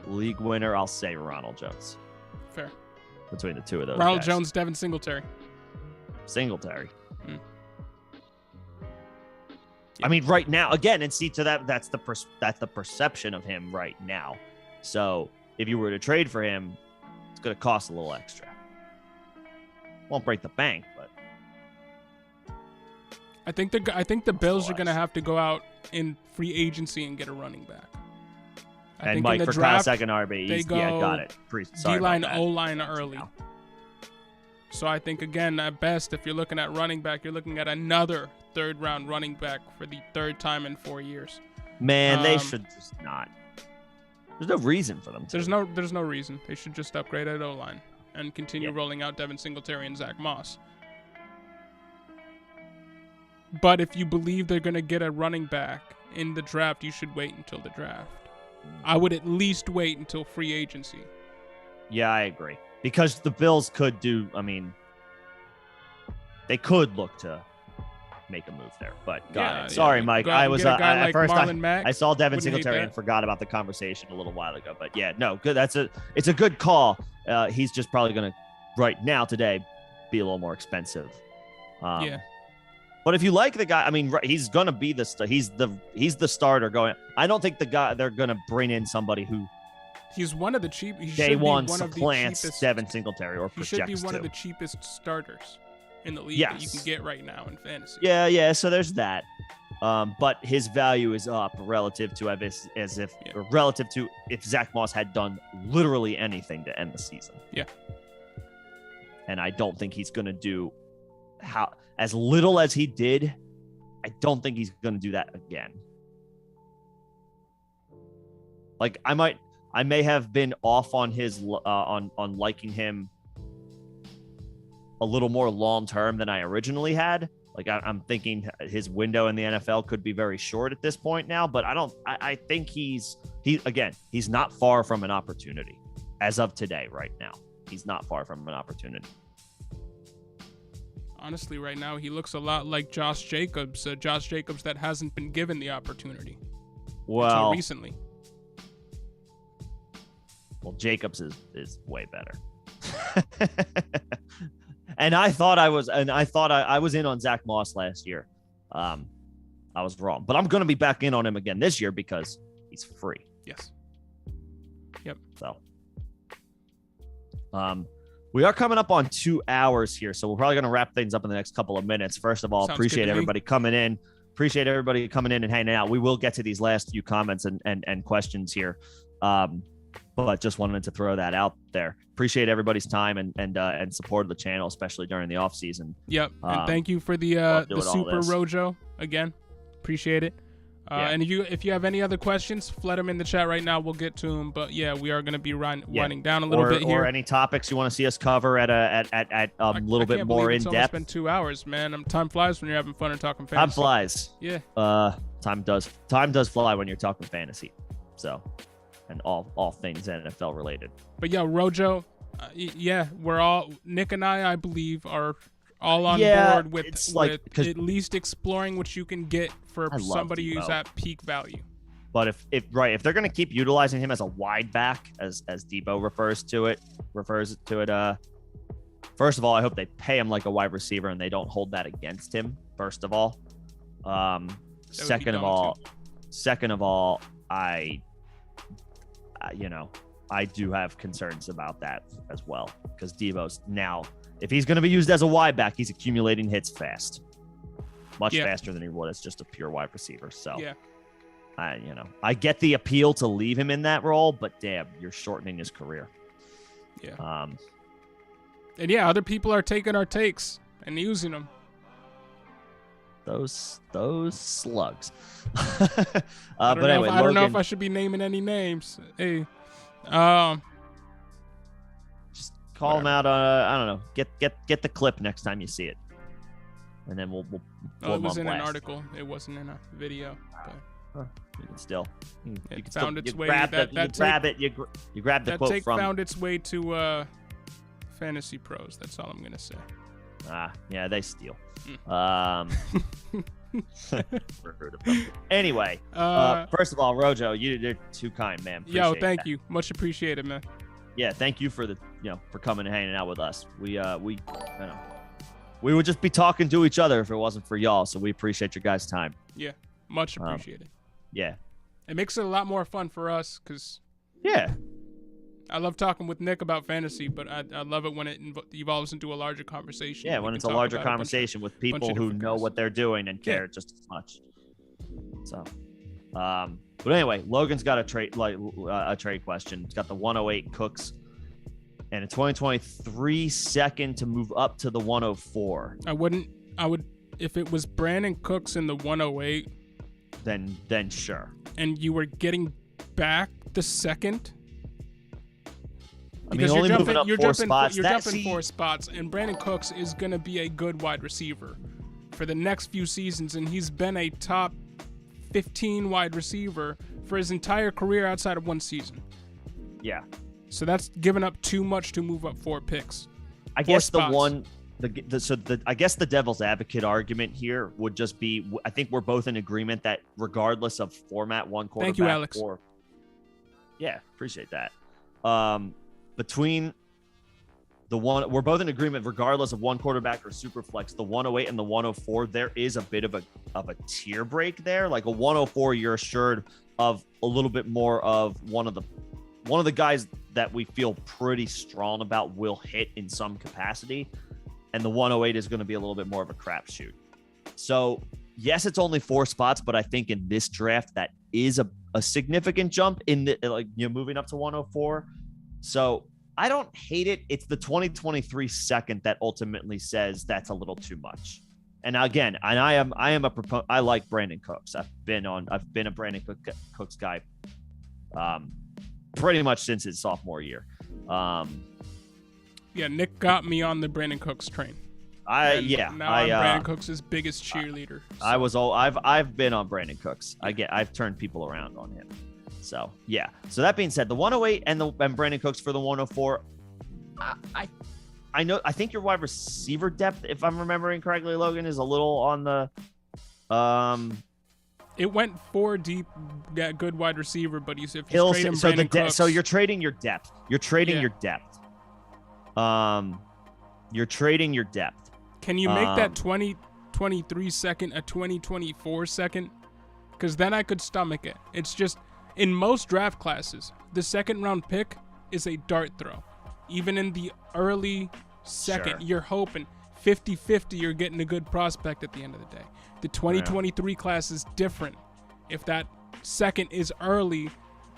league winner, I'll say Ronald Jones. Fair. Between the two of those. Ronald guys. Jones, Devin Singletary. Singletary. I mean, right now, again, and see to that's the perception of him right now. So if you were to trade for him, it's going to cost a little extra. Won't break the bank, but I think the Bills are going to have to go out in free agency and get a running back. And Mike, for class second RB, got it. D-line, O-line early. So I think, again, at best, if you're looking at running back, you're looking at another third-round running back for the third time in 4 years. Man, they should just not. There's no reason for them to. There's no reason. They should just upgrade at O-line and continue rolling out Devin Singletary and Zach Moss. But if you believe they're going to get a running back in the draft, you should wait until the draft. I would at least wait until free agency. Yeah, I agree. Because the Bills could they could look to make a move there. But sorry, Mike. I was at first I saw Devin Singletary and forgot about the conversation a little while ago. But yeah, no, good. It's a good call. He's just probably going to right now today be a little more expensive. But if you like the guy, I mean, he's going to be he's the starter going. I don't think they're going to bring in somebody who. He's one of the cheap. Day one supplants Devin Singletary or projects to. He should be one of the cheapest starters in the league that you can get right now in fantasy. Yeah. So there's that. But his value is up relative to relative to if Zach Moss had done literally anything to end the season. Yeah. And I don't think he's going to do as little as he did. I don't think he's going to do that again. Like I may have been off on his on liking him a little more long term than I originally had. Like I'm thinking his window in the NFL could be very short at this point now, but I think he's not far from an opportunity as of today. Right now, he's not far from an opportunity. Honestly, right now he looks a lot like Josh Jacobs. Josh Jacobs that hasn't been given the opportunity until recently. Well, Jacobs is way better. And I thought I was in on Zach Moss last year. I was wrong, but I'm going to be back in on him again this year because he's free. Yes. Yep. So, We are coming up on 2 hours here, so we're probably going to wrap things up in the next couple of minutes. First of all, Sounds appreciate everybody coming in. Appreciate everybody coming in and hanging out. We will get to these last few comments and questions here, but just wanted to throw that out there. Appreciate everybody's time and support of the channel, especially during the off season. Yep, and thank you for the Super Rojo again. Appreciate it. And if you have any other questions, flood them in the chat right now. We'll get to them. But yeah, we are going to be winding down a little bit here. Or any topics you want to see us cover at a little bit more in depth. It's been 2 hours, man. Time flies when you're having fun and talking fantasy. Time flies. Yeah. Time does fly when you're talking fantasy. So, and all things NFL related. But yeah, Rojo, we're all Nick and I believe are all on board with at least exploring what you can get for somebody who's at peak value. But if they're going to keep utilizing him as a wide back, as Debo refers to it, first of all, I hope they pay him like a wide receiver and they don't hold that against him. First of all, second of all, I do have concerns about that as well, because Debo's now, if he's going to be used as a wide back, he's accumulating hits much faster than he would as just a pure wide receiver. So, I get the appeal to leave him in that role, but damn, you're shortening his career. Yeah. And other people are taking our takes and using them. Those slugs. I don't know if I should be naming any names. Hey, just call him out. I don't know. Get the clip next time you see it, and then we'll it was in an article. It wasn't in a video. But you can still. It found its way. You grab the quote take from. Found its way to Fantasy Pros. That's all I'm gonna say. Yeah, they steal. Anyway, first of all, Rojo, you're too kind, man. Thank you. Much appreciated, man. Yeah, thank you for for coming and hanging out with us. We would just be talking to each other if it wasn't for y'all. So we appreciate your guys' time. Yeah, much appreciated. Yeah, it makes it a lot more fun for us because I love talking with Nick about fantasy, but I love it when it evolves into a larger conversation. Yeah, when it's a larger conversation with people who know what they're doing and care just as much. So, but anyway, Logan's got a trade question. He's got the 108 Cooks and a 2023 second to move up to the 104. I would if it was Brandon Cooks in the 108. Then sure. And you were getting back the second. Because you're jumping 4 spots, and Brandon Cooks is going to be a good wide receiver for the next few seasons, and he's been a top 15 wide receiver for his entire career outside of one season. Yeah. So that's giving up too much to move up 4 picks. I guess I guess the devil's advocate argument here would just be, I think we're both in agreement that regardless of format, one quarterback. Thank you, Alex. Yeah, appreciate that. Between we're both in agreement, regardless of one quarterback or super flex, the 108 and the 104, there is a bit of a tier break there. Like a 104, you're assured of a little bit more of one of the guys that we feel pretty strong about will hit in some capacity. And the 108 is going to be a little bit more of a crapshoot. So yes, it's only 4 spots, but I think in this draft, that is a significant jump in moving up to 104. So I don't hate it. It's the 2023 second that ultimately says that's a little too much. And again, I like Brandon Cooks. I've been a Brandon Cooks guy pretty much since his sophomore year. Nick got me on the Brandon Cooks train. I'm Brandon Cooks' biggest cheerleader. So. I've been on Brandon Cooks. I've turned people around on him. So yeah. So that being said, the 108 and Brandon Cooks for the 104. I think your wide receiver depth, if I'm remembering correctly, Logan, is a little on the. It went 4 deep, good wide receiver, but if you trade him Brandon Cooks, so you're trading your depth. You're trading your depth. You're trading your depth. Can you make that 2023 second a 2024 second? Because then I could stomach it. It's just in most draft classes, the second round pick is a dart throw. Even in the early second, Sure. you're hoping 50-50 you're getting a good prospect at the end of the day. The 2023 class is different. If that second is early,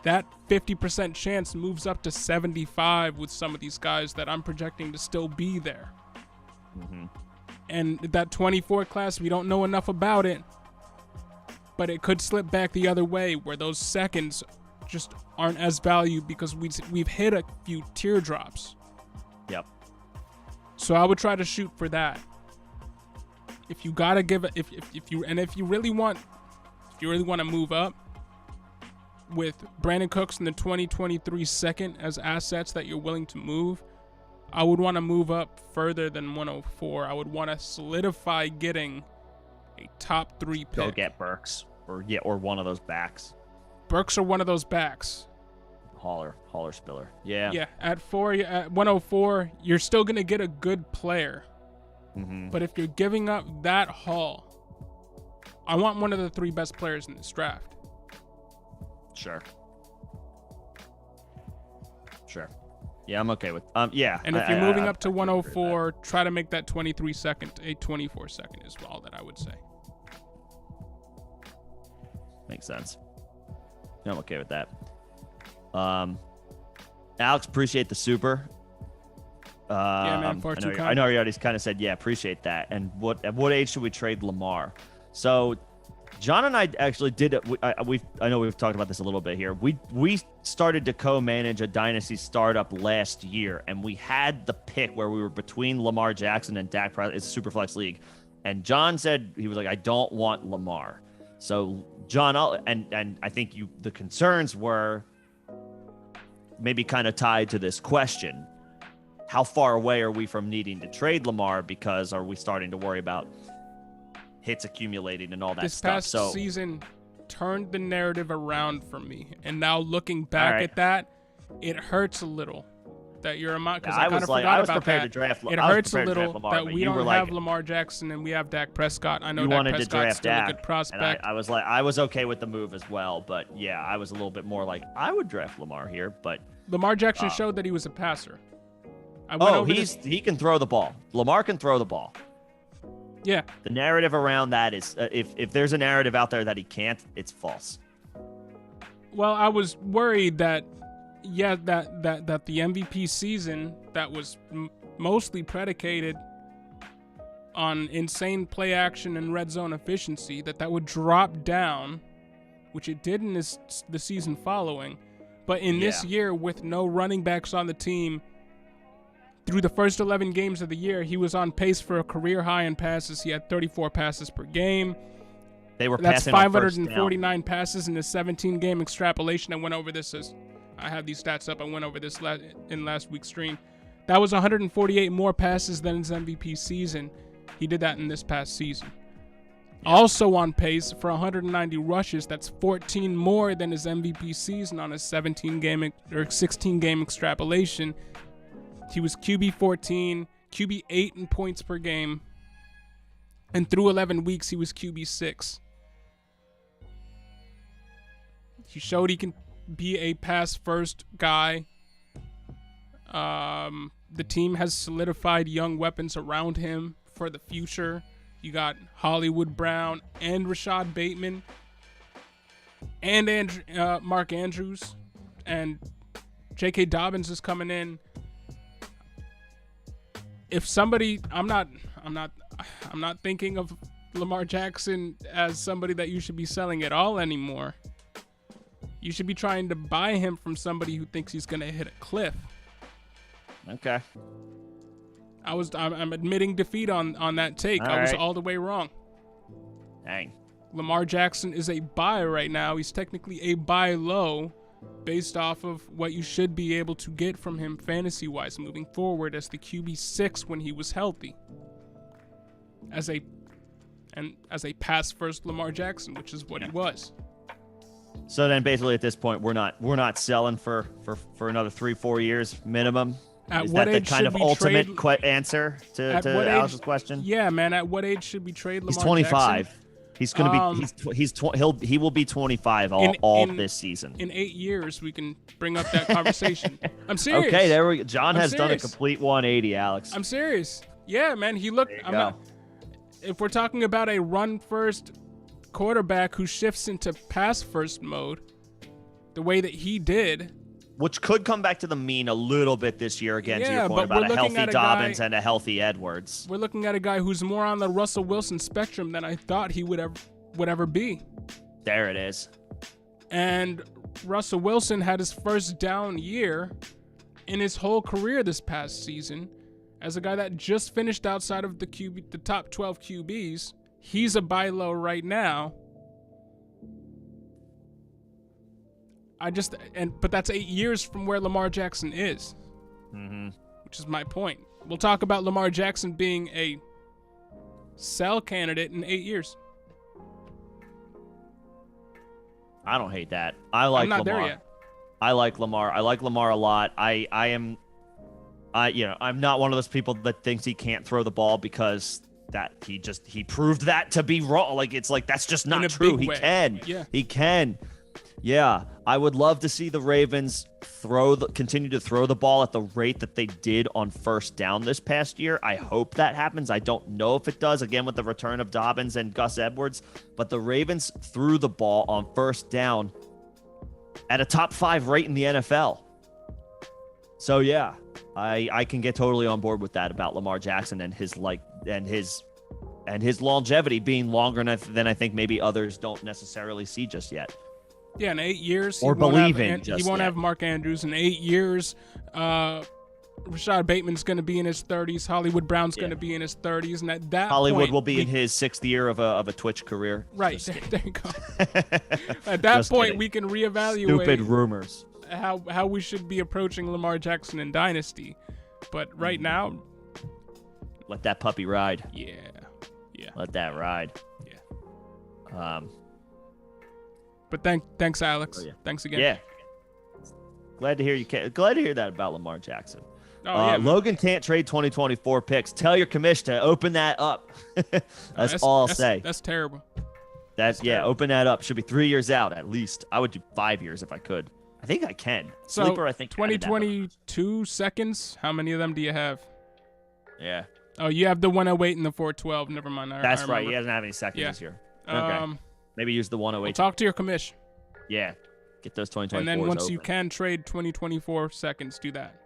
that 50% chance moves up to 75 with some of these guys that I'm projecting to still be there. Mm-hmm. And that 24 class, we don't know enough about it, but it could slip back the other way where those seconds just aren't as valued because we've hit a few teardrops. Yep. So I would try to shoot for that. If you gotta give it, if you really want to move up with Brandon Cooks in the 2023 second as assets that you're willing to move, I would want to move up further than 104. I would want to solidify getting a top 3 pick. Go get Burks or one of those backs. Burks are one of those backs. Holler Spiller. Yeah. Yeah, at 104, you're still gonna get a good player. Mm-hmm. But if you're giving up that haul, I want one of the 3 best players in this draft. Sure. Yeah, I'm okay with. Yeah. And if you're moving up to 104, try to make that 23 second a 24 second is all that I would say. Makes sense. Yeah, I'm okay with that. Alex, appreciate the super. Yeah, man. I know you already kind of said, yeah, appreciate that. And at what age should we trade Lamar? So John and I actually did it. I know we've talked about this a little bit here. We started to co-manage a Dynasty startup last year, and we had the pick where we were between Lamar Jackson and Dak Prescott. It's a Superflex league, and John said he was like, I don't want Lamar. So John, and I think the concerns were maybe kind of tied to this question: how far away are we from needing to trade Lamar? Because are we starting to worry about hits accumulating and all that stuff? This past season turned the narrative around for me, and now looking back at that, it hurts a little that you're a because I kind of forgot about that. It hurts a little that we don't have Lamar Jackson and we have Dak Prescott. I know Dak Prescott's still a good prospect. And I was okay with the move as well, but yeah, I was a little bit more like, I would draft Lamar here, but Lamar Jackson showed that he was a passer. He can throw the ball. Lamar can throw the ball. Yeah. The narrative around that is, if there's a narrative out there that he can't, it's false. Well, I was worried that that the MVP season that was mostly predicated on insane play action and red zone efficiency, that would drop down, which it did in the season following. But in this year, with no running backs on the team, through the first 11 games of the year, he was on pace for a career high in passes. He had 34 passes per game. That's 549 passes in the 17-game extrapolation. I went over this I have these stats up. I went over this in last week's stream. That was 148 more passes than his MVP season. He did that in this past season. Yeah. Also on pace for 190 rushes. That's 14 more than his MVP season on his 16-game extrapolation. He was QB 14, QB 8 in points per game, and through 11 weeks he was QB 6. He showed he can be a pass-first guy. The team has solidified young weapons around him for the future. You got Hollywood Brown and Rashad Bateman and Mark Andrews, and J.K. Dobbins is coming in. If somebody, I'm not thinking of Lamar Jackson as somebody that you should be selling at all anymore. You should be trying to buy him from somebody who thinks he's going to hit a cliff. Okay. I'm admitting defeat on that take. I was all the way wrong. Dang. Lamar Jackson is a buy right now. He's technically a buy low based off of what you should be able to get from him fantasy-wise moving forward as the QB6 when he was healthy. As a pass-first Lamar Jackson, which is what he was. So then basically at this point we're not selling for another 3-4 years minimum. Is that the kind of ultimate answer to Alex's question? Yeah, man. At what age should we trade Lamar Jackson? He's 25. Jackson? He's gonna be. He will be 25 all this season. In 8 years, we can bring up that conversation. I'm serious. Okay, there we go. John has done a serious. complete 180, Alex. I'm serious. Yeah, man. He looked. If we're talking about a run-first quarterback who shifts into pass-first mode, the way that he did, which could come back to the mean a little bit this year, again, to your point about a healthy Dobbins and a healthy Edwards. We're looking at a guy who's more on the Russell Wilson spectrum than I thought he would ever be. There it is. And Russell Wilson had his first down year in his whole career this past season as a guy that just finished outside of the top 12 QBs. He's a buy low right now. But that's 8 years from where Lamar Jackson is, which is my point. We'll talk about Lamar Jackson being a sell candidate in 8 years. I don't hate that. I like I'm not Lamar. there yet. I like Lamar. I like Lamar a lot. I'm not one of those people that thinks he can't throw the ball because that he proved that to be wrong. Like, it's like, that's just not true. He can. Yeah. He can. Yeah, I would love to see the Ravens continue to throw the ball at the rate that they did on first down this past year. I hope that happens. I don't know if it does, again, with the return of Dobbins and Gus Edwards, but the Ravens threw the ball on first down at a top 5 rate in the NFL. So yeah, I can get totally on board with that about Lamar Jackson and his longevity being longer than I think maybe others don't necessarily see just yet. Yeah, in 8 years, he won't have Mark Andrews in 8 years. Rashad Bateman's going to be in his 30s. Hollywood Brown's going to be in his 30s, and at that Hollywood point, will be in his 6th year of a Twitch career. Right, there you go. At that point, we can reevaluate. Stupid rumors. How we should be approaching Lamar Jackson in Dynasty, but right now, let that puppy ride. Yeah. Let that ride. Yeah. But thanks, Alex. Oh, yeah. Thanks again. Yeah. Glad to hear that about Lamar Jackson. Oh, yeah, Logan can't trade 2024 picks. Tell your commish to open that up. That's all I'll say. That's terrible. Open that up. Should be 3 years out at least. I would do 5 years if I could. I think I can. So, Sleeper, I think 2022 seconds. How many of them do you have? Yeah. Oh, you have the 108 and the 412. Never mind. That's right. He doesn't have any seconds this year. Okay. Maybe use the 108. Talk to your commish. Yeah. Get those 2024s And then once open. you can trade 2024 seconds, do that.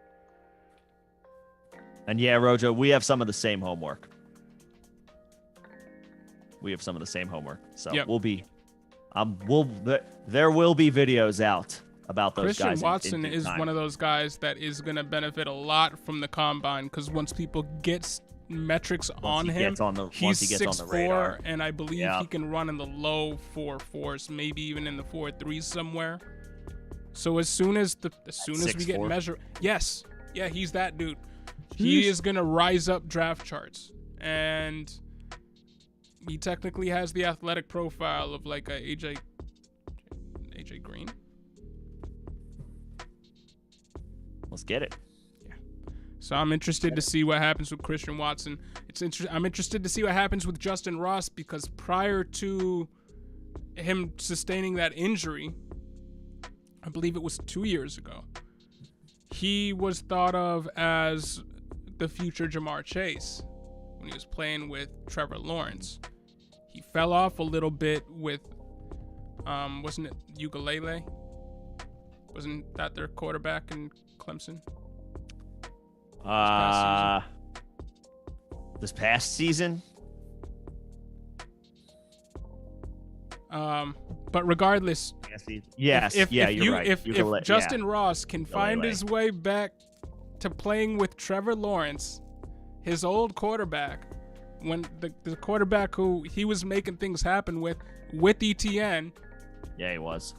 And yeah, Rojo, we have some of the same homework. So yep. we'll be, there will be videos out about those Christian guys. Watson is one of those guys that is going to benefit a lot from the combine because once people get metrics on him, he's 6'4", and I believe he can run in the low 4.4s, maybe even in the 4.3s somewhere. So as soon as we get measured, he's that dude. He is gonna rise up draft charts, and he technically has the athletic profile of like a AJ Green. Let's get it. So I'm interested to see what happens with Christian Watson. I'm interested to see what happens with Justin Ross because prior to him sustaining that injury, I believe it was 2 years ago, he was thought of as the future Jamar Chase when he was playing with Trevor Lawrence. He fell off a little bit with, wasn't it Ugalele? Wasn't that their quarterback in Clemson? This past season? But regardless, you're right. If Justin Ross can find his way back to playing with Trevor Lawrence, his old quarterback, when the quarterback who he was making things happen with ETN. Yeah, he was.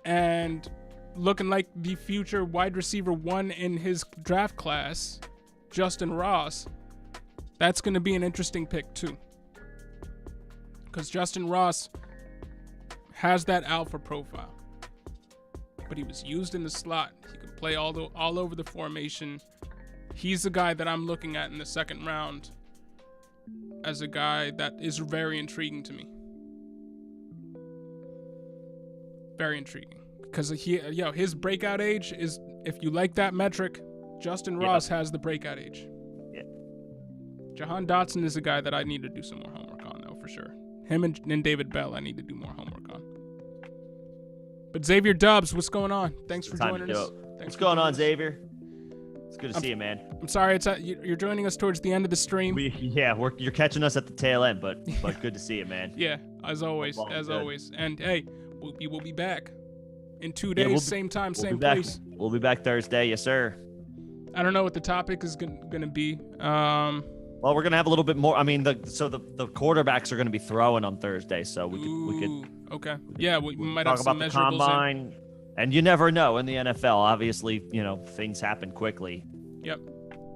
And looking like the future wide receiver 1 in his draft class, Justin Ross, that's going to be an interesting pick too. Because Justin Ross has that alpha profile, but he was used in the slot. He could play all over the formation. He's the guy that I'm looking at in the second round as a guy that is very intriguing to me. Very intriguing because his breakout age is, if you like that metric, Justin Ross has the breakout age. Yeah. Jahan Dotson is a guy that I need to do some more homework on, though, for sure. Him and David Bell, I need to do more homework on. But Xavier Dubs, what's going on? Thanks for joining us. What's going on, Xavier? It's good to see you, man. I'm sorry you're joining us towards the end of the stream. You're catching us at the tail end, but good to see you, man. Yeah, as always. And hey, we'll be back in 2 days, same time, same place. We'll be back Thursday, yes, sir. I don't know what the topic is gonna be. Well, we're gonna have a little bit more. I mean, the quarterbacks are gonna be throwing on Thursday, so we could. Okay. Yeah, we might talk have some about the measurables combine, and you never know in the NFL. Obviously, things happen quickly. Yep.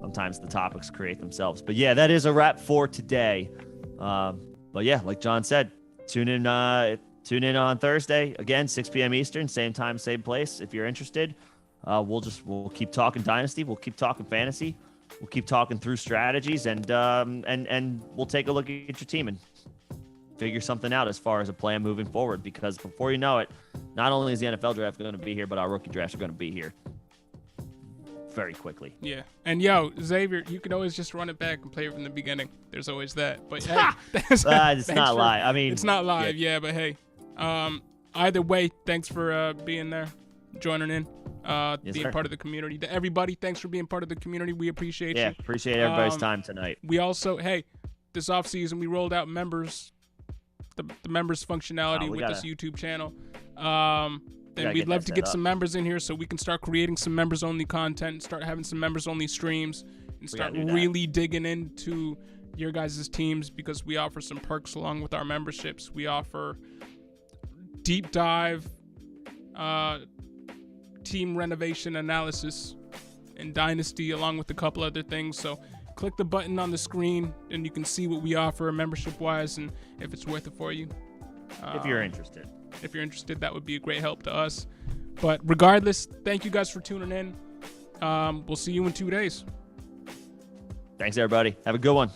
Sometimes the topics create themselves. But yeah, that is a wrap for today. But yeah, like John said, tune in on Thursday again, 6 p.m. Eastern, same time, same place. If you're interested, we'll keep talking Dynasty. We'll keep talking fantasy. We'll keep talking through strategies, and we'll take a look at your team and figure something out as far as a plan moving forward. Because before you know it, not only is the NFL draft going to be here, but our rookie drafts are going to be here very quickly. Yeah. And Xavier, you can always just run it back and play it from the beginning. There's always that. But hey, it's not live. I mean, it's not live. Yeah, but hey, either way, thanks for being there, joining in, being part of the community. To everybody, thanks for being part of the community. We appreciate you. Yeah, appreciate everybody's time tonight. We also, this off season we rolled out members, the members functionality with this YouTube channel. And we'd love to get some members in here so we can start creating some members-only content, start having some members-only streams, and start really digging into your guys' teams, because we offer some perks along with our memberships. We offer deep dive team renovation analysis in Dynasty, along with a couple other things. So click the button on the screen and you can see what we offer membership-wise and if it's worth it for you. If you're interested. If you're interested, that would be a great help to us. But regardless, thank you guys for tuning in. We'll see you in 2 days. Thanks, everybody. Have a good one.